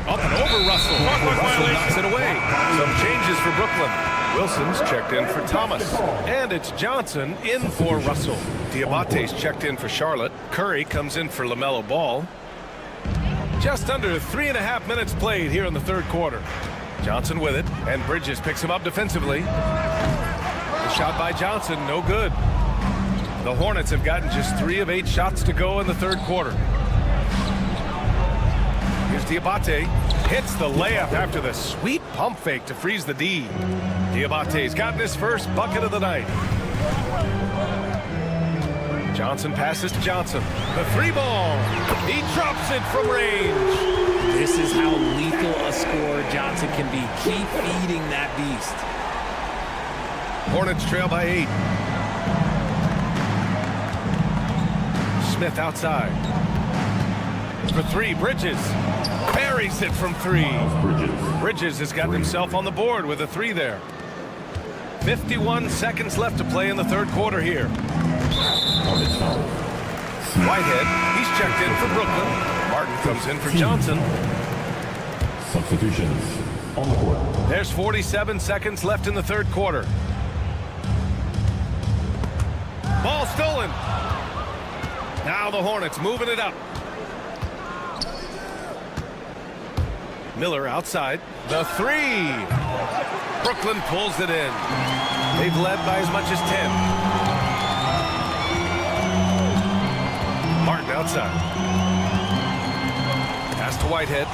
Up and over Russell. Russell knocks it away. Some changes for Brooklyn. Wilson's checked in for Thomas. And it's Johnson in for Russell. Diabate's checked in for Charlotte. Curry comes in for LaMelo Ball. Just under 3.5 minutes played here in the 3rd quarter. Johnson with it, and Bridges picks him up defensively. The shot by Johnson, no good. The Hornets have gotten just 3 of 8 shots to go in the 3rd quarter. Here's Diabate. Hits the layup after the sweet pump fake to freeze the D. Diabate's gotten his first bucket of the night. Johnson passes to Johnson. The 3-ball. He drops it from range. This is how lethal a scorer Johnson can be. Keep feeding that beast. Hornets trail by 8. Smith outside. For 3, Bridges. Buries it from 3. Bridges has gotten himself on the board with a 3 there. 51 seconds left to play in the 3rd quarter here. Whitehead, he's checked in for Brooklyn. Martin comes in for Johnson. Substitutions on the court. There's 47 seconds left in the 3rd quarter. Ball stolen. Now the Hornets moving it up. Miller outside. The 3. Brooklyn pulls it in. They've led by as much as 10. Martin outside. Pass to Whitehead.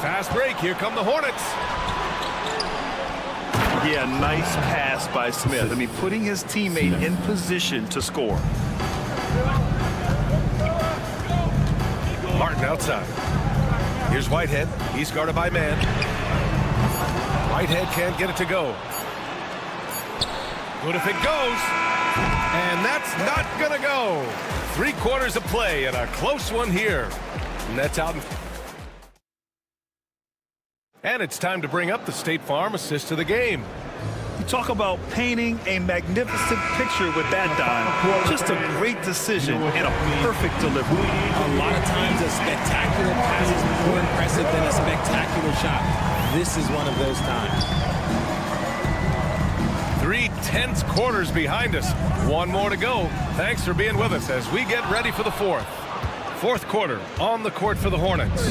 Fast break. Here come the Hornets. Yeah, nice pass by Smith. I mean, putting his teammate in position to score. Martin outside. Here's Whitehead. He's guarded by man. Whitehead can't get it to go. Good if it goes. And that's not going to go. 3 quarters of play and a close one here. And that's out. And it's time to bring up the State Farm assist of the game. You talk about painting a magnificent picture with that dime. Just a great decision and a perfect delivery. A lot of times a spectacular pass is more impressive than a spectacular shot. This is one of those times. 3 tense quarters behind us. 1 more to go. Thanks for being with us as we get ready for the 4th. 4th quarter on the court for the Hornets.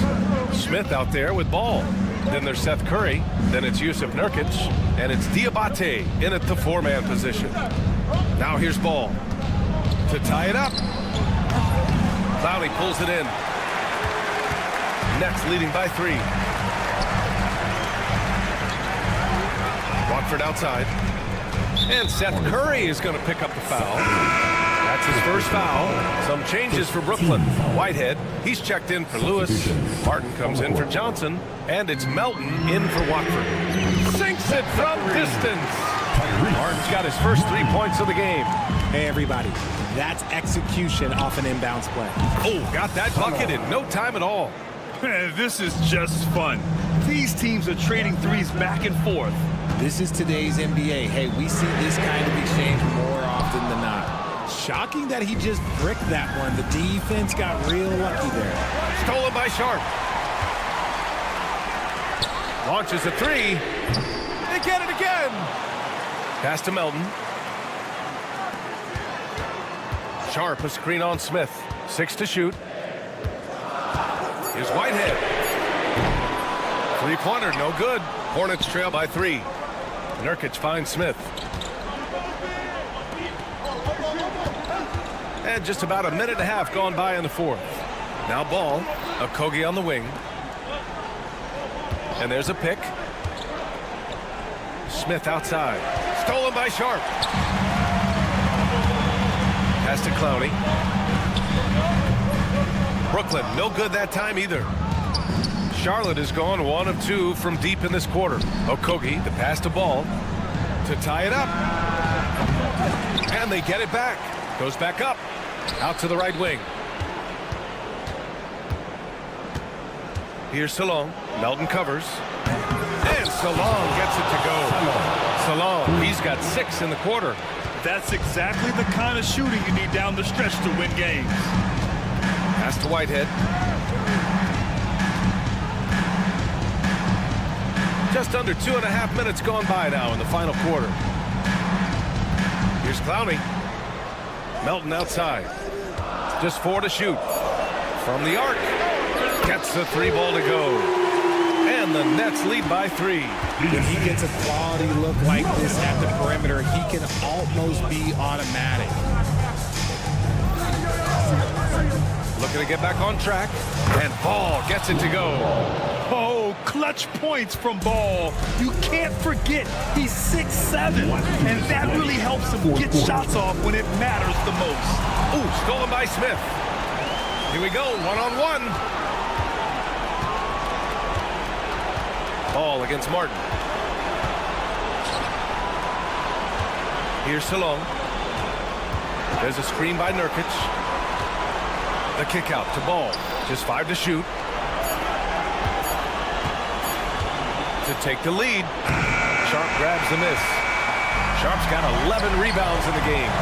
Smith out there with ball. Then there's Seth Curry. Then it's Yusuf Nurkic. And it's Diabate in at the 4-man position. Now here's Ball to tie it up. Clowney pulls it in. Nets leading by 3. Watford outside. And Seth Curry is going to pick up the foul. That's his first foul. Some changes for Brooklyn. Whitehead, he's checked in for Lewis. Martin comes in for Johnson. And it's Melton in for Watford. Sinks it from distance. Martin's got his first 3 points of the game. Hey, everybody. That's execution off an inbounds play. Oh, got that bucket in no time at all. This is just fun. These teams are trading threes back and forth. This is today's NBA. Hey, we see this kind of exchange more often than not. Shocking that he just bricked that one. The defense got real lucky there. Stolen by Sharp. Launches a 3. They get it again. Pass to Melton. Sharp, a screen on Smith. 6 to shoot. Here's Whitehead. 3-pointer, no good. Hornets trail by 3. Nurkic finds Smith. And just about a minute and a half gone by in the fourth. Now ball. Okogie on the wing. And there's a pick. Smith outside. Stolen by Sharp. Pass to Clowney. Brooklyn, no good that time either. Charlotte has gone 1 of 2 from deep in this quarter. Okogie, the pass to Ball to tie it up. And they get it back. Goes back up. Out to the right wing. Here's Salong. Melton covers. And Salong gets it to go. Salong, he's got 6 in the quarter. That's exactly the kind of shooting you need down the stretch to win games. Pass to Whitehead. Just under 2.5 minutes gone by now in the final quarter. Here's Clowney. Melton outside. Just 4 to shoot. From the arc. Gets the 3 ball to go. And the Nets lead by 3. When he gets a quality look like this at the perimeter, he can almost be automatic. Looking to get back on track. And Ball gets it to go. Oh, clutch points from Ball. You can't forget he's 6'7", and that really helps him get shots off when it matters the most. Ooh, stolen by Smith. Here we go, one-on-one. Ball against Martin. Here's Salong. There's a screen by Nurkic. The kick out to Ball. Just 5 to shoot. To take the lead. Sharp grabs the miss. Sharp's got 11 rebounds in the game.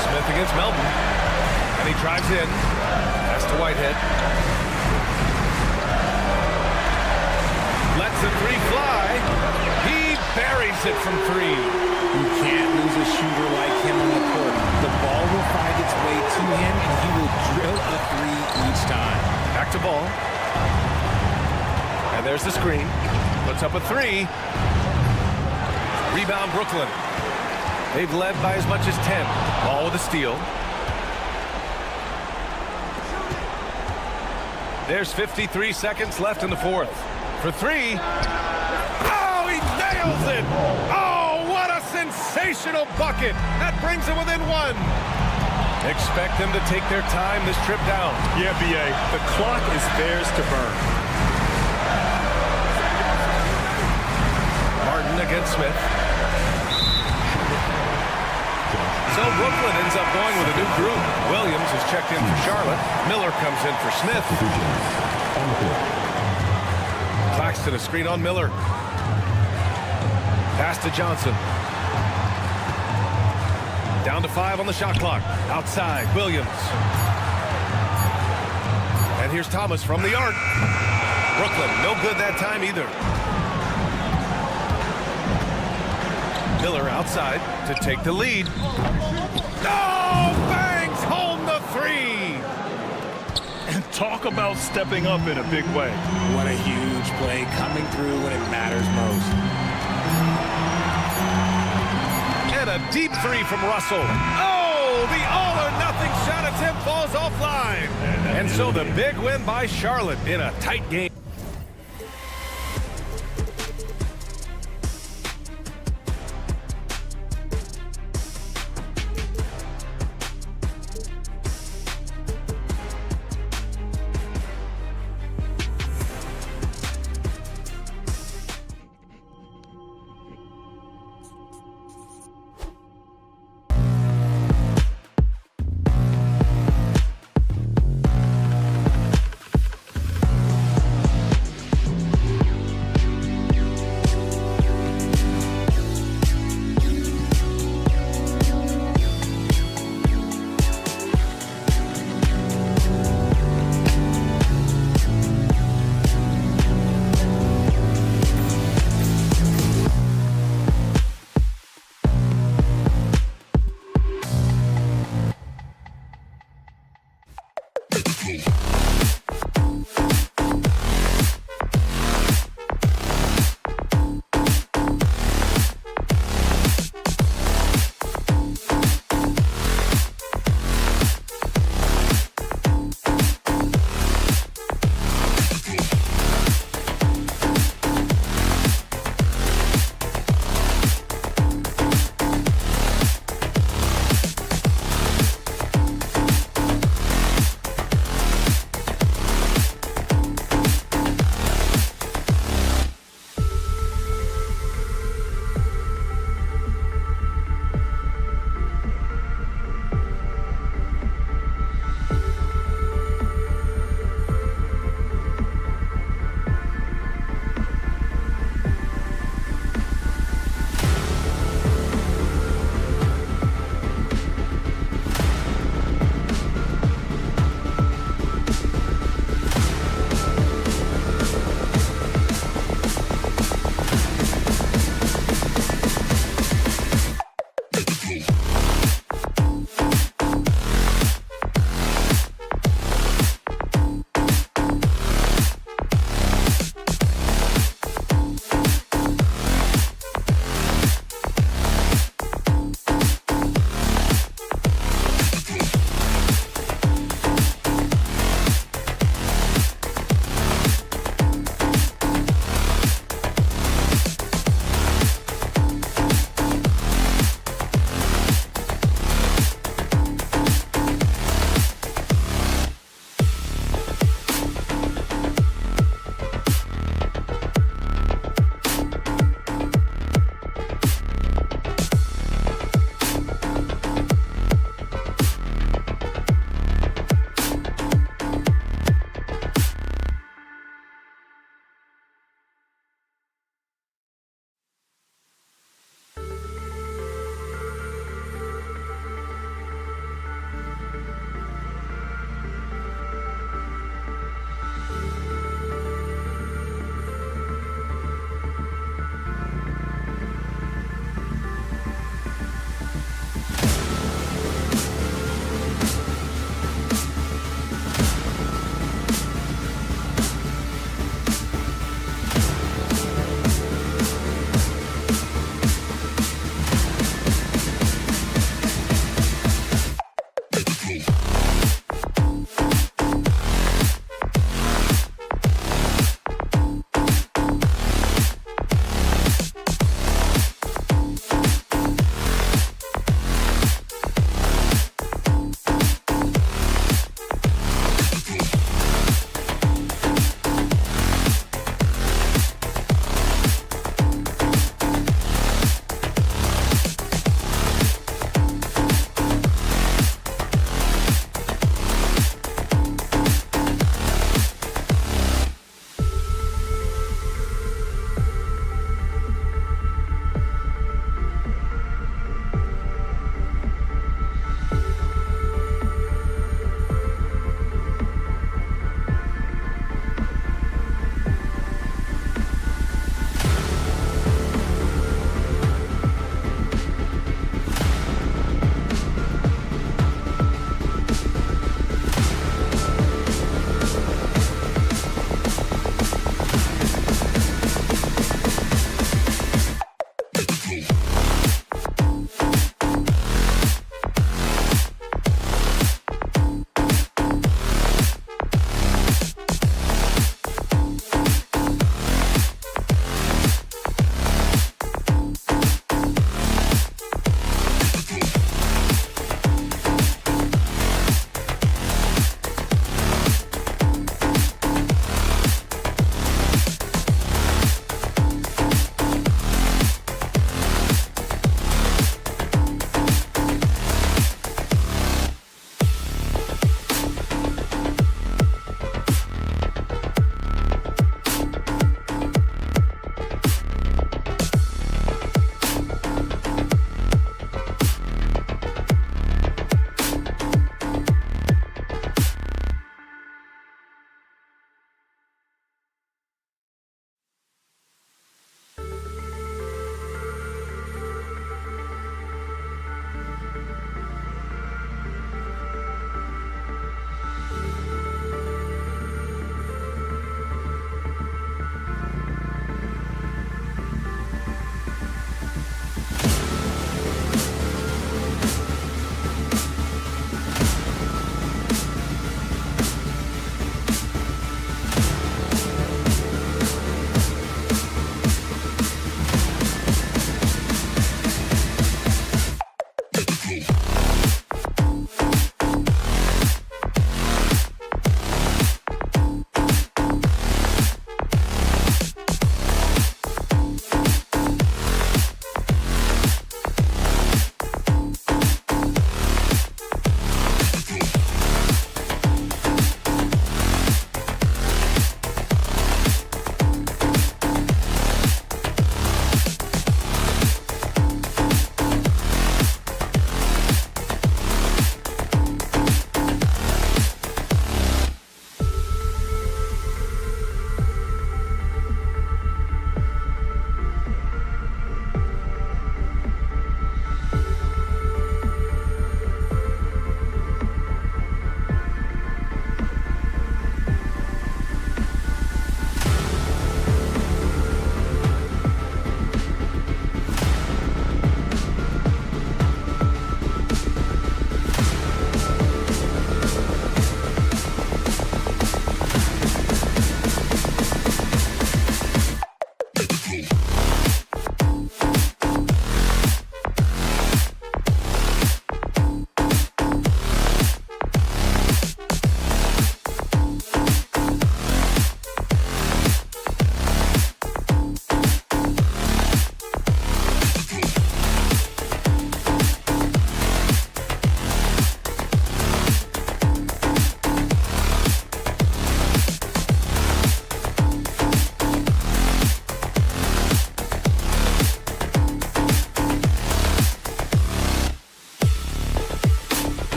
Smith against Melton. And he drives in. Pass to Whitehead. Lets the 3 fly. He buries it from 3. You can't lose a shooter like him on the court. The ball will find its way to him, and he will drill a 3 each time. Back to Ball. And there's the screen. Puts up a 3. Rebound Brooklyn. They've led by as much as 10. Ball with a steal. There's 53 seconds left in the fourth. For 3. Oh, he nails it! Oh, what a sensational bucket! That brings them within 1. Expect them to take their time this trip down. Yeah, B.A., the clock is theirs to burn. Martin against Smith. So Brooklyn ends up going with a new group. Williams is checked in for Charlotte. Miller comes in for Smith. Claxton a screen on Miller. Pass to Johnson. Down to 5 on the shot clock. Outside, Williams. And here's Thomas from the arc. Brooklyn, no good that time either. Miller outside to take the lead. Oh, bangs home the 3. And talk about stepping up in a big way. What a huge play coming through when it matters most. And a deep 3 from Russell. Oh, the all-or-nothing shot attempt falls offline. And so the big win by Charlotte in a tight game.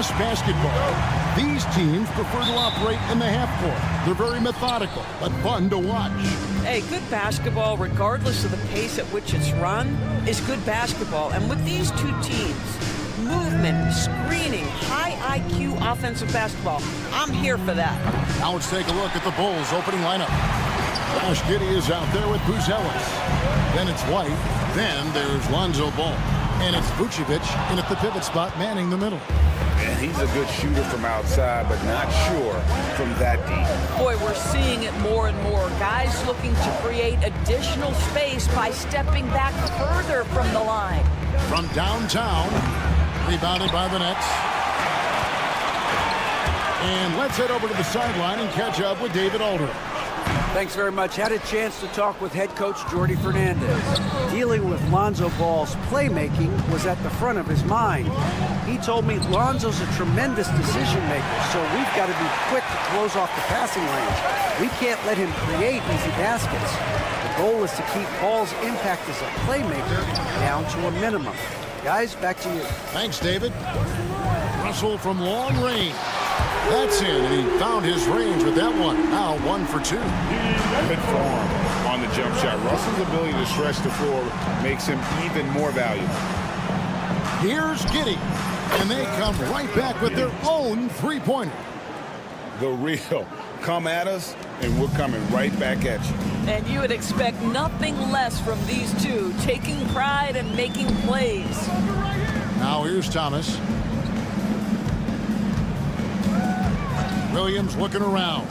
fast basketball. These teams prefer to operate in the half court. They're very methodical, but fun to watch. Hey, good basketball, regardless of the pace at which it's run, is good basketball. And with these two teams, movement, screening, high IQ offensive basketball, I'm here for that. Now let's take a look at the Bulls' opening lineup. Josh Giddey is out there with Buzelis. Then it's White. Then there's Lonzo Ball. And it's Vucevic in at the pivot spot, manning the middle. And he's a good shooter from outside, but not sure from that deep. Boy, we're seeing it more and more. Guys looking to create additional space by stepping back further from the line. From downtown, rebounded by the Nets. And let's head over to the sideline and catch up with David Aldridge. Thanks very much. Had a chance to talk with head coach Jordi Fernandez. Dealing with Lonzo Ball's playmaking was at the front of his mind. He told me Lonzo's a tremendous decision maker, so we've got to be quick to close off the passing lanes. We can't let him create easy baskets. The goal is to keep Ball's impact as a playmaker down to a minimum. Guys, back to you. Thanks, David. Russell from long range. That's in, and he found his range with that one. Now 1 for 2. Good form on the jump shot. Russell's ability to stretch the floor makes him even more valuable. Here's Giddey, and they come right back with their own three-pointer. The real. Come at us, and we're coming right back at you. And you would expect nothing less from these two, taking pride and making plays. Now here's Thomas. Williams looking around.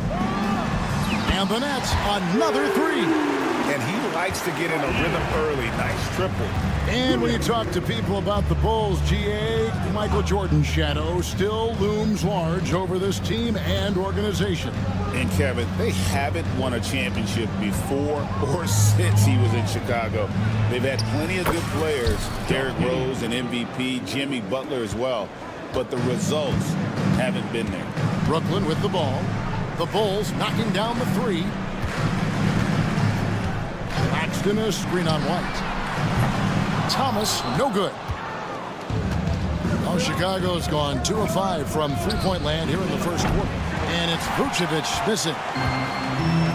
And the Nets, another three. And he likes to get in a rhythm early. Nice triple. And when you talk to people about the Bulls, GA, Michael Jordan's shadow still looms large over this team and organization. And Kevin, they haven't won a championship before or since he was in Chicago. They've had plenty of good players. Derrick Rose, an MVP, Jimmy Butler as well. But the results haven't been there. Brooklyn with the ball. The Bulls knocking down the three. Claxton a screen on White. Thomas, no good. Oh, Chicago's gone 2 of 5 from three-point land here in the first quarter. And it's Vucevic missing.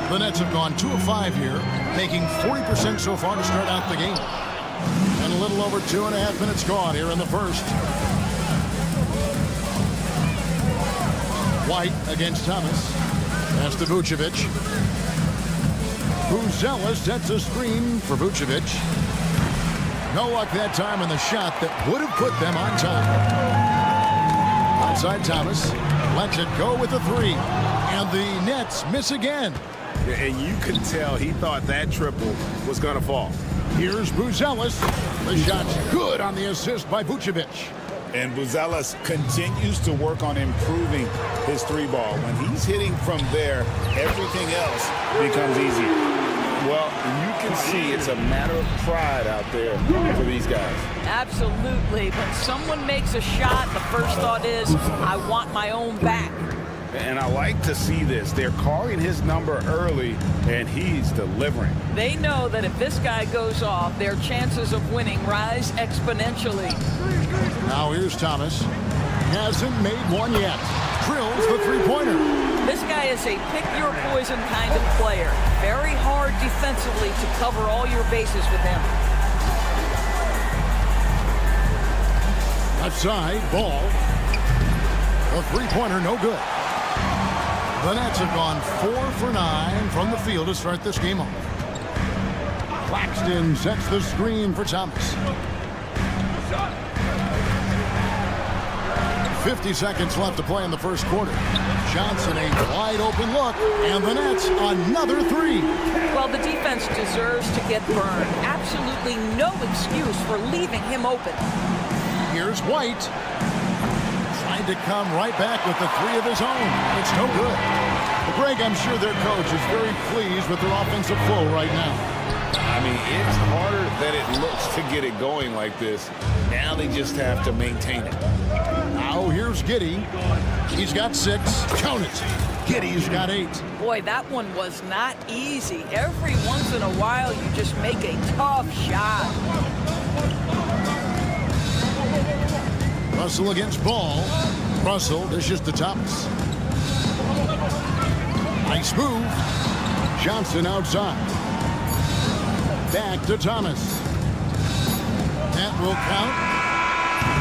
The Nets have gone 2 of 5 here, making 40% so far to start out the game. And a little over 2.5 minutes gone here in the first. White against Thomas. Pass to Vucevic. Buzelis sets a screen for Vucevic. No luck that time in the shot that would have put them on top. Outside Thomas. Lets it go with a three. And the Nets miss again. And you could tell he thought that triple was going to fall. Here's Buzelis. The shot's good on the assist by Vucevic. And Buzelis continues to work on improving his three ball. When he's hitting from there, everything else becomes easier. Well, you can see it's a matter of pride out there for these guys. Absolutely. When someone makes a shot, the first thought is, I want my own back. And I like to see this. They're calling his number early, and he's delivering. They know that if this guy goes off, their chances of winning rise exponentially. Now here's Thomas. Hasn't made one yet. Drills the three-pointer. This guy is a pick-your-poison kind of player. Very hard defensively to cover all your bases with him. Left side, Ball. The three-pointer, no good. The Nets have gone 4 for 9 from the field to start this game off. Claxton sets the screen for Thomas. 50 seconds left to play in the first quarter. Johnson, a wide open look, and the Nets another three. Well, the defense deserves to get burned. Absolutely no excuse for leaving him open. Here's White. Trying to come right back with the three of his own. It's no good. But Greg, I'm sure their coach is very pleased with their offensive flow right now. I mean, it's harder than it looks to get it going like this. Now they just have to maintain it. Now here's Giddey. He's got 6. Count it. Giddey's got 8. Boy, that one was not easy. Every once in a while, you just make a tough shot. Russell against Ball. Russell dishes to Thomas. Nice move. Johnson outside. Back to Thomas. That will count.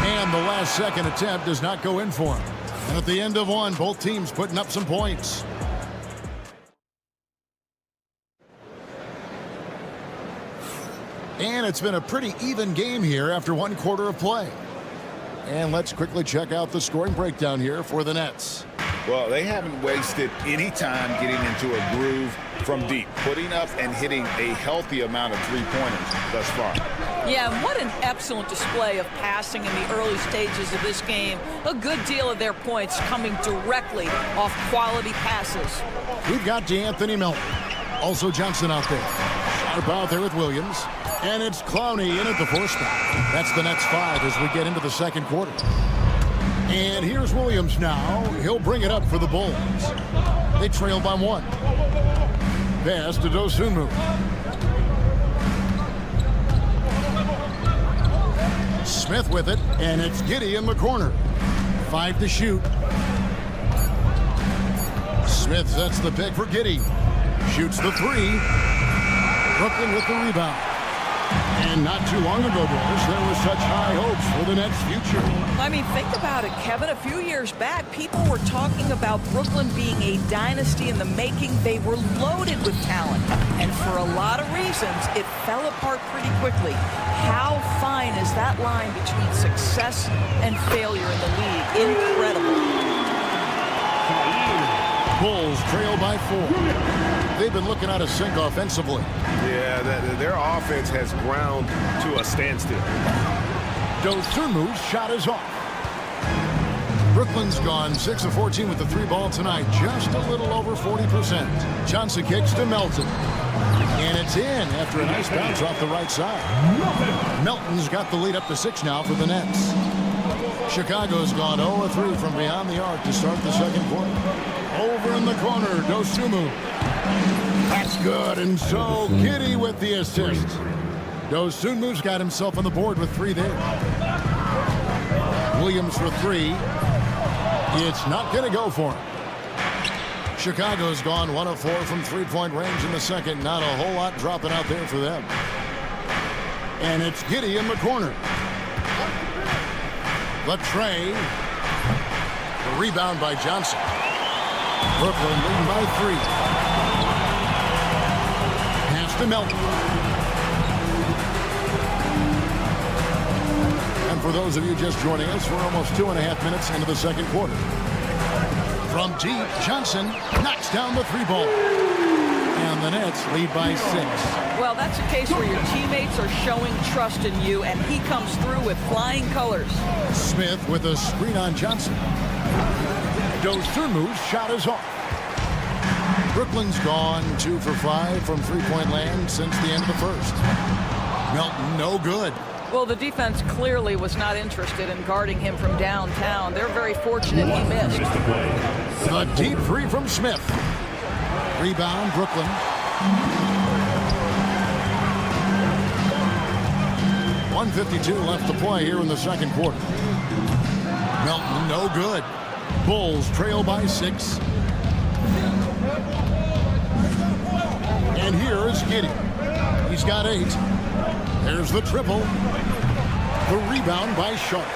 And the last second attempt does not go in for him. And at the end of one, both teams putting up some points. And it's been a pretty even game here after one quarter of play. And let's quickly check out the scoring breakdown here for the Nets. Well, they haven't wasted any time getting into a groove from deep, putting up and hitting a healthy amount of three-pointers thus far. Yeah, what an excellent display of passing in the early stages of this game. A good deal of their points coming directly off quality passes. We've got DeAnthony Melton. Also Johnson out there. Sharp out there with Williams. And it's Clowney in at the 4 spot. That's the Nets 5 as we get into the second quarter. And here's Williams now. He'll bring it up for the Bulls. They trail by 1. Pass to Dosunmu. Smith with it, and it's Giddey in the corner. 5 to shoot. Smith sets the pick for Giddey. Shoots the 3. Brooklyn with the rebound. And not too long ago, boys, there were such high hopes for the Nets' future. I mean, think about it, Kevin. A few years back, people were talking about Brooklyn being a dynasty in the making. They were loaded with talent. And for a lot of reasons, it fell apart pretty quickly. How fine is that line between success and failure in the league? Incredible. Bulls trail by 4. They've been looking out of sync offensively. Yeah, their offense has ground to a standstill. Dosunmu's shot is off. Brooklyn's gone 6 of 14 with the 3 ball tonight, just a little over 40%. Johnson kicks to Melton. And it's in after a nice bounce off the right side. Melton's got the lead up to 6 now for the Nets. Chicago's gone 0 of 3 from beyond the arc to start the second quarter. Over in the corner, Dosunmu. That's good, and so Giddey with the assist. Dosunmu's got himself on the board with 3 there. Williams for 3. It's not going to go for him. Chicago's gone 1 of 4 from three-point range in the second. Not a whole lot dropping out there for them. And it's Giddey in the corner. Latrey. The rebound by Johnson. Brooklyn leading by 3. Pass to Melton. And for those of you just joining us, we're almost 2.5 minutes into the second quarter. From deep, Johnson knocks down the 3 ball. And the Nets lead by 6. Well, that's a case where your teammates are showing trust in you, and he comes through with flying colors. Smith with a screen on Johnson. Dosunmu's shot is off. Brooklyn's gone 2 for 5 from three-point land since the end of the first. Melton, no good. Well, the defense clearly was not interested in guarding him from downtown. They're very fortunate he missed. The deep 3 from Smith. Rebound, Brooklyn. .152 left to play here in the second quarter. Melton, no good. Bulls trail by 6. And here is Giddey. He's got 8. There's the triple. The rebound by Sharp.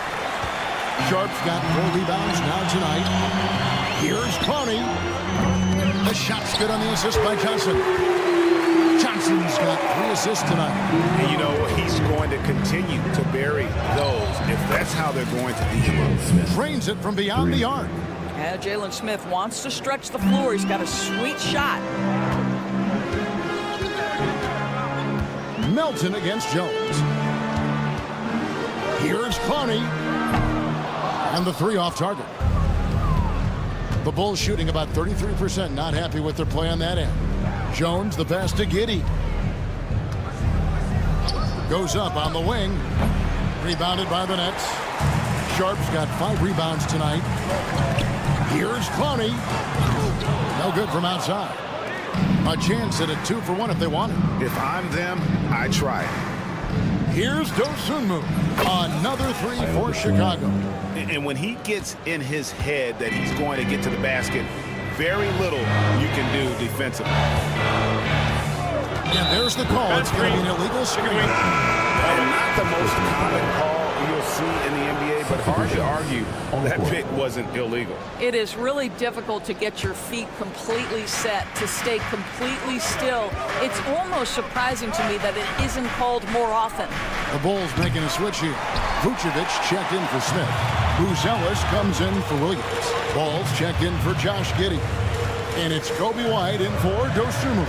Sharp's got 4 rebounds now tonight. Here's Clowney. The shot's good on the assist by Johnson. Johnson's got 3 assists tonight. And you know, he's going to continue to bury those if that's how they're going to be. Drains it from beyond the arc. Yeah, Jalen Smith wants to stretch the floor. He's got a sweet shot. Melton against Jones. Here's Clowney. And the 3 off target. The Bulls shooting about 33%. Not happy with their play on that end. Jones, the pass to Giddey. Goes up on the wing. Rebounded by the Nets. Sharp's got 5 rebounds tonight. Here's Clowney. No good from outside. A chance at a 2 for 1 if they want it. If I'm them, I try it. Here's Dosunmu. Another three for Chicago. And when he gets in his head that he's going to get to the basket, very little you can do defensively. And there's the call. It's going to be an illegal screen. And not the most common call you'll see in the NBA, but hard to argue that pick wasn't illegal. It is really difficult to get your feet completely set, to stay completely still. It's almost surprising to me that it isn't called more often. The Bulls making a switch here. Vucevic checked in for Smith. Buzelis comes in for Williams. Balls checked in for Josh Giddey. And it's Kobe White in for Dosunmu.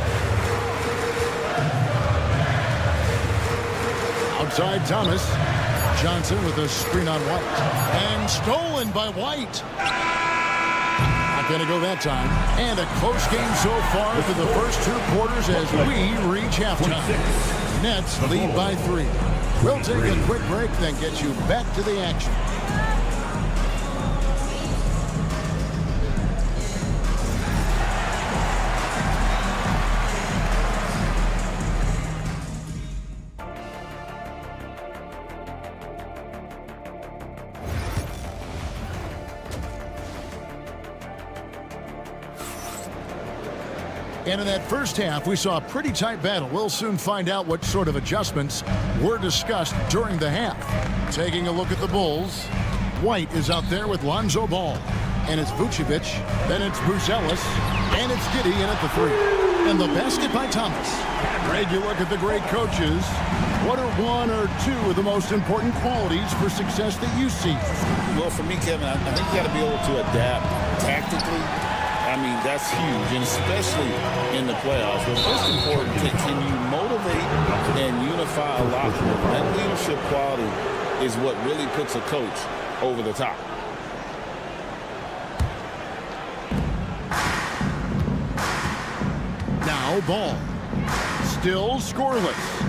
Outside Thomas. Johnson with a screen on White. And stolen by White. Not going to go that time. And a close game so far through the first two quarters as we reach halftime. Nets lead by 3. We'll take a quick break, then get you back to the action. And in that first half, we saw a pretty tight battle. We'll soon find out what sort of adjustments were discussed during the half. Taking a look at the Bulls, White is out there with Lonzo Ball. And it's Vucevic, then it's Buzelis, and it's Giddey in at the 3. And the basket by Thomas. Greg, you look at the great coaches. What are one or two of the most important qualities for success that you see? Well, for me, Kevin, I think you got to be able to adapt tactically. I mean, that's huge, and especially in the playoffs. But most important, can you motivate and unify a locker room? That leadership quality is what really puts a coach over the top. Now Ball. Still scoreless.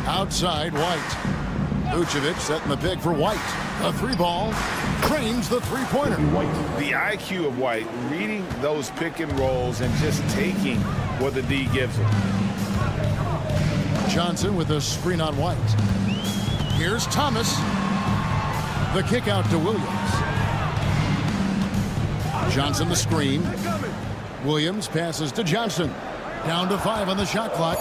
Outside White. Vucevic setting the pick for White. A 3-ball. Trains the three-pointer. The IQ of White, reading those pick and rolls and just taking what the D gives him. Johnson with a screen on White. Here's Thomas. The kick out to Williams. Johnson the screen. Williams passes to Johnson. Down to 5 on the shot clock.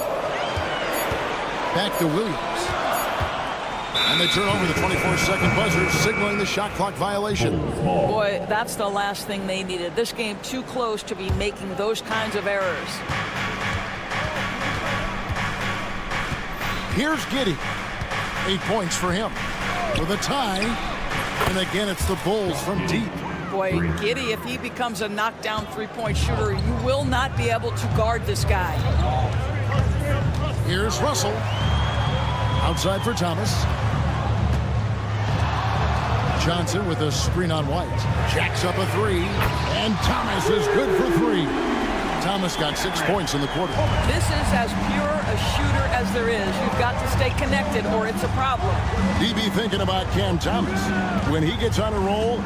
Back to Williams. And they turn over the 24-second buzzer, signaling the shot clock violation. Boy, that's the last thing they needed. This game too close to be making those kinds of errors. Here's Giddey. 8 points for him. With a tie. And again, it's the Bulls from deep. Boy, Giddey, if he becomes a knockdown three-point shooter, you will not be able to guard this guy. Here's Russell. Outside for Thomas. Johnson with a screen on White. Jacks up a 3. And Thomas is good for 3. Thomas got 6 points in the quarter. This is as pure a shooter as there is. You've got to stay connected or it's a problem. DB thinking about Cam Thomas. When he gets on a roll,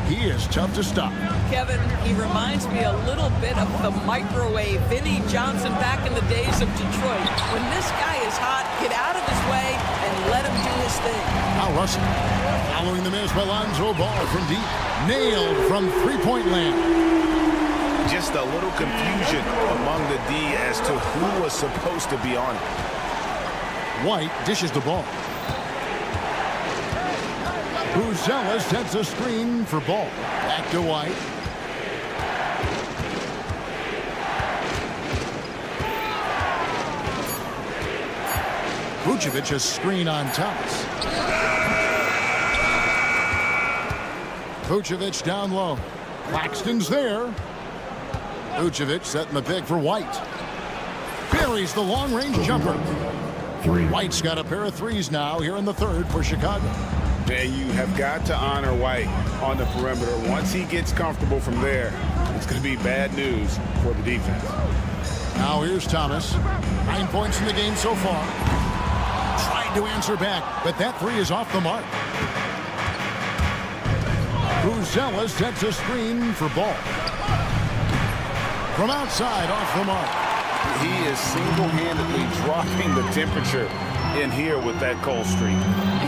he is tough to stop. Kevin, he reminds me a little bit of the microwave Vinnie Johnson back in the days of Detroit. When this guy is hot, get out of his way and let him do his thing. Now Russell, following the miss by Lonzo Ball from deep. Nailed from three-point land. Just a little confusion among the D as to who was supposed to be on it. White dishes the ball. Buzelis sets a screen for Ball. Back to White. Vucevic a screen on Thomas. Vucevic down low. Claxton's there. Vucevic setting the pick for White. Buries the long-range jumper. White's got a pair of threes now here in the third for Chicago. And you have got to honor White on the perimeter. Once he gets comfortable from there, it's going to be bad news for the defense. Now here's Thomas. 9 points in the game so far. Tried to answer back, but that 3 is off the mark. Buzelis sets a screen for Ball. From outside, off the mark. He is single-handedly dropping the temperature in here with that cold streak.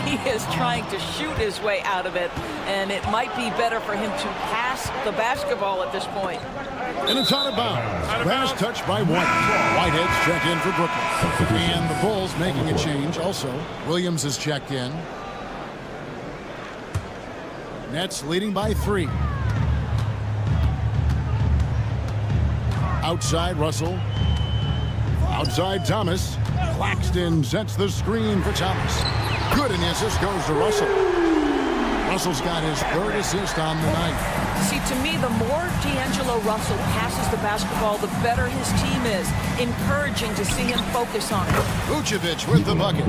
He is trying to shoot his way out of it, and it might be better for him to pass the basketball at this point. And it's out of bounds. Last touch by White. Whitehead's checked in for Brooklyn. And the Bulls making a change also. Williams is checked in. Nets leading by 3. Outside Russell. Outside Thomas. Claxton sets the screen for Thomas. Good, and the assist goes to Russell. Russell's got his 3rd assist on the night. See, to me, the more D'Angelo Russell passes the basketball, the better his team is. Encouraging to see him focus on it. Vucevic with the bucket.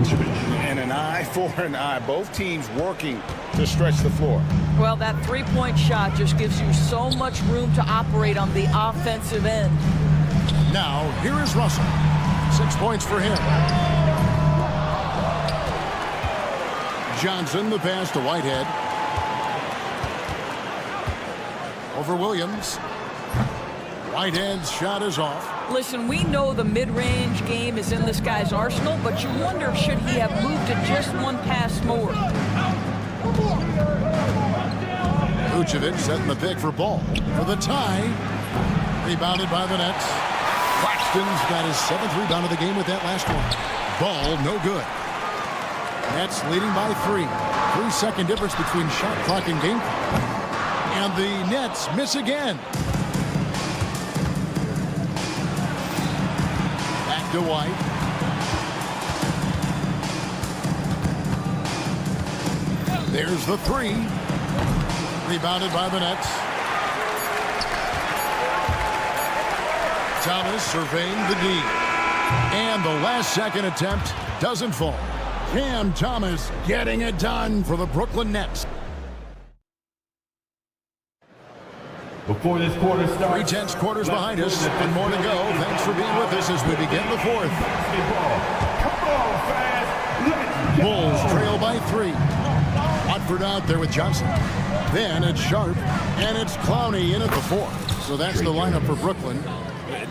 And an eye for an eye. Both teams working to stretch the floor. Well, that three-point shot just gives you so much room to operate on the offensive end. Now, here is Russell. 6 points for him. Johnson, the pass to Whitehead. Over Williams. Whitehead's shot is off. Listen, we know the mid-range game is in this guy's arsenal, but you wonder, should he have moved to just one pass more? Vucevic setting the pick for Ball. For the tie. Rebounded by the Nets. Claxton's got his 7th rebound of the game with that last one. Ball, no good. Nets leading by 3. 3-second difference between shot clock and game clock. And the Nets miss again. Back to White. There's the 3. Rebounded by the Nets. Thomas surveying the D. And the last second attempt doesn't fall. Cam Thomas getting it done for the Brooklyn Nets. Before this quarter starts, 3/10 quarters behind us and more to go. Thanks for being with us as we begin the 4th. Come on, fans. Bulls trail by 3. Watford out there with Johnson. Then it's Sharp and it's Clowney in at the 4. So that's the lineup for Brooklyn.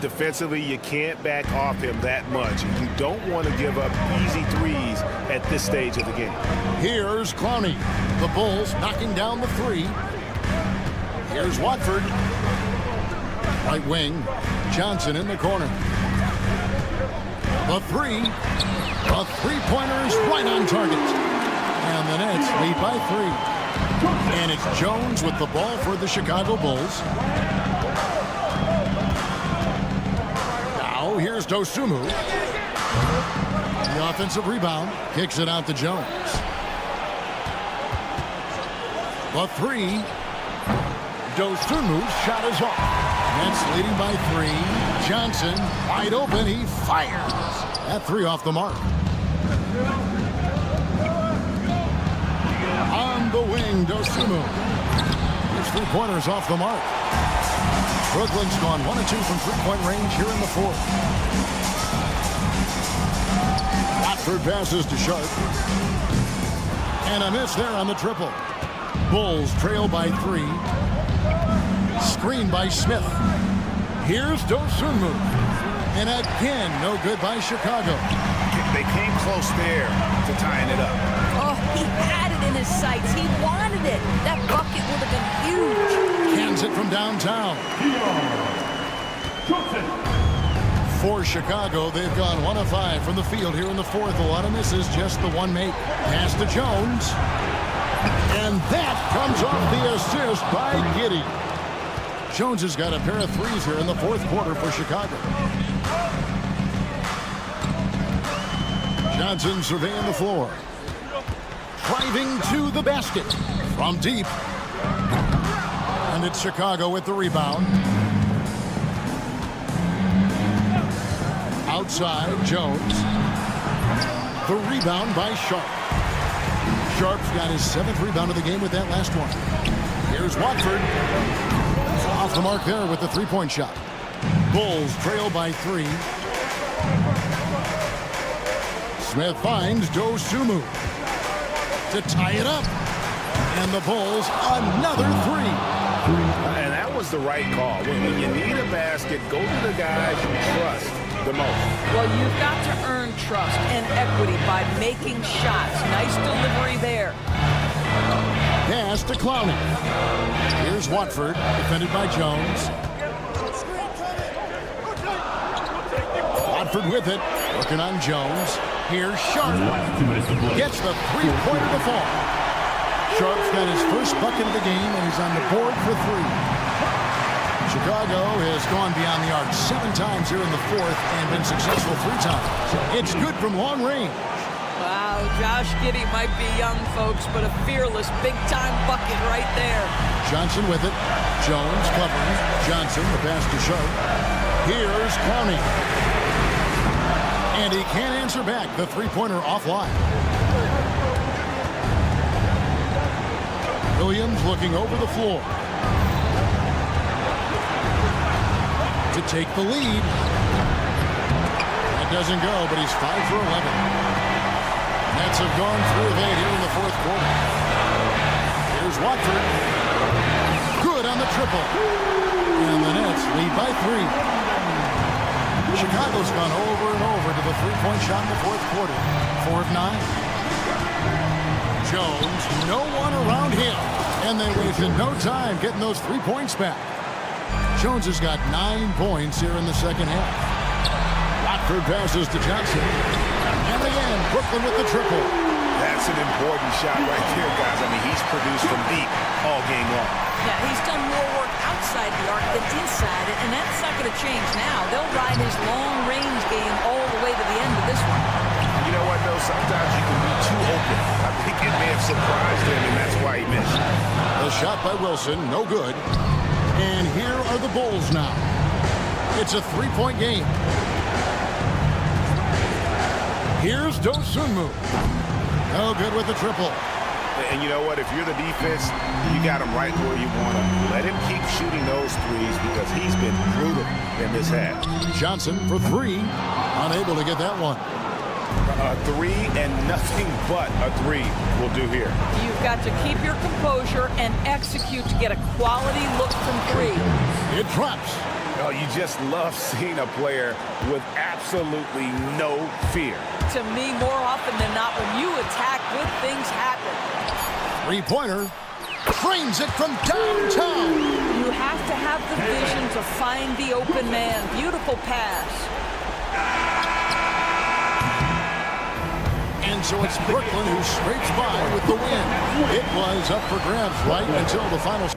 Defensively, you can't back off him that much. You don't want to give up easy threes at this stage of the game. Here's Clowney. The Bulls knocking down the 3. Here's Watford. Right wing. Johnson in the corner. The 3. The three-pointer is right on target. And the Nets lead by 3. And it's Jones with the ball for the Chicago Bulls. Now here's Dosunmu. The offensive rebound. Kicks it out to Jones. The 3. Dosunmu's shot is off. Nets leading by 3. Johnson wide open. He fires. That 3 off the mark. On the wing, Dosunmu. His 3-pointers off the mark. Brooklyn's gone 1 of 2 from 3-point range here in the 4th. Watford passes to Sharp. And a miss there on the triple. Bulls trail by 3. Screen by Smith. Here's Dosunmu. And again, no good by Chicago. They came close there to tying it up. Oh, he had it in his sights. He wanted it. That bucket would have been huge. Cans it from downtown. For Chicago, they've gone 1 of 5 from the field here in the 4th. A lot of misses, just the 1 make. Pass to Jones. And that comes off the assist by Giddey. Jones has got a pair of 3s here in the 4th quarter for Chicago. Johnson surveying the floor. Driving to the basket from deep. And it's Chicago with the rebound. Outside, Jones. The rebound by Sharp. Sharp's got his 7th rebound of the game with that last one. Here's Watford. Off the mark there with the 3-point shot. Bulls trail by 3. Smith finds Dosunmu to tie it up. And the Bulls another 3. And that was the right call. When you need a basket, go to the guys you trust the most? Well, you've got to earn trust and equity by making shots. Nice delivery there. Pass to Clowney. Here's Watford, defended by Jones. Watford with it, working on Jones. Here's Sharp. Gets the three-pointer to fall. Sharp's got his first bucket of the game, and he's on the board for 3. Chicago has gone beyond the arc 7 times here in the fourth and been successful 3 times. It's good from long range. Wow, Josh Giddey might be young, folks, but a fearless big-time bucket right there. Johnson with it. Jones covering. Johnson, the pass to Sharp. Here's Clowney. And he can't answer back. The three-pointer offline. Williams looking over the floor. To take the lead. That doesn't go, but he's 5 for 11. Nets have gone 3 of 8 here in the fourth quarter. Here's Watford. Good on the triple. And the Nets lead by 3. Chicago's gone over and over to the three-point shot in the fourth quarter. 4 of 9. Jones, no one around him. And they wasted no time getting those 3 points back. Jones has got 9 points here in the second half. Watford passes to Johnson. And again, Brooklyn with the triple. That's an important shot right there, guys. I mean, he's produced from deep all game long. Yeah, he's done more work outside the arc than inside it, and that's not going to change now. They'll ride his long-range game all the way to the end of this one. You know what, though? Sometimes you can be too open. I think it may have surprised him, and that's why he missed. The shot by Wilson, no good. And here are the Bulls now. It's a 3-point game. Here's Dosunmu. No good with the triple. And you know what? If you're the defense, you got him right where you want him. Let him keep shooting those threes because he's been brutal in this half. Johnson for 3. Unable to get that one. A 3 and nothing but a 3 will do here. You've got to keep your composure and execute to get a quality look from 3. It drops. Oh, you just love seeing a player with absolutely no fear. To me, more often than not, when you attack, good things happen. 3-pointer. Frames it from downtown. You have to have the vision to find the open man. Beautiful pass. And so it's Brooklyn who scrapes by with the win. It was up for grabs right until the final.